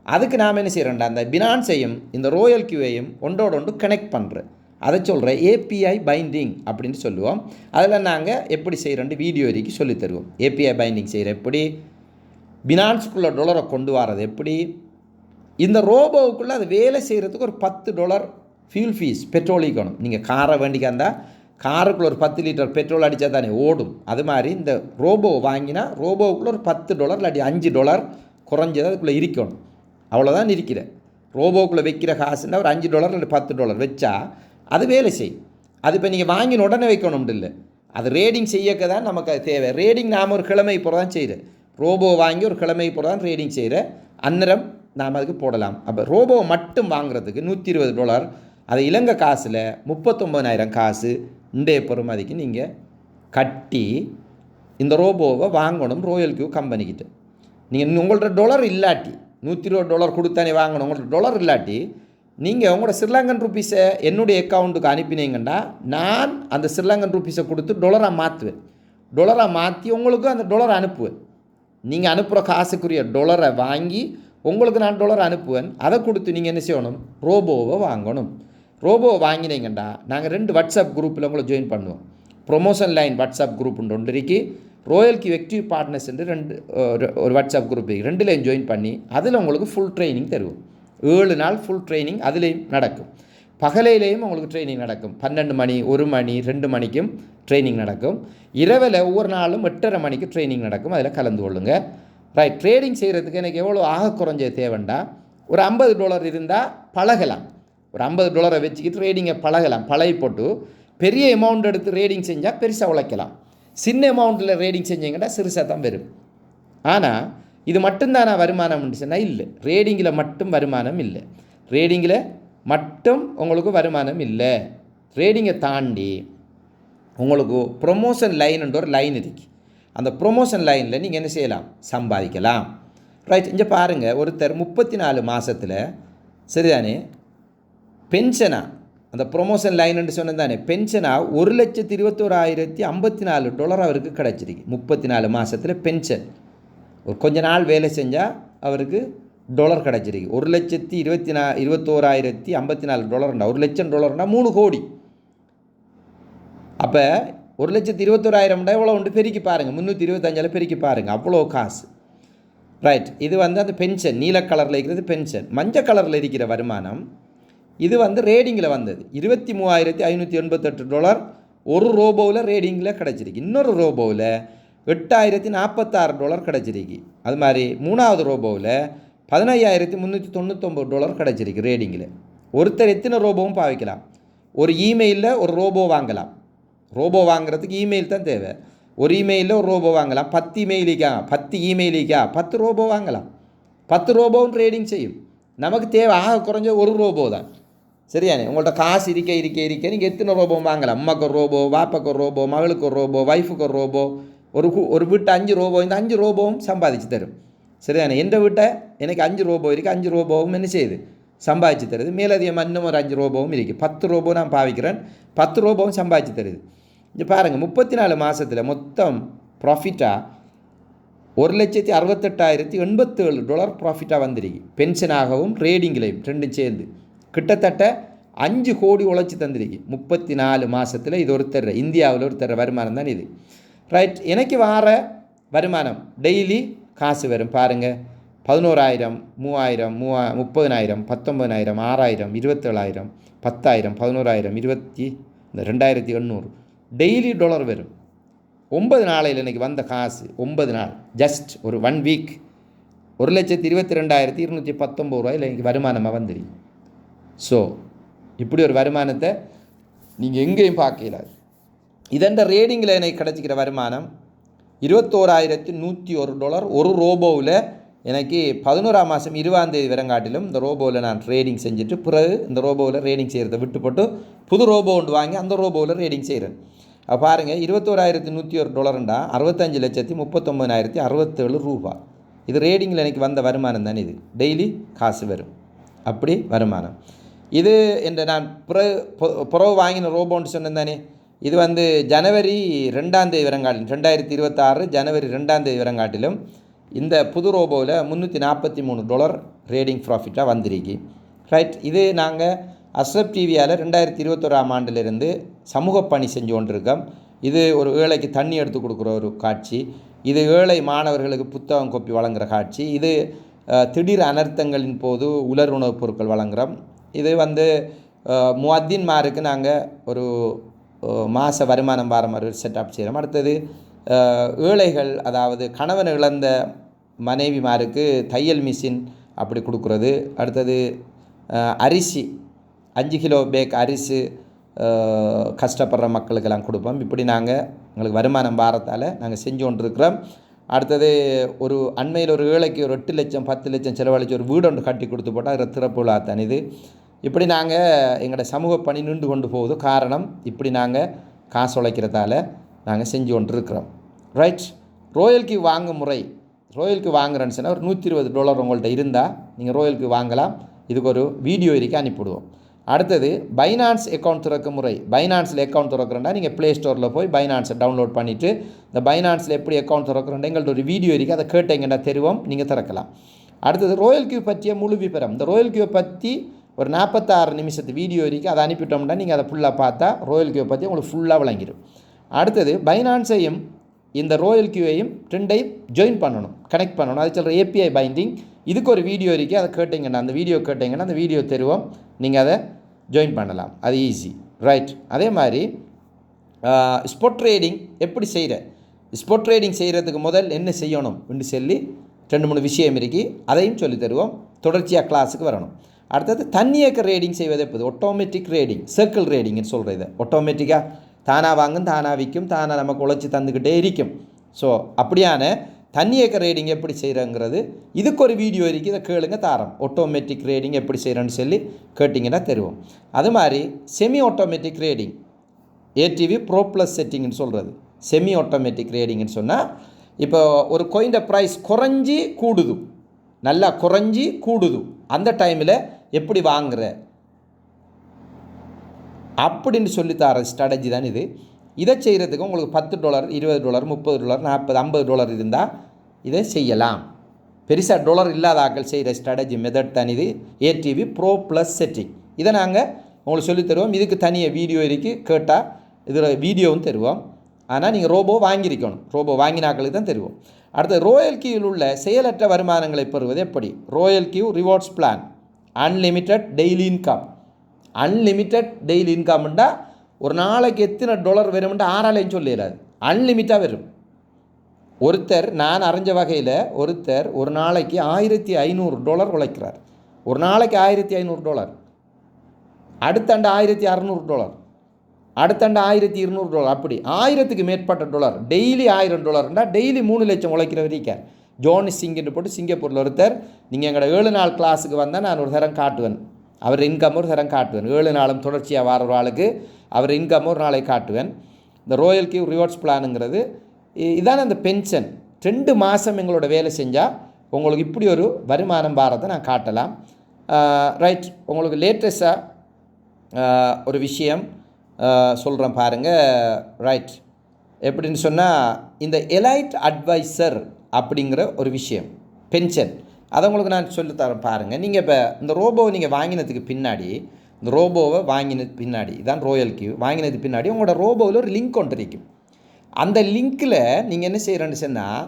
[SPEAKER 1] அதுக்கு நாம் என்ன செய்கிறோம்டா, அந்த பினான்ஸையும் இந்த ரோயல் கியூவையும் ஒன்று கனெக்ட் பண்ணுறேன். அதை சொல்கிறேன் ஏபிஐ பைண்டிங் அப்படின்னு சொல்லுவோம். அதில் நாங்கள் எப்படி செய்கிறோன்னு வீடியோ வரைக்கும் சொல்லித் தருவோம். ஏபிஐ பைண்டிங் செய்கிற எப்படி, பினான்ஸுக்குள்ளே டாலரை கொண்டு வரது எப்படி, இந்த ரோபோவுக்குள்ளே அது வேலை செய்கிறதுக்கு ஒரு $10 ஃபியூல் ஃபீஸ் பெட்ரோல் ஈக்கணும். நீங்கள் காரை வேண்டிக்க இருந்தால் காருக்குள்ளே ஒரு 10 லிட்டர் பெட்ரோல் அடித்தா தானே ஓடும். அது மாதிரி இந்த ரோபோ வாங்கினா ரோபோவுக்குள்ளே ஒரு $10 இல்லாட்டி $5 குறைஞ்சது அதுக்குள்ளே இருக்கணும். அவ்வளோதான் இருக்கிற ரோபோவுக்குள்ளே வைக்கிற காசுன்னா ஒரு $5 இல்லை $10 வச்சா அது வேலை செய்யும். அது இப்போ நீங்கள் வாங்கின உடனே வைக்கணும் இல்லை, அது ரேடிங் செய்யக்க தான் நமக்கு அது தேவை. ரேடிங் நாம் ஒரு கிழமை போகிற தான் செய்கிறேன், ரோபோ வாங்கி ஒரு கிழமை போகிற தான் ரேடிங் செய்கிறேன். அந்நேரம் நாம் அதுக்கு போடலாம். அப்போ ரோபோ மட்டும் வாங்குறதுக்கு $120, அது இலங்கை காசில் 39,000 காசு இன்றைய பெறுமதிக்கு நீங்கள் கட்டி இந்த ரோபோவை வாங்கணும் ரோயல் கியூ கம்பெனிக்கிட்ட. நீங்கள் உங்கள்கிட்ட டாலர் இல்லாட்டி $120 கொடுத்தானே வாங்கணும். உங்கள்கிட்ட டாலர் இல்லாட்டி நீங்கள் உங்களோட ஸ்ரீலங்கன் ருப்பீஸை என்னுடைய அக்கௌண்ட்டுக்கு அனுப்பினீங்கன்னா நான் அந்த ஸ்ரீலங்கன் ருப்பீஸை கொடுத்து டாலராக மாற்றுவேன். டாலராக மாற்றி உங்களுக்கு அந்த டாலரை அனுப்புவேன். நீங்கள் அனுப்புகிற காசுக்குரிய டாலரை வாங்கி உங்களுக்கு நான் டாலரை அனுப்புவேன். அதை கொடுத்து நீங்கள் என்ன செய்யணும், ரோபோவை வாங்கணும். ரோபோவை வாங்கினீங்கன்னா நாங்கள் 2 வாட்ஸ்அப் குரூப்பில் உங்களை ஜாயின் பண்ணுவோம். ப்ரொமோஷன் லைன் வாட்ஸ்அப் குரூப் ஒன்று இருக்கு, ரோயல் கியூ ஆக்டிவ் பார்ட்னர்ஸ் ஒரு வாட்ஸ்அப் குரூப் இருக்குது. 2லையும் ஜாயின் பண்ணி அதில் உங்களுக்கு ஃபுல் ட்ரைனிங் தருவோம். 7 நாள் ஃபுல் ட்ரைனிங் அதுலேயும் நடக்கும். பகலையிலேயும் உங்களுக்கு ட்ரைனிங் நடக்கும். 12 மணி, 1 மணி, 2 மணிக்கும் ட்ரைனிங் நடக்கும். இரவில் ஒவ்வொரு நாளும் 8:30 மணிக்கு ட்ரைனிங் நடக்கும். அதில் கலந்து கொள்ளுங்கள். ரைட், ட்ரேடிங் செய்கிறதுக்கு எனக்கு எவ்வளோ ஆக குறைஞ்ச தேவைண்டா, ஒரு $50 இருந்தால் பழகலாம். ஒரு $50 வச்சுக்கிட்டு ட்ரேடிங்கை பழகலாம். பழகி போட்டு பெரிய அமௌண்ட் எடுத்து ரேடிங் செஞ்சால் பெருசாக உழைக்கலாம். சின்ன அமௌண்ட்டில் ரேடிங் செஞ்சீங்கன்னா சிறுசாக தான் வரும். ஆனால் இது மட்டும்தானா வருமானம் சொன்னால் இல்லை. ரேடிங்கில் மட்டும் வருமானம் இல்லை. ரேடிங்கில் மட்டும் உங்களுக்கு வருமானம் இல்லை. ரேடிங்கை தாண்டி உங்களுக்கு ப்ரொமோஷன் லைனுன்ற ஒரு லைன் இருக்குது. அந்த ப்ரொமோஷன் லைனில் நீங்கள் என்ன செய்யலாம், சம்பாதிக்கலாம். ரைட், இங்கே பாருங்கள், ஒருத்தர் 34 மாதத்தில் சரிதானே பென்ஷனாக, அந்த ப்ரொமோஷன் லைன்னு சொன்னது தானே, பென்ஷனாக $1,21,054 அவருக்கு கிடச்சிருக்கு. 34 மாதத்தில் பென்ஷன். ஒரு கொஞ்ச நாள் வேலை செஞ்சால் அவருக்கு டாலர் கிடச்சிருக்கு. $1,21,054. $1,00,000 $3 கோடி. அப்போ 1,21,000 எவ்வளோ உண்டு பெருக்கி பாருங்கள், 325 பெருக்கி பாருங்கள், அவ்வளோ காசு. ரைட், இது அந்த பென்ஷன் நீல கலரில் இருக்கிறது பென்ஷன். மஞ்சள் கலரில் இருக்கிற வருமானம் இது ரேடிங்கில் வந்தது. $23,588 ஒரு ரோபோவில் ரேடிங்கில் கிடச்சிருக்கு. இன்னொரு ரோபோவில் $8,046 கிடச்சிருக்கு. அது மாதிரி மூணாவது ரோபோவில் $15,399 கிடச்சிருக்கு ரேடிங்கில். ஒருத்தர் எத்தனை ரோபோவும் பாவிக்கலாம். ஒரு இமெயிலில் ஒரு ரோபோ வாங்கலாம். ரோபோ வாங்குறதுக்கு இமெயில் தான் தேவை. ஒரு இமெயிலில் ஒரு ரோபோ வாங்கலாம். 10 இமெயிலிக்கா 10 இமெயிலிக்கா 10 ரோபோ வாங்கலாம். 10 ரோபோவும் ட்ரேடிங் செய்யும். நமக்கு தேவை ஆக குறைஞ்ச ஒரு ரோபோ தான். சரியானே, உங்கள்கிட்ட காசு இருக்க நீங்கள் எத்தனை ரோபோ வாங்கலாம். அம்மாக்கு ஒரு ரோபோ, பாப்பாக்கு ஒரு ரோபோ, மகளுக்கு ஒரு ரோபோ, ஒய்ஃபுக்கு ஒரு ரோபோ, ஒரு வீட்டை 5 ரோபோ, இந்த 5 ரோபோவும் சம்பாதிச்சு தரும். சரிதானே, எந்த வீட்டை எனக்கு 5 ரோபோ இருக்குது, 5 ரோபோவும் என்ன செய்யுது, சம்பாதிச்சு தருது. மேலதிகமாக இன்னும் ஒரு 5 ரோபோவும் இருக்குது. 10 ரோபோ நான் பாவிக்கிறேன், 10 ரோபோவும் சம்பாதிச்சு தருது. இங்கே பாருங்கள், 34 மாதத்தில் மொத்தம் ப்ராஃபிட்டாக $1,68,087 ப்ராஃபிட்டாக வந்திருக்கு. பென்ஷனாகவும் ரேடிங்கிலையும் ரெண்டும் சேர்ந்து கிட்டத்தட்ட 5 கோடி உழைச்சி தந்திருக்கு 34 மாதத்தில். இது ஒருத்தர் இந்தியாவில் ஒருத்தர் வருமானம் தான் இது. ரைட், எனக்கு வார வருமானம் டெய்லி காசு வரும் பாருங்கள். 11,000, 3,000, 30,000, 19,000, 6,000, 27,000, 10,000, 11,000, 2,800 டெய்லி டாலர் வரும். 9 நாளையில் எனக்கு வந்த காசு 9 நாள் ஜஸ்ட் ஒரு 1 வீக் $1,22,219 எனக்கு வருமானமாக வந்துடும். ஸோ இப்படி ஒரு வருமானத்தை நீங்கள் எங்கேயும் பார்க்கலாது. இதென்ற ரேடிங்கில் எனக்கு கிடச்சிக்கிற வருமானம் $21,101. ஒரு ரோபோவில் எனக்கு 11ஆம் மாதம் 20ஆம் தேதி வரங்காட்டிலும் இந்த ரோபோவில் நான் ட்ரேடிங் செஞ்சுட்டு பிறகு இந்த ரோபோவில் ரேடிங் செய்கிறத விட்டு போட்டு புது ரோபோ ஒன்று வாங்கி அந்த ரோபோவில் ரேடிங் செய்கிறேன். அப்போ பாருங்கள், $21,101 $65,39,067. இது ரேடிங்கில் எனக்கு வந்த வருமானம் தானே. இது டெய்லி காசு வரும், அப்படி வருமானம். இது என்ற நான் புறவு வாங்கின ரோபோன்னு சொன்னேன் தானே. இது ஜனவரி 2ஆம் தேதி வரங்காட்டிலும் 2026 ஜனவரி 2ஆம் தேதி வரங்காட்டிலும் இந்த புது ரோபோவில் $343 ரேடிங் ப்ராஃபிட்டாக வந்திருக்கு. ரைட், இது நாங்கள் அஸ்ரப் டிவியால் 2021ஆம் ஆண்டிலிருந்து சமூக பணி செஞ்சு கொண்டிருக்கோம். இது ஒரு ஏழைக்கு தண்ணி எடுத்து கொடுக்குற ஒரு காட்சி. இது ஏழை மாணவர்களுக்கு புத்தகம் கோப்பி வழங்குகிற காட்சி. இது திடீர் அனர்த்தங்களின் போது உலர் உணவுப் பொருட்கள் வழங்குகிறோம். இது முஅத்தின்மாருக்கு நாங்கள் ஒரு மாத வருமானம் வார மாதிரி ஒரு செட்டப் செய்கிறோம். அடுத்தது ஏழைகள், அதாவது கணவன் இழந்த மனைவிமாருக்கு தையல் மிஷின் அப்படி கொடுக்குறது. அடுத்தது அரிசி 5 கிலோ பேக் அரிசி கஷ்டப்படுற மக்களுக்கெல்லாம் கொடுப்போம். இப்படி நாங்கள் எங்களுக்கு வருமானம் வாரத்தால் நாங்கள் செஞ்சு கொண்டிருக்கிறோம். அடுத்தது ஒரு அண்மையில் ஒரு ஏழைக்கு ஒரு 8 லட்சம் 10 லட்சம் செலவழித்து ஒரு வீடு ஒன்று கட்டி கொடுத்து போட்டால் அதில் திறப்பு விழா தான் இது. இப்படி நாங்கள் எங்களோட சமூக பணி நின்று கொண்டு போகுது. காரணம், இப்படி நாங்கள் காசு உழைக்கிறதால நாங்கள் செஞ்சு கொண்டு இருக்கிறோம். ரைட், ரோயல்க்கு வாங்கும் முறை. ரோயல்க்கு வாங்குறேன்னு சொன்னால் ஒரு $120 உங்கள்கிட்ட இருந்தால் நீங்கள் ரோயல்க்கு வாங்கலாம். இதுக்கு ஒரு வீடியோ இருக்கு அனுப்பிவிடுவோம். அடுத்தது பைனான்ஸ் அக்கௌண்ட் திறக்கும் முறை. பைனான்ஸில் அக்கௌண்ட் திறக்கிறேன்னா நீங்கள் ப்ளே ஸ்டோரில் போய் பைனான்ஸை டவுன்லோட் பண்ணிவிட்டு இந்த பைனான்ஸில் எப்படி அக்கௌண்ட் திறக்கிறேன் எங்கள்கிட்ட ஒரு வீடியோ இருக்குது, அதை கேட்டீங்கன்னா தெருவோம், நீங்கள் திறக்கலாம். அடுத்தது ரோயல் கியூ பற்றிய முழு விபரம். இந்த ரோயல் கியூ பற்றி ஒரு 46 நிமிஷத்து வீடியோ இருக்குது, அதை அனுப்பிட்டோம்னா நீங்கள் அதை ஃபுல்லாக பார்த்தா ரோயல் கியூ பற்றி உங்களுக்கு ஃபுல்லாக விளங்கிடும். அடுத்தது பைனான்ஸையும் இந்த ரோயல் கியூவையும் ரெண்டையும் ஜாயின் பண்ணணும், கனெக்ட் பண்ணணும். அது சொல்கிற ஏபிஐ பைண்டிங். இதுக்கு ஒரு வீடியோ இருக்குது, அதை கேட்டிங்கன்னா அந்த வீடியோ கேட்டிங்கன்னா அந்த வீடியோ தருவோம், நீங்கள் அதை ஜாயின் பண்ணலாம். அது ஈஸி. ரைட், அதே மாதிரி ஸ்பாட் ட்ரேடிங் எப்படி செய்கிற, ஸ்பாட் ட்ரேடிங் செய்கிறதுக்கு முதல் என்ன செய்யணும் என்று சொல்லி 2-3 விஷயம் இருக்குது, அதையும் சொல்லி தருவோம். தொடர்ச்சியாக கிளாஸுக்கு வரணும். அடுத்தது தன்னியக்க ரேடிங் செய்வது எப்போது, ஆட்டோமேட்டிக் ரேடிங், சர்க்கிள் ரேடிங்னு சொல்கிறது. ஆட்டோமேட்டிக்காக தானாக வாங்கும், தானாக விற்கும், தானாக நமக்கு உழைச்சி தந்துக்கிட்டே இருக்கும். ஸோ அப்படியான தன்னியக்க ரேடிங் எப்படி செய்கிறங்கிறது இதுக்கு ஒரு வீடியோ இருக்குது, இதை கேளுங்க தாரம். ஆட்டோமேட்டிக் ரேடிங் எப்படி செய்கிறேன்னு சொல்லி கேட்டிங்கன்னா தருவோம். அது மாதிரி semi automatic trading ADV pro plus செட்டிங்னு சொல்கிறது. செமி ஆட்டோமேட்டிக் ரேடிங்னு சொன்னால் இப்போ ஒரு கோயின்ட ப்ரைஸ் குறைஞ்சி கூடுது, நல்லா குறைஞ்சி கூடுது, அந்த டைமில் எப்படி வாங்குற அப்படின்னு சொல்லித்தர ஸ்ட்ராட்டஜி தான் இது. இதை செய்கிறதுக்கு உங்களுக்கு $10, $20, $30, $40, $50 இருந்தால் இதை செய்யலாம். பெருசாக டாலர் இல்லாத ஆக்கள் செய்கிற ஸ்ட்ராட்டஜி மெத்தட் தான் இது, ஏடிவி ப்ரோ ப்ளஸ் செட்டிங். இதை நாங்கள் உங்களுக்கு சொல்லித்தருவோம். இதுக்கு தனியாக வீடியோ இருக்குது, கேட்டால் இதில் வீடியோவும் தருவோம். ஆனால் நீங்கள் ரோபோ வாங்கியிருக்கணும், ரோபோ வாங்கினாக்களுக்கு தான் தருவோம். அடுத்து ரோயல் கியூவில் உள்ள செயலற்ற வருமானங்களை பெறுவது எப்படி? Royal Q rewards plan, unlimited daily income. Unlimited daily இன்கம்ண்டா ஒரு நாளைக்கு எத்தனை டாலர் வரும்ன்ட்டு ஆறாலையும் சொல்லிடாது, அன்லிமிட்டாக வரும். ஒருத்தர் நான் அறிஞ்ச வகையில் ஒருத்தர் ஒரு நாளைக்கு $1500 உழைக்கிறார். ஒரு நாளைக்கு $1500, அடுத்தாண்டு $1600, அடுத்தாண்டு $1200, அப்படி 1000க்கு மேற்பட்ட டாலர், டெய்லி $1000ண்டா டெய்லி 3 லட்சம் உழைக்கிற வரைக்கும். ஜோனி சிங்கின்னு போட்டு சிங்கப்பூரில் ஒருத்தர், நீங்கள் எங்களோட 7 நாள் கிளாஸுக்கு வந்தால் நான் ஒரு தரம் காட்டுவேன், அவர் இன்கம் ஒரு தரம் காட்டுவேன். 7 நாளும் தொடர்ச்சியாக வர ஒரு ஆளுக்கு அவர் இன்கம் ஒரு நாளை காட்டுவேன். இந்த ரோயல் கியூ ரிவார்ட்ஸ் பிளானுங்கிறது இதான அந்த பென்ஷன். 2 மாதம் எங்களோட வேலை செஞ்சால் உங்களுக்கு இப்படி ஒரு வருமானம் பாரத்தை நான் காட்டலாம். ரைட், உங்களுக்கு லேட்டஸ்ட்டாக ஒரு விஷயம் சொல்கிறேன் பாருங்கள். ரைட், எப்படின்னு சொன்னால் இந்த எலைட் அட்வைசர் அப்படிங்கிற ஒரு விஷயம், பென்ஷன், அதை உங்களுக்கு நான் சொல்லித்தரேன் பாருங்கள். நீங்கள் இப்போ இந்த ரோபோவை நீங்கள் வாங்கினதுக்கு பின்னாடி, இந்த ரோபோவை வாங்கினது பின்னாடி இதான் ரோயல் கியூ வாங்கினது பின்னாடி உங்களோட ரோபோவில் ஒரு லிங்க் ஒன்று இருக்கும். அந்த லிங்க்கில் நீங்கள் என்ன செய்கிறேன்னு சொன்னால்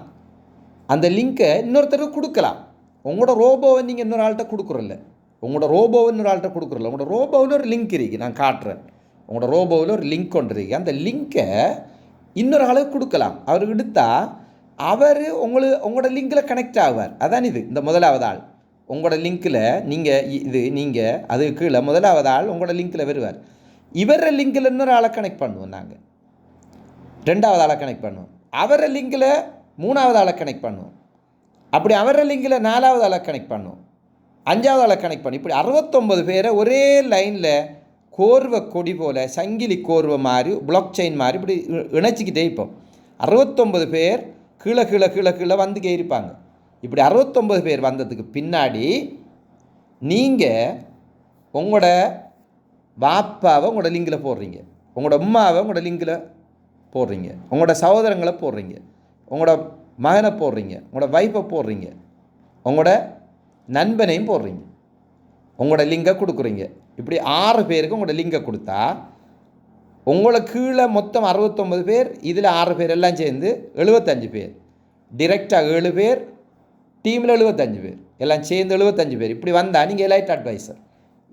[SPEAKER 1] அந்த லிங்க்கை இன்னொருத்தருக்கு கொடுக்கலாம். உங்களோட ரோபோவை நீங்கள் இன்னொரு ஆள்கிட்ட கொடுக்குறல்ல, உங்களோட ரோபோவை இன்னொரு ஆள்கிட்ட கொடுக்குறல்ல, உங்களோட ரோபோவில் ஒரு லிங்க் இருக்குது, நான் காட்டுறேன். உங்களோட ரோபோவில் ஒரு லிங்க் ஒன்று இருக்குது, அந்த லிங்க்கை இன்னொரு ஆளுக்கு கொடுக்கலாம். அவருக்கு எடுத்தால் அவர் உங்களோட லிங்கில் கனெக்ட் ஆகுவார். அதான் இது இந்த முதலாவது ஆள் உங்களோட லிங்க்கில் நீங்கள் அது கீழே முதலாவது ஆள் உங்களோட லிங்க்கில் வருவார். இவர லிங்கில் இன்னொரு ஆளை கனெக்ட் பண்ணுவோம், நாங்கள் 2வது ஆளை கனெக்ட் பண்ணுவோம், அவர லிங்கில் 3வது ஆளை கனெக்ட் பண்ணுவோம், அப்படி அவர லிங்கில் 4வது ஆளை கனெக்ட் பண்ணுவோம், 5வது ஆளை கனெக்ட் பண்ணுவோம். இப்படி 69 பேரை ஒரே லைனில் கோர்வை கொடி போல் சங்கிலி கோர்வை மாதிரி பிளாக் செயின் மாதிரி இப்படி இணைச்சிக்கிட்டே இருப்போம். 69 பேர் கீழே கீழே கீழே கீழே வந்துக்கே இருப்பாங்க. இப்படி 69 பேர் வந்ததுக்கு பின்னாடி நீங்கள் உங்களோட வாப்பாவை உங்களோட லிங்கில் போடுறீங்க, உங்களோட அம்மாவை உங்களோட லிங்கில் போடுறீங்க, உங்களோட சகோதரங்களை போடுறீங்க, உங்களோட மகனை போடுறீங்க, உங்களோட வைஃபை போடுறீங்க, உங்களோட நண்பனையும் போடுறீங்க, உங்களோட லிங்கை கொடுக்குறீங்க. இப்படி 6 பேருக்கு உங்களோட லிங்கை கொடுத்தா உங்களை கீழே மொத்தம் 69 பேர், இதில் 6 பேர் எல்லாம் சேர்ந்து 75 பேர், டிரெக்டாக 7 பேர், டீமில் 75 பேர், எல்லாம் சேர்ந்து 75 பேர். இப்படி வந்தால் நீங்கள் எலைட் அட்வைசர்.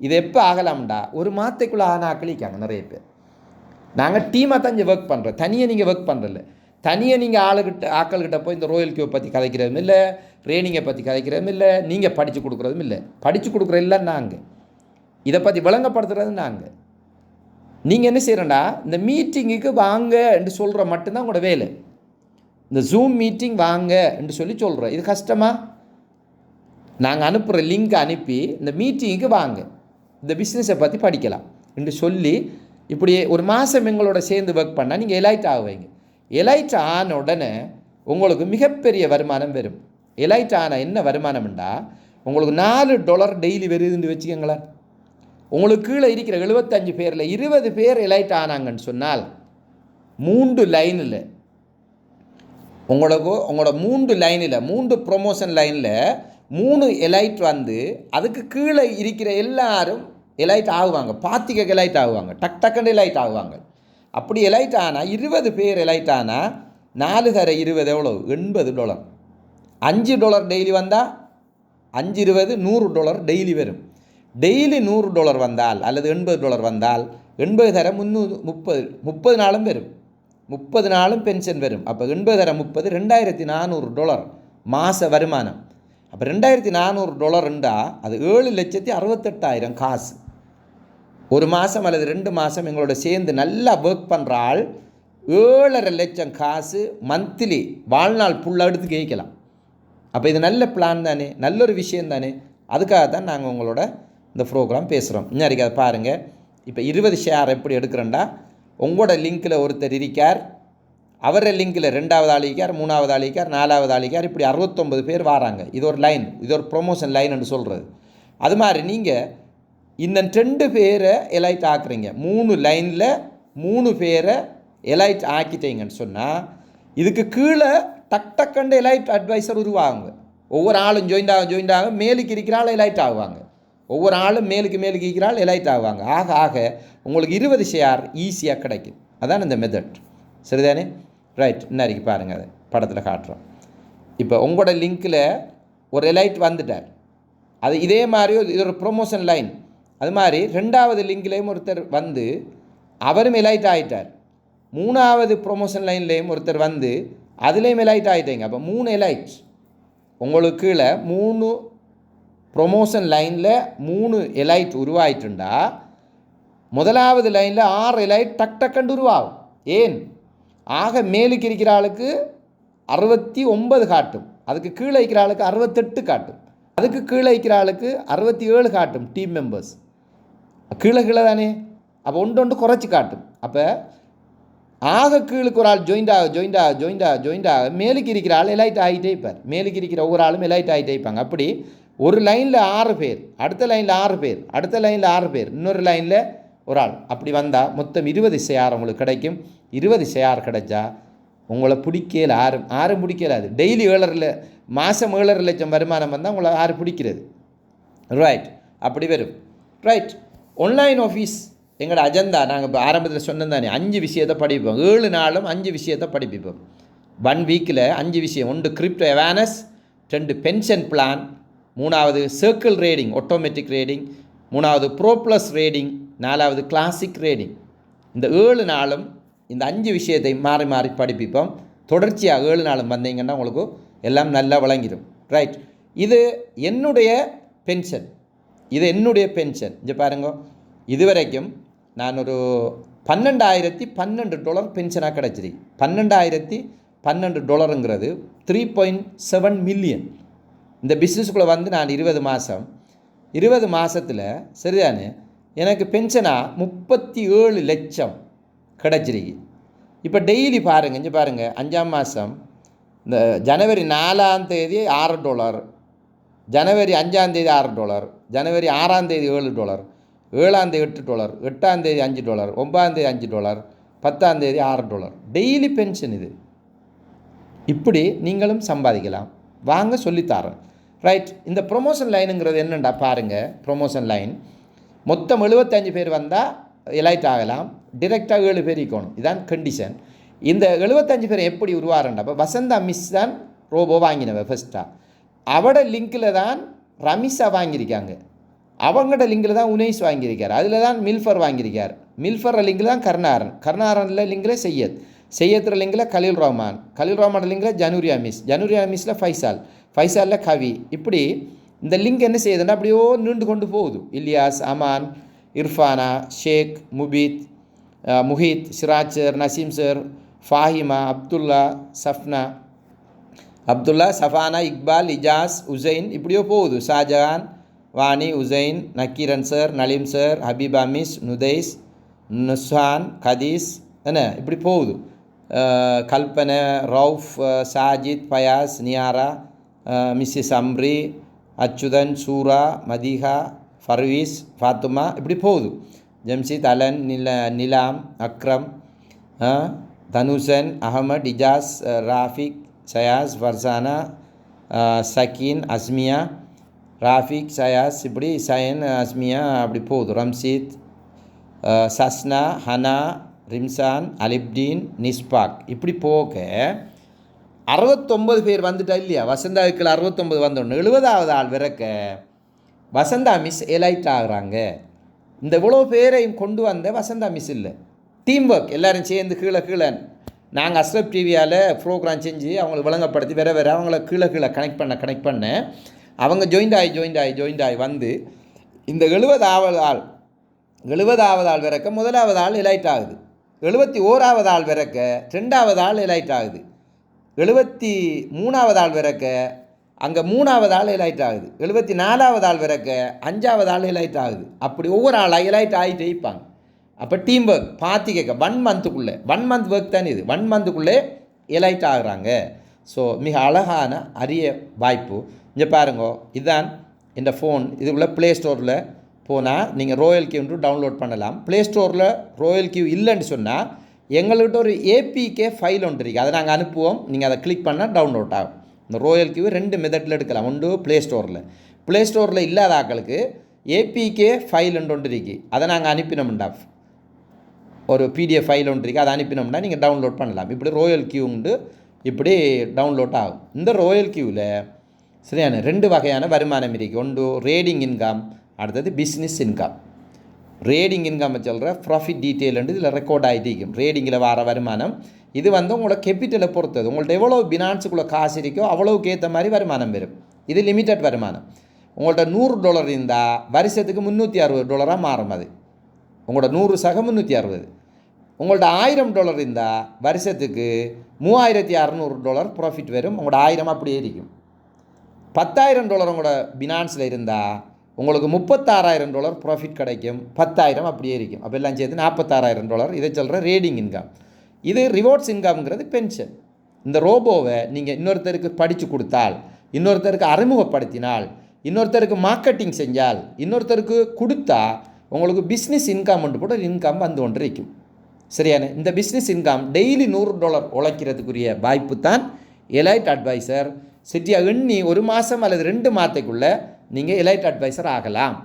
[SPEAKER 1] இது எப்போ ஆகலாம்டா, ஒரு மாதத்துக்குள்ளே ஆக்களிக்காங்க நிறைய பேர். நாங்கள் டீமாக தான் இங்கே ஒர்க் பண்ணுறோம், தனியாக நீங்கள் ஒர்க் பண்ணுறதில்ல. தனியாக நீங்கள் ஆக்கள்கிட்ட போய் இந்த ரோயல் கியூவை பற்றி கதைக்கிறதும் இல்லை, ட்ரெயினிங்கை பற்றி கதைக்கிறதும் இல்லை, நீங்கள் படித்து கொடுக்குறதும் இல்லை. படித்து கொடுக்குற இல்லை நாங்கள், இதை பற்றி விளங்கப்படுத்துறது நாங்கள். நீங்கள் என்ன செய்கிறேன்டா, இந்த மீட்டிங்குக்கு வாங்க என்று சொல்கிற மட்டும்தான் உங்களோட வேலை. இந்த ஜூம் மீட்டிங் வாங்க என்று சொல்கிறோம். இது கஷ்டமாக நாங்கள் அனுப்புகிற லிங்க் அனுப்பி இந்த மீட்டிங்குக்கு வாங்க, இந்த பிஸ்னஸை பற்றி படிக்கலாம் என்று சொல்லி இப்படி ஒரு மாதம் எங்களோட சேர்ந்து ஒர்க் பண்ணால் நீங்கள் எலைட் ஆகுவீங்க. எலைட் ஆன உடனே உங்களுக்கு மிகப்பெரிய வருமானம் வரும். எலைட் ஆன என்ன வருமானம்ண்டா, உங்களுக்கு $4 டெய்லி வருதுன்னு வச்சுக்கோங்களேன். உங்களுக்கு கீழே இருக்கிற 75 பேரில் 20 பேர் எலைட் ஆனாங்கன்னு சொன்னால் 3 லைனில் உங்களோட 3 லைனில் 3 ப்ரொமோஷன் லைனில் 3 எலைட் வந்து அதுக்கு கீழே இருக்கிற எல்லாரும் எலைட் ஆகுவாங்க. பாத்திக எலைட் ஆகுவாங்க, டக்குன்னு எலைட் ஆகுவாங்க. அப்படி எலைட் ஆனால் 20 பேர் எலைட் ஆனால் 4 தர 20 எவ்வளோ? $80. $5 டெய்லி வந்தால் 5 20 $100 டெய்லி வரும். டெய்லி $100 வந்தால் அல்லது $80 வந்தால் 80 தர 330 நாளும் வரும். 30 நாளும் பென்ஷன் வரும். அப்போ 80 தர 30 $2400 மாத வருமானம். அப்போ $2400 அது 7,68,000 காசு. ஒரு மாதம் அல்லது 2 மாதம் எங்களோட சேர்ந்து நல்லா ஒர்க் பண்ணுற ஆள் 7.5 லட்சம் காசு மந்த்லி வாழ்நாள் ஃபுல்லாக எடுத்து கேட்கலாம். அப்போ இது நல்ல பிளான் தானே, நல்ல ஒரு விஷயம் தானே. அதுக்காக தான் நாங்கள் உங்களோட இந்த ப்ரோக்ராம் பேசுகிறோம். இன்னைக்கு அதை பாருங்கள். இப்போ 20 ஷேர் எப்படி எடுக்கிறேன்டா, உங்களோட லிங்க்கில் ஒருத்தர் இருக்கார், அவர லிங்கில் 2வது ஆள் இருக்கார், 3வது ஆள் இருக்கார், 4வது ஆள் இருக்கார், இப்படி 69 பேர் வராங்க. இது ஒரு லைன், இது ஒரு ப்ரொமோஷன் லைன்னு சொல்கிறது. அது மாதிரி நீங்கள் இன்னும் 2 பேரை எலைட் ஆக்குறீங்க, 3 லைனில் 3 பேரை எலைட் ஆக்கிட்டீங்கன்னு சொன்னால் இதுக்கு கீழே டக்குண்டு எலைட் அட்வைசர் உருவாகுங்க. ஒவ்வொரு ஆளும் ஜாயிண்ட் ஆக மேலுக்கு இருக்கிறாள் எலைட் ஆகுவாங்க. ஒவ்வொரு ஆளும் மேலுக்கு இருக்கிறாள் எலைட் ஆகுவாங்க. ஆக உங்களுக்கு 20 ஷேர் ஈஸியாக கிடைக்கும். அதான் இந்த மெத்தட். சரிதானே? ரைட். இன்னைக்கு பாருங்கள், அதை படத்தில் காட்டுறோம். இப்போ உங்களோட லிங்க்கில் ஒரு எலைட் வந்துட்டார், அது இதே மாதிரி இது ஒரு ப்ரொமோஷன் லைன். அது மாதிரி 2வது லிங்க்லேயும் ஒருத்தர் வந்து அவரும் எலைட் ஆகிட்டார். 3வது ப்ரொமோஷன் லைன்லேயும் ஒருத்தர் வந்து அதுலேயும் எலைட் ஆகிட்டீங்க. அப்போ 3 எலைட் உங்களுக்கு கீழே 3 ப்ரொமோஷன் லைனில் 3 எலைட் உருவாயிட்டுண்டா 1வது லைனில் 6 எலைட் டக்குண்டு உருவாகும். ஏன்? ஆக மேலுக்கு இருக்கிற ஆளுக்கு 69 காட்டும், அதுக்கு கீழே இருக்கிற ஆளுக்கு 68 காட்டும், அதுக்கு கீழே இருக்கிற ஆளுக்கு 67 காட்டும். டீம் மெம்பர்ஸ் கீழே தானே, அப்போ ஒன்று குறைச்சி காட்டும். அப்போ ஆக கீழுக்கு ஒரு ஆள் ஜாயிண்ட் ஆக மேலுக்கு இருக்கிற ஆள் எலைட் ஆகிட்டே இருப்பார். மேலுக்கு இருக்கிற ஒவ்வொரு ஆளும் எலைட் ஆகிட்டே இருப்பாங்க. அப்படி ஒரு லைனில் 6 பேர், அடுத்த லைனில் 6 பேர், அடுத்த லைனில் 6 பேர், இன்னொரு லைனில் ஒரு ஆள், அப்படி வந்தால் மொத்தம் 20 ஷேர் உங்களுக்கு கிடைக்கும். 20 ஷேர் கிடைச்சா உங்களை பிடிக்கல, ஆறும் பிடிக்கலாது. டெய்லி 7.5 மாதம் 7.5 லட்சம் வருமானம் வந்தால் உங்களை யார் பிடிக்கிறது? ரைட், அப்படி வரும். ரைட். ஆன்லைன் ஆஃபீஸ் எங்களோட அஜெண்டா. நாங்கள் இப்போ ஆரம்பத்தில் சொன்னது தானே, 5 விஷயத்தை படிப்போம். 7 நாளும் 5 விஷயத்தை படிப்பிப்போம். 1 வீக்கில் 5 விஷயம். 1 கிரிப்டோ அவேர்னஸ், 2 பென்ஷன் பிளான், 3வது சர்க்கிள் ரேடிங், ஆட்டோமேட்டிக் ரேடிங், 3வது ப்ரோ ப்ளஸ் ரேடிங், 4வது கிளாசிக் ரேடிங். இந்த 7 நாளும் இந்த 5 விஷயத்தை மாறி மாறி படிப்பிப்போம். தொடர்ச்சியாக 7 நாளும் வந்தீங்கன்னா உங்களுக்கு எல்லாம் நல்லா விளங்கிடும். ரைட். இது என்னுடைய பென்ஷன், இங்கே பாருங்க. இதுவரைக்கும் நான் ஒரு $12,012 பென்ஷனாக கிடச்சிருக்கு. $12,012 $3.7 மில்லியன். இந்த பிஸ்னஸுக்குள்ளே வந்து நான் 20 மாதத்தில் சரிதானே எனக்கு பென்ஷனாக 37 லட்சம் கிடச்சிருக்கு. இப்போ டெய்லி பாருங்கள், இங்கே பாருங்கள். 5ஆம் மாதம் இந்த ஜனவரி 4ஆம் தேதி $6, ஜனவரி 5ஆம் தேதி $6, ஜனவரி 6ஆம் தேதி $7, 7ஆம் தேதி $8, 8ஆம் தேதி $5, 9ஆம் தேதி $5, 10ஆம் தேதி $6. டெய்லி பென்ஷன் இது. இப்படி நீங்களும் சம்பாதிக்கலாம். வாங்க சொல்லித்தரேன். ரைட். இந்த ப்ரொமோஷன் லைனுங்கிறது என்னென்னா பாருங்கள். ப்ரொமோஷன் லைன் மொத்தம் 75 பேர் வந்தால் எலைட் ஆகலாம். டிரெக்டாக 7 பேர் இருக்கணும். இதுதான் கண்டிஷன். இந்த 75 பேர் எப்படி உருவாரண்டா, இப்போ வசந்தா மிஸ் தான் ரோபோ வாங்கினவ ஃபஸ்ட்டாக. அவட லிங்கில் தான் ரமிஷா வாங்கியிருக்காங்க, அவங்களோட லிங்கில் தான் உனேஷ் வாங்கியிருக்கார், அதில் தான் மில்ஃபர் வாங்கியிருக்கார், மில்ஃபர் லிங்கில் தான் கருணாரனில் லிங்கில் செய்யத்துற லிங்கில் கலீல் ரஹ்மான் லிங்கில் ஜனூரியா மிஸ்ஸில் ஃபைசாலில் கவி. இப்படி இந்த லிங்க் என்ன செய்யுதுன்னா அப்படியோ நீண்டு கொண்டு போகுது. இலியாஸ், அமான், இர்ஃபானா, ஷேக், முஹித், சிராஜ் சார், நசீம் சார், ஃபாஹிமா, அப்துல்லா, சஃபானா, இக்பால், இஜாஸ், உசைன், இப்படியோ போகுது. Shahjahan, Vani, Hussain, Nakkeeran sir, Naleem sir, Habeeba miss, Nudais, Nushan, Kadees, என்ன இப்படி போகுது. கல்பனை, ரவுஃப், சாஜித், ஃபயாஸ், நியாரா, மிஸ்ஸஸ் அம்ரி, அச்சுதன், சூரா, மதிஹா, ஃபர்வீஸ், ஃபாத்துமா, இப்படி போகுது. ஜம்ஷித், அலன், நிலாம், அக்ரம், தனுஷன், அகமட், இஜாஸ், ராஃபிக், சயாஸ், ஃபர்சானா, சக்கீன், அஸ்மியா, ராஃபிக், சயாஸ், இப்படி சயன், அஸ்மியா, அப்படி போகுது. ரம்சீத், சஸ்னா, ஹனா, ரிம்சான், அலிப்டீன், நிஸ்பாக், இப்படி போக 69 பேர் வந்துட்டா இல்லையா? வசந்தாவுக்கு 69 வந்தோடனே 70வது ஆள் விறக்க வசந்தா மிஸ் எலைட் ஆகுறாங்க. இந்த இவ்வளோ பேரையும் கொண்டு வந்த வசந்தா மிஸ் இல்லை, டீம் ஒர்க். எல்லோரும் சேர்ந்து கீழே நாங்கள் அஸ்ரப் டிவியால் ப்ரோக்ராம் செஞ்சு அவங்களுக்கு விளங்கப்படுத்தி வேற அவங்கள கீழே கனெக்ட் பண்ண அவங்க ஜாயிண்ட் ஆகி வந்து இந்த 70வது ஆள் விறக்க 1வது ஆள் எலைட் ஆகுது. 71வது ஆள் வரைக்க 2வது ஆள் எலைட் ஆகுது. 73வது ஆள் வரைக்க அங்கே 3வது ஆள் எலைட் ஆகுது. 74வது ஆள் வரைக்க 5வது ஆள் எலைட் ஆகுது. அப்படி ஒவ்வொரு ஆளாக எலைட் ஆகிட்டு இருப்பாங்க. அப்போ டீம் ஒர்க் பார்த்து கேட்க 1 மந்த்துக்குள்ளே 1 மந்த் ஒர்க் தானே இது, 1 மந்த்துக்குள்ளே எலைட் ஆகுறாங்க. ஸோ மிக அழகான அரிய வாய்ப்பு. இங்கே பாருங்க, இதுதான் இந்த ஃபோன். இதுக்குள்ளே ப்ளே ஸ்டோரில் போனால் நீங்கள் ரோயல் கியூ டவுன்லோட் பண்ணலாம். ப்ளே ஸ்டோரில் ரோயல் கியூ இல்லைன்னு சொன்னால் எங்கள்கிட்ட ஒரு ஏபிகே ஃபைல் ஒன்று இருக்குது, அதை நாங்கள் அனுப்புவோம். நீங்கள் அதை கிளிக் பண்ணால் டவுன்லோட் ஆகும். இந்த ரோயல் கியூ 2 மெத்தடில் எடுக்கலாம். ஒன்று ப்ளே ஸ்டோரில் இல்லாத ஆக்களுக்கு ஏபிகே ஃபைல் ஒன்று இருக்குது, அதை நாங்கள் அனுப்பினோம்டா. ஒரு பிடிஎஃப் ஃபைல் ஒன்று இருக்குது, அதை அனுப்பினோம்னா நீங்கள் டவுன்லோட் பண்ணலாம். இப்படி ரோயல் கியூ உண்டு, இப்படி டவுன்லோட் ஆகும். இந்த ரோயல் கியூவில் சரியான 2 வகையான வருமானம் இருக்குது. ஒன்று ரேடிங் இன்கம், அடுத்தது பிஸ்னஸ் இன்கம். ரேடிங் இன்கம் சொல்கிற ப்ராஃபிட் டீட்டெயில் இதில் ரெக்கார்ட் ஆகிட்டு இருக்கும். ரேடிங்கில் வர வருமானம் இது உங்களோட கேபிட்டலை பொறுத்தது. உங்கள்கிட்ட எவ்வளோ பினான்ஸுக்குள்ளே காசு இருக்கோ அவ்வளோக்கு ஏற்ற மாதிரி வருமானம் வரும். இது லிமிட்டட் வருமானம். உங்கள்கிட்ட $100 இருந்தால் வருஷத்துக்கு $360 மாறும். அது உங்களோட 100 சக 360. உங்கள்கிட்ட $1000 இருந்தால் வருஷத்துக்கு $3600 ப்ராஃபிட் வரும். உங்களோட 1000 அப்படியே இருக்கும். $10,000 உங்களோட பினான்ஸில் இருந்தால் உங்களுக்கு $36,000 ப்ராஃபிட் கிடைக்கும். 10,000 அப்படியே இருக்கும். அப்போ எல்லாம் சேர்த்து $46,000. இதை சொல்கிற ரேடிங் இன்கம். இது ரிவார்ட்ஸ் இன்கம்ங்கிறது பென்ஷன். இந்த ரோபோவை நீங்கள் இன்னொருத்தருக்கு படித்து கொடுத்தால், இன்னொருத்தருக்கு அறிமுகப்படுத்தினால், இன்னொருத்தருக்கு மார்க்கெட்டிங் செஞ்சால், இன்னொருத்தருக்கு கொடுத்தா உங்களுக்கு பிஸ்னஸ் இன்கம் ஒன்று போட்டு இன்கம் வந்து கொண்டு இருக்கும். சரியான இந்த பிஸ்னஸ் இன்கம் டெய்லி $100 உழைக்கிறதுக்குரிய வாய்ப்பு தான் எலைட் அட்வைசர். சரியாக எண்ணி 1 மாதம் அல்லது 2 மாதத்துக்குள்ளே நீங்கள் எலைட் அட்வைசர் ஆகலாம்.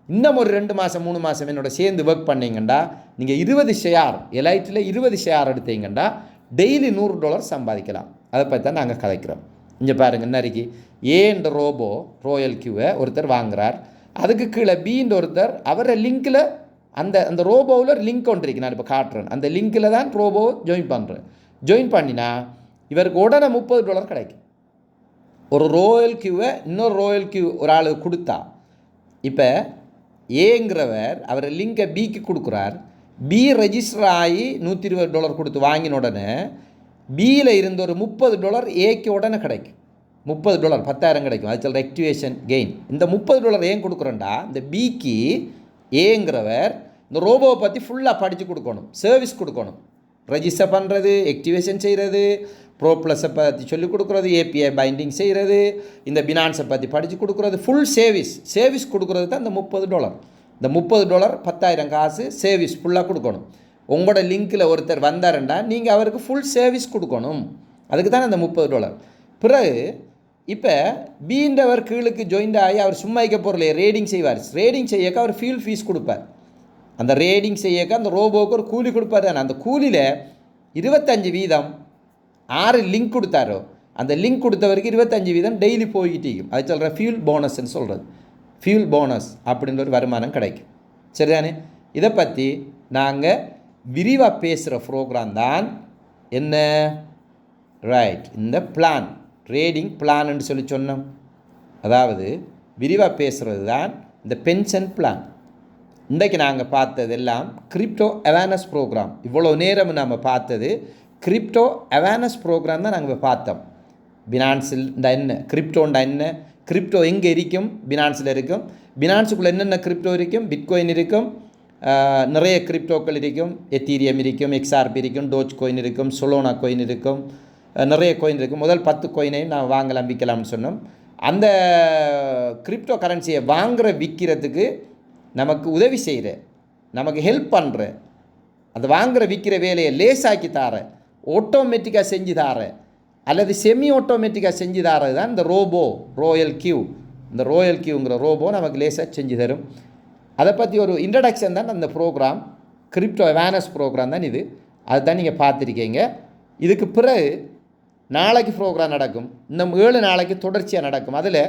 [SPEAKER 1] இன்னும் ஒரு 2 மாதம் 3 மாதம் என்னோட சேர்ந்து ஒர்க் பண்ணிங்கண்டா நீங்கள் 20 ஷேர் எலைட்டில் 20 ஷேர் எடுத்தீங்கண்டா டெய்லி $100 சம்பாதிக்கலாம். அதை பற்றி தான் நாங்கள் கதைக்கிறோம். இங்கே பாருங்கள், இன்னைக்கு ஏன்ற ரோபோ ரோயல் கியூவை ஒருத்தர் வாங்குறார். அதுக்கு கீழே பீன்ற ஒருத்தர் அவரை லிங்கில் அந்த ரோபோவில் ஒரு லிங்க் ஒன்று இருக்கு, நான் இப்போ காட்டுறேன். அந்த லிங்கில் தான் ரோபோ ஜாயின் பண்ணுறேன். ஜாயின் பண்ணினா இவருக்கு உடனே $30 கிடைக்கும். ஒரு ரோயல் கியூவை இன்னொரு ரோயல் கியூ ஒரு ஆளுக்கு கொடுத்தா, இப்போ ஏங்கிறவர் அவர் லிங்கை பிக்கு கொடுக்குறார். பி ரெஜிஸ்டர் ஆகி $120 கொடுத்து வாங்கின உடனே பியில் இருந்து ஒரு $30 ஏக்கு உடனே கிடைக்கும். $30 10,000 கிடைக்கும். அது சொல்கிற ஆக்டிவேஷன் கெயின். இந்த $30 ஏன் கொடுக்குறேன்டா, இந்த பிக்கு ஏங்கிறவர் இந்த ரோபோவை பற்றி ஃபுல்லாக படித்து கொடுக்கணும், சர்வீஸ் கொடுக்கணும். ரெஜிஸ்டர் பண்ணுறது, ஆக்டிவேஷன் செய்கிறது, ப்ரோ ப்ளஸை பற்றி சொல்லிக் கொடுக்குறது, ஏபிஐ பைண்டிங் செய்கிறது, இந்த பினான்ஸை பற்றி படித்து கொடுக்குறது, ஃபுல் சர்வீஸ் கொடுக்குறது தான் இந்த $30. இந்த $30 10,000 காசு சர்வீஸ் ஃபுல்லாக கொடுக்கணும். உங்களோட லிங்கில் ஒருத்தர் வந்தாருண்டா நீங்கள் அவருக்கு ஃபுல் சர்வீஸ் கொடுக்கணும். அதுக்கு தான் அந்த $30. பிறகு இப்போ பீன்றவர் கீழுக்கு ஜாயின் ஆகி அவர் சும்மா இருக்க போகிறல ரேடிங் செய்வார். ரேடிங் செய்யக்க அவர் ஃபீஸ் கொடுப்பார். அந்த ரேடிங் செய்யக்க அந்த ரோபோவுக்கு ஒரு கூலி கொடுப்பார் தானே. அந்த கூலியில் 25% 6 லிங்க் கொடுத்தாரோ அந்த லிங்க் கொடுத்தவருக்கு 25% டெய்லி போய்கிட்டு இருக்கும். அது சொல்கிற ஃபியூல் போனஸ்ன்னு சொல்கிறது. ஃபியூல் போனஸ் அப்படின்ற ஒரு வருமானம் கிடைக்கும். சரிதானே? இதை பற்றி நாங்கள் விரிவாக பேசுகிற ப்ரோக்ராம் தான் என்ன, ரைட், இந்த பிளான் ட்ரேடிங் பிளான்னு சொல்லி சொன்னோம். அதாவது விரிவாக பேசுகிறது தான் இந்த பென்ஷன் பிளான். இன்றைக்கு நாங்கள் பார்த்தது எல்லாம் கிரிப்டோ அவேர்னஸ் ப்ரோக்ராம். இவ்வளோ நேரம் நாம் பார்த்தது கிரிப்டோ அவேர்னஸ் ப்ரோக்ராம் தான் நாங்கள் பார்த்தோம். பினான்ஸில் என்ன, கிரிப்டோண்டா என்ன, கிரிப்டோ எங்கே இருக்கும், பினான்ஸில் இருக்கும், பினான்ஸுக்குள்ளே என்னென்ன கிரிப்டோ இருக்கும், பிட்காயின் இருக்கும், நிறைய கிரிப்டோக்கள் இருக்கும், எத்தீரியம் இருக்கும், எக்ஸ்ஆர்பி இருக்கும், டோஜ் கோயின் இருக்கும், சொலோனா கோயின் இருக்கும், நிறைய கோயின் இருக்கும். முதல் 10 கோயினையும் நான் வாங்கலாம் விற்கலாம்னு சொன்னோம். அந்த கிரிப்டோ கரன்சியை வாங்குகிற விற்கிறதுக்கு நமக்கு உதவி செய்கிற, நமக்கு ஹெல்ப் பண்ணுற, அந்த வாங்குகிற விற்கிற வேலையை லேசாக்கி தார, ஆட்டோமேட்டிக்காக செஞ்சு தார அல்லது செமி ஆட்டோமேட்டிக்காக செஞ்சு தாரது தான் இந்த ரோபோ ரோயல் கியூ. இந்த ரோயல் கியூங்கிற ரோபோ நமக்கு லேசாக செஞ்சு தரும். அதை பற்றி ஒரு இன்ட்ரடக்ஷன் தான் அந்த ப்ரோக்ராம், கிரிப்டோ அவேர்னஸ் ப்ரோக்ராம் தான் இது. அதுதான் நீங்கள் பார்த்துருக்கீங்க. இதுக்கு பிறகு நாளைக்கு ப்ரோக்ராம் நடக்கும். இன்னும் 7 நாளைக்கு தொடர்ச்சியாக நடக்கும். அதில்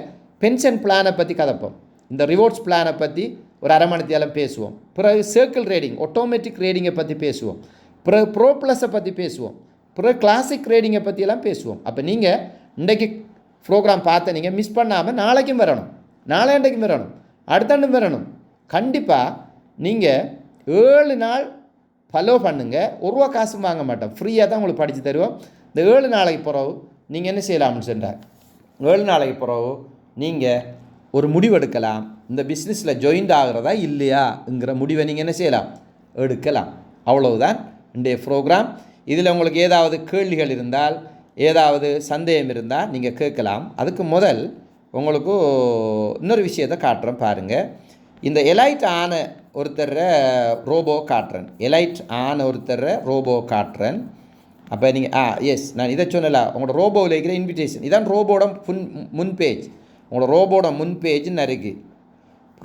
[SPEAKER 1] பென்ஷன் பிளானை பற்றி கதைப்போம். இந்த ரிவார்ட்ஸ் பிளானை பற்றி ஒரு அரை மணி நேரம் பேசுவோம். பிறகு சர்க்கிள் ரேடிங், ஆட்டோமேட்டிக் ரேடிங்கை பற்றி பேசுவோம். பிறகு ப்ரோ ப்ளஸை பற்றி பேசுவோம். பிறகு கிளாசிக் ரேடிங்கை பற்றியெல்லாம் பேசுவோம். அப்போ நீங்கள் இன்றைக்கு ப்ரோக்ராம் பார்த்த நீங்கள் மிஸ் பண்ணாமல் நாளைக்கும் வரணும், நாளையண்டைக்கும் வரணும், அடுத்தாண்டும் வரணும். கண்டிப்பாக நீங்கள் 7 நாள் ஃபாலோ பண்ணுங்கள். ஒரு ரூபா காசும் வாங்க மாட்டோம், ஃப்ரீயாக தான் உங்களுக்கு படித்து தருவோம். இந்த 7 நாளைக்கு பிறகு நீங்கள் என்ன செய்யலாம்னு சொன்னார், 7 நாளைக்கு பிறகு நீங்கள் ஒரு முடிவெடுக்கலாம். இந்த பிஸ்னஸில் ஜாயின்ட் ஆகிறதா இல்லையாங்கிற முடிவை நீங்கள் என்ன செய்யலாம், எடுக்கலாம். அவ்வளவுதான் இன்றைய ப்ரோக்ராம். இதில் உங்களுக்கு ஏதாவது கேள்விகள் இருந்தால், ஏதாவது சந்தேகம் இருந்தால் நீங்கள் கேட்கலாம். அதுக்கு முதல் உங்களுக்கு இன்னொரு விஷயத்தை காட்டுறேன் பாருங்கள். இந்த எலைட் ஆன ஒருத்தர ரோபோ காட்டுறேன், எலைட் ஆன ஒருத்தர ரோபோ காட்டுறேன். அப்போ நீங்கள் எஸ், நான் இதை சொன்னல, உங்களோட ரோபோவில் இருக்கிற இன்விடேஷன் இதான் ரோபோட முன் பேஜ். உங்களோட ரோபோட முன் பேஜ்னு இருக்குது.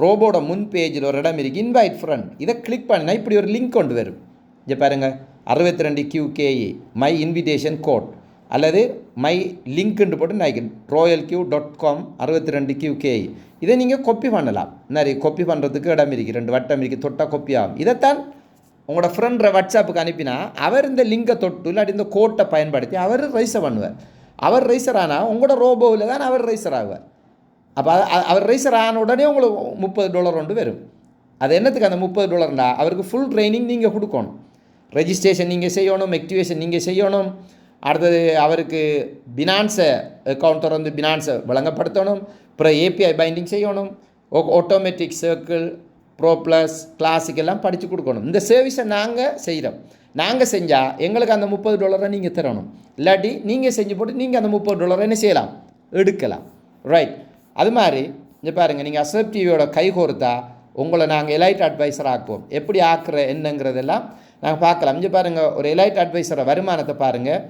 [SPEAKER 1] ரோபோட முன் பேஜில் ஒரு இடம் இருக்குது, இன்வைட் ஃப்ரெண்ட். இதை கிளிக் பண்ணினா இப்படி ஒரு லிங்க் கொண்டு வரும். இங்கே பாருங்கள், 62 QKE மை இன்விடேஷன் கோட் அல்லது மை லிங்க்குன்னு போட்டு நான் royalq.com 62 QKE. இதை நீங்கள் கொப்பி பண்ணலாம். நிறைய கொப்பி பண்ணுறதுக்கு இடம் இருக்குது, 2 வட்டம் இருக்குது, தொட்டால் கொப்பி ஆகும். இதைத்தான் உங்களோட ஃப்ரெண்ட் வாட்ஸ்அப்புக்கு அனுப்பினா அவர் இந்த லிங்கை தொட்டு இல்லாட்டி இந்த கோட்டை பயன்படுத்தி அவர் ரெஜிஸ்டர் பண்ணுவார். அவர் ரெஜிஸ்டர் ஆனால் உங்களோட ரோபோவில் தான் அவர் ரெஜிஸ்டர் ஆகுவார். அப்போ அவர் ரெஜிஸ்டர் ஆன உடனே உங்களுக்கு $30 ஒன்று வரும். அது என்னத்துக்கு அந்த $30? அவருக்கு ஃபுல் ட்ரைனிங் நீங்கள் கொடுக்கணும். ரெஜிஸ்ட்ரேஷன் நீங்கள் செய்யணும், ஆக்டிவேஷன் நீங்கள் செய்யணும். அடுத்தது அவருக்கு பினான்ஸை அக்கௌண்ட் திறந்து பினான்ஸை வழங்கப்படுத்தணும். அப்புறம் API பைண்டிங் செய்யணும், automatic circle, bro plus, classic எல்லாம் படித்து கொடுக்கணும். இந்த சர்வீஸை நாங்கள் செய்கிறோம். நாங்கள் செஞ்சால் எங்களுக்கு அந்த $30 நீங்கள் தரணும். இல்லாட்டி நீங்கள் செஞ்சு போட்டு நீங்கள் அந்த $30 என்ன செய்யலாம், எடுக்கலாம். ரைட். அது மாதிரி இங்கே பாருங்கள், நீங்கள் அஸ்ரப் டிவியோட கைகோர்த்தா உங்களை நாங்கள் எலைட் அட்வைசர் ஆக்குவோம். எப்படி ஆக்குற என்னங்கிறதெல்லாம் நாங்கள் பார்க்கலாம். இங்கே பாருங்கள், ஒரு எலைட் அட்வைசரை வருமானத்தை பாருங்கள்.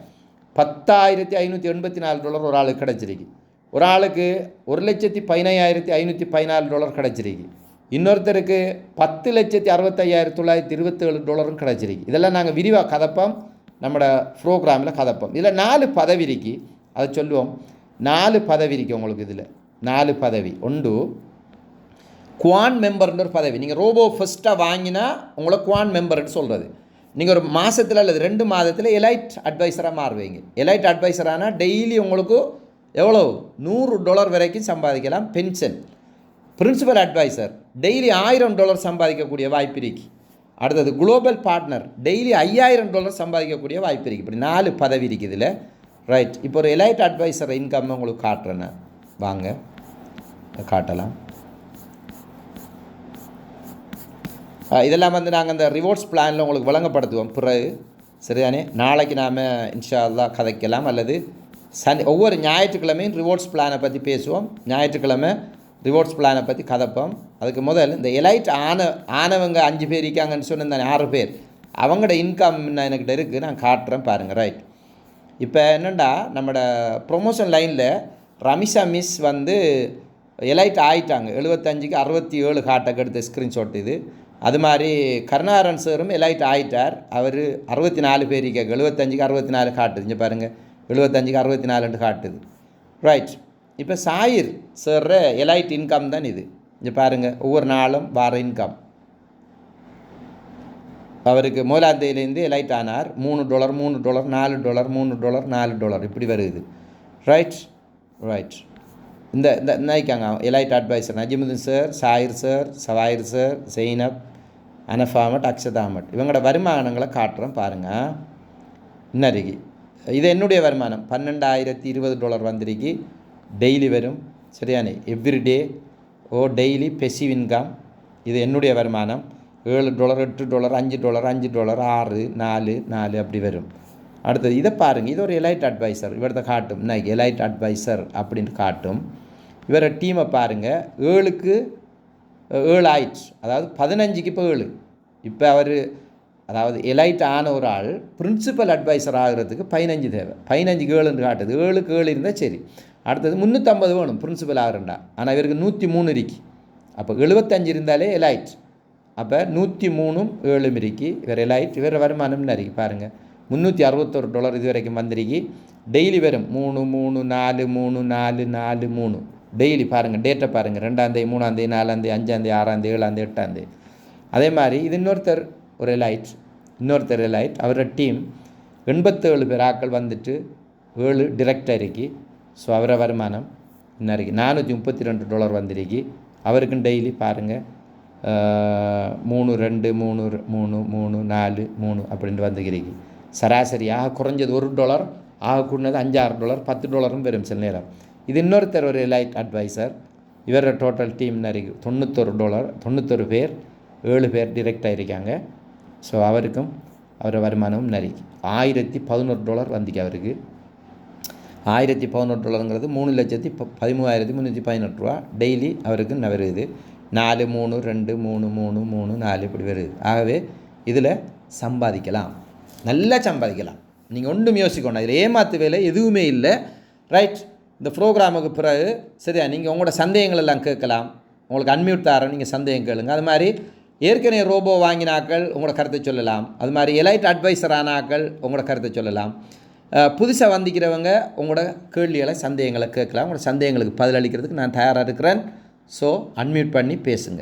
[SPEAKER 1] $10,584 ஒரு ஆளுக்கு கிடச்சிருக்கு. ஒரு ஆளுக்கு $1,15,514 கிடச்சிருக்கு. இன்னொருத்தருக்கு $10,65,927 கிடச்சிருக்கு. இதெல்லாம் நாங்கள் விரிவாக கதைப்போம், நம்மளோட ப்ரோக்ராமில் கதைப்போம். இதில் 4 பதவி இருக்கு, அதை சொல்லுவோம். 4 பதவி இருக்குது உங்களுக்கு. இதில் 4 பதவி. ஒன்று குவான் மெம்பர்ன்ற ஒரு பதவி. நீங்கள் ரோபோ ஃபஸ்ட்டாக வாங்கினா உங்களை குவான் மெம்பர்னு சொல்கிறது. நீங்கள் ஒரு மாதத்தில் அல்லது 2 மாதத்தில் எலைட் அட்வைசராக மாறுவீங்க. எலைட் அட்வைசரானால் டெய்லி உங்களுக்கு எவ்வளோ $100 வரைக்கும் சம்பாதிக்கலாம். பென்ஷன். பிரின்சிபல் அட்வைசர் டெய்லி $1000 சம்பாதிக்கக்கூடிய வாய்ப்பு இருக்குது. அடுத்தது குளோபல் பார்ட்னர் டெய்லி $5000 சம்பாதிக்கக்கூடிய வாய்ப்பு இருக்குது. இப்படி 4 பதவி இருக்குது இதில். ரைட். இப்போ ஒரு எலைட் அட்வைசர் இன்கம் உங்களுக்கு காட்டுறேன்னு வாங்க காட்டலாம். இதெல்லாம் நாங்கள் அந்த ரிவார்ட்ஸ் பிளானில் உங்களுக்கு வழங்கப்படுத்துவோம் பிறகு. சரிதானே? நாளைக்கு நாம் இன்ஷா அல்லாஹ் கதைக்கலாம். அல்லது ஒவ்வொரு ஞாயிற்றுக்கிழமையும் ரிவார்ட்ஸ் பிளானை பற்றி பேசுவோம். ஞாயிற்றுக்கிழமை ரிவார்ட்ஸ் பிளானை பற்றி கதைப்போம். அதுக்கு முதல் இந்த எலைட் ஆனவங்க 5 பேர் இருக்காங்கன்னு சொன்ன 6 பேர் அவங்களோட இன்கம் என்கிட்ட இருக்குது, நான் காட்டுறேன் பாருங்கள். ரைட். இப்போ என்னென்னா நம்மளோட ப்ரொமோஷன் லைனில் ரமிஷா மிஸ் எலைட் ஆகிட்டாங்க. 75க்கு 67 காட்டக்கு எடுத்த ஸ்க்ரீன்ஷாட் இது. அது மாதிரி கருணாகரன் சாரும் எலைட் ஆகிட்டார். அவர் 64 பேர் இருக்க 75க்கு 64 காட்டுது. இங்கே பாருங்கள், 75க்கு 64 காட்டுது. ரைட். இப்போ சாயிர் சார் எலைட் இன்கம் தான் இது. இங்கே பாருங்கள், ஒவ்வொரு நாளும் வார இன்கம். அவருக்கு மூலாந்தேதியிலேருந்து எலைட் ஆனார். $3 $3 $4 $3 $4 இப்படி வருது. ரைட். ரைட். இந்த நினைக்காங்க elite advisor Najimudeen sir, Sayir sir, Savayir sir, Zainab, Anaf Ahamed, Akshath Ahamed இவங்களோட வருமானங்களை காட்டுறேன் பாருங்கள். இன்னைக்கு இது என்னுடைய வருமானம் $12,020 வந்திருக்கு. டெய்லி வரும். சரியானே? Everyday daily passive income. இது என்னுடைய வருமானம். $7 $8 $5 $5 6 4 4 அப்படி வரும். அடுத்தது இதை பாருங்கள், இது ஒரு எலைட் அட்வைசர். இவரத்தை காட்டும். இன்னைக்கு எலைட் அட்வைசர் அப்படின்ட்டு காட்டும். இவரை டீமை பாருங்கள். 7க்கு 7 ஆயிடுச்சு. அதாவது 15க்கு இப்போ 7. இப்போ அவர் அதாவது எலைட் ஆன ஒரு ஆள் பிரின்சிபல் அட்வைசர் ஆகிறதுக்கு 15 தேவை. 15க்கு 7 காட்டுது. 7க்கு 7 இருந்தால் சரி. அடுத்தது 350 வேணும் பிரின்சிபல் ஆகிறண்டா. ஆனால் இவருக்கு 103 இருக்கு. அப்போ 75 இருந்தாலே எலைட். அப்போ 103ம் 7ம் இருக்கு. இவர் எலைட். இவர் வருமானம்னு இருக்கு பாருங்கள். $361 இது வரைக்கும் வந்திருக்கு. டெய்லி வரும் 3 3 4 3 4 4 3 டெய்லி பாருங்கள். டேட்டை பாருங்கள். 2ஆம் தேதி 3ஆம் தேதி 4ஆம் தேதி 5ஆம் தேதி 6ஆம் தேதி 7ஆம் தேதி 8ஆம் தேதி. அதே மாதிரி இது இன்னொருத்தர் ஒரு எலைட். இன்னொருத்தர் எலைட். அவரோட டீம் 87 பேர் ஆக்கள் வந்துட்டு 7 டிரெக்டாக இருக்கு. ஸோ அவரை வருமானம் என்ன இருக்குது $432 வந்திருக்கு. அவருக்கும் டெய்லி பாருங்கள் 3 2 3 3 3 4 3 அப்படின்ட்டு வந்துக்கிறீங்க. சராசரியாக குறைஞ்சது $1, ஆக கூடது $5-6 $10 வரும் சில நேரம். இது இன்னொருத்தர் ஒரு எலைட் அட்வைசர், இவரோட டோட்டல் டீம் நிறைய $91, 91 பேர், 7 பேர் டிரெக்டாக இருக்காங்க. ஸோ அவருக்கும் அவரோட வருமானமும் நிறைய $1011 வந்துக்கு. அவருக்கு $1011 $3,13,318 டெய்லி அவருக்கு வருது. 4 3 2 3 3 3 4 இப்படி வருது. ஆகவே இதில் சம்பாதிக்கலாம், நல்லா சம்பாதிக்கலாம். நீங்கள் ஒன்றும் யோசிக்கணும், அதில் ஏமாத்து வேலை எதுவுமே இல்லை. ரைட், இந்த ப்ரோக்ராமுக்கு பிறகு சரியா நீங்கள் உங்களோட சந்தேகங்கள் எல்லாம் கேட்கலாம். உங்களுக்கு அன்மியூட் தரேன், நீங்கள் சந்தேகம் கேளுங்க. அது மாதிரி ஏற்கனவே ரோபோ வாங்கினாக்கள் உங்களோட கருத்தை சொல்லலாம். அது மாதிரி எலைட் அட்வைசர் ஆனாக்கள் உங்களோட கருத்தை சொல்லலாம். புதுசாக வந்திக்கிறவங்க உங்களோட கேள்விகளை சந்தேகங்களை கேட்கலாம். உங்களோட சந்தேகங்களுக்கு பதிலளிக்கிறதுக்கு நான் தயாராக இருக்கிறேன். ஸோ அன்மியூட் பண்ணி பேசுங்க.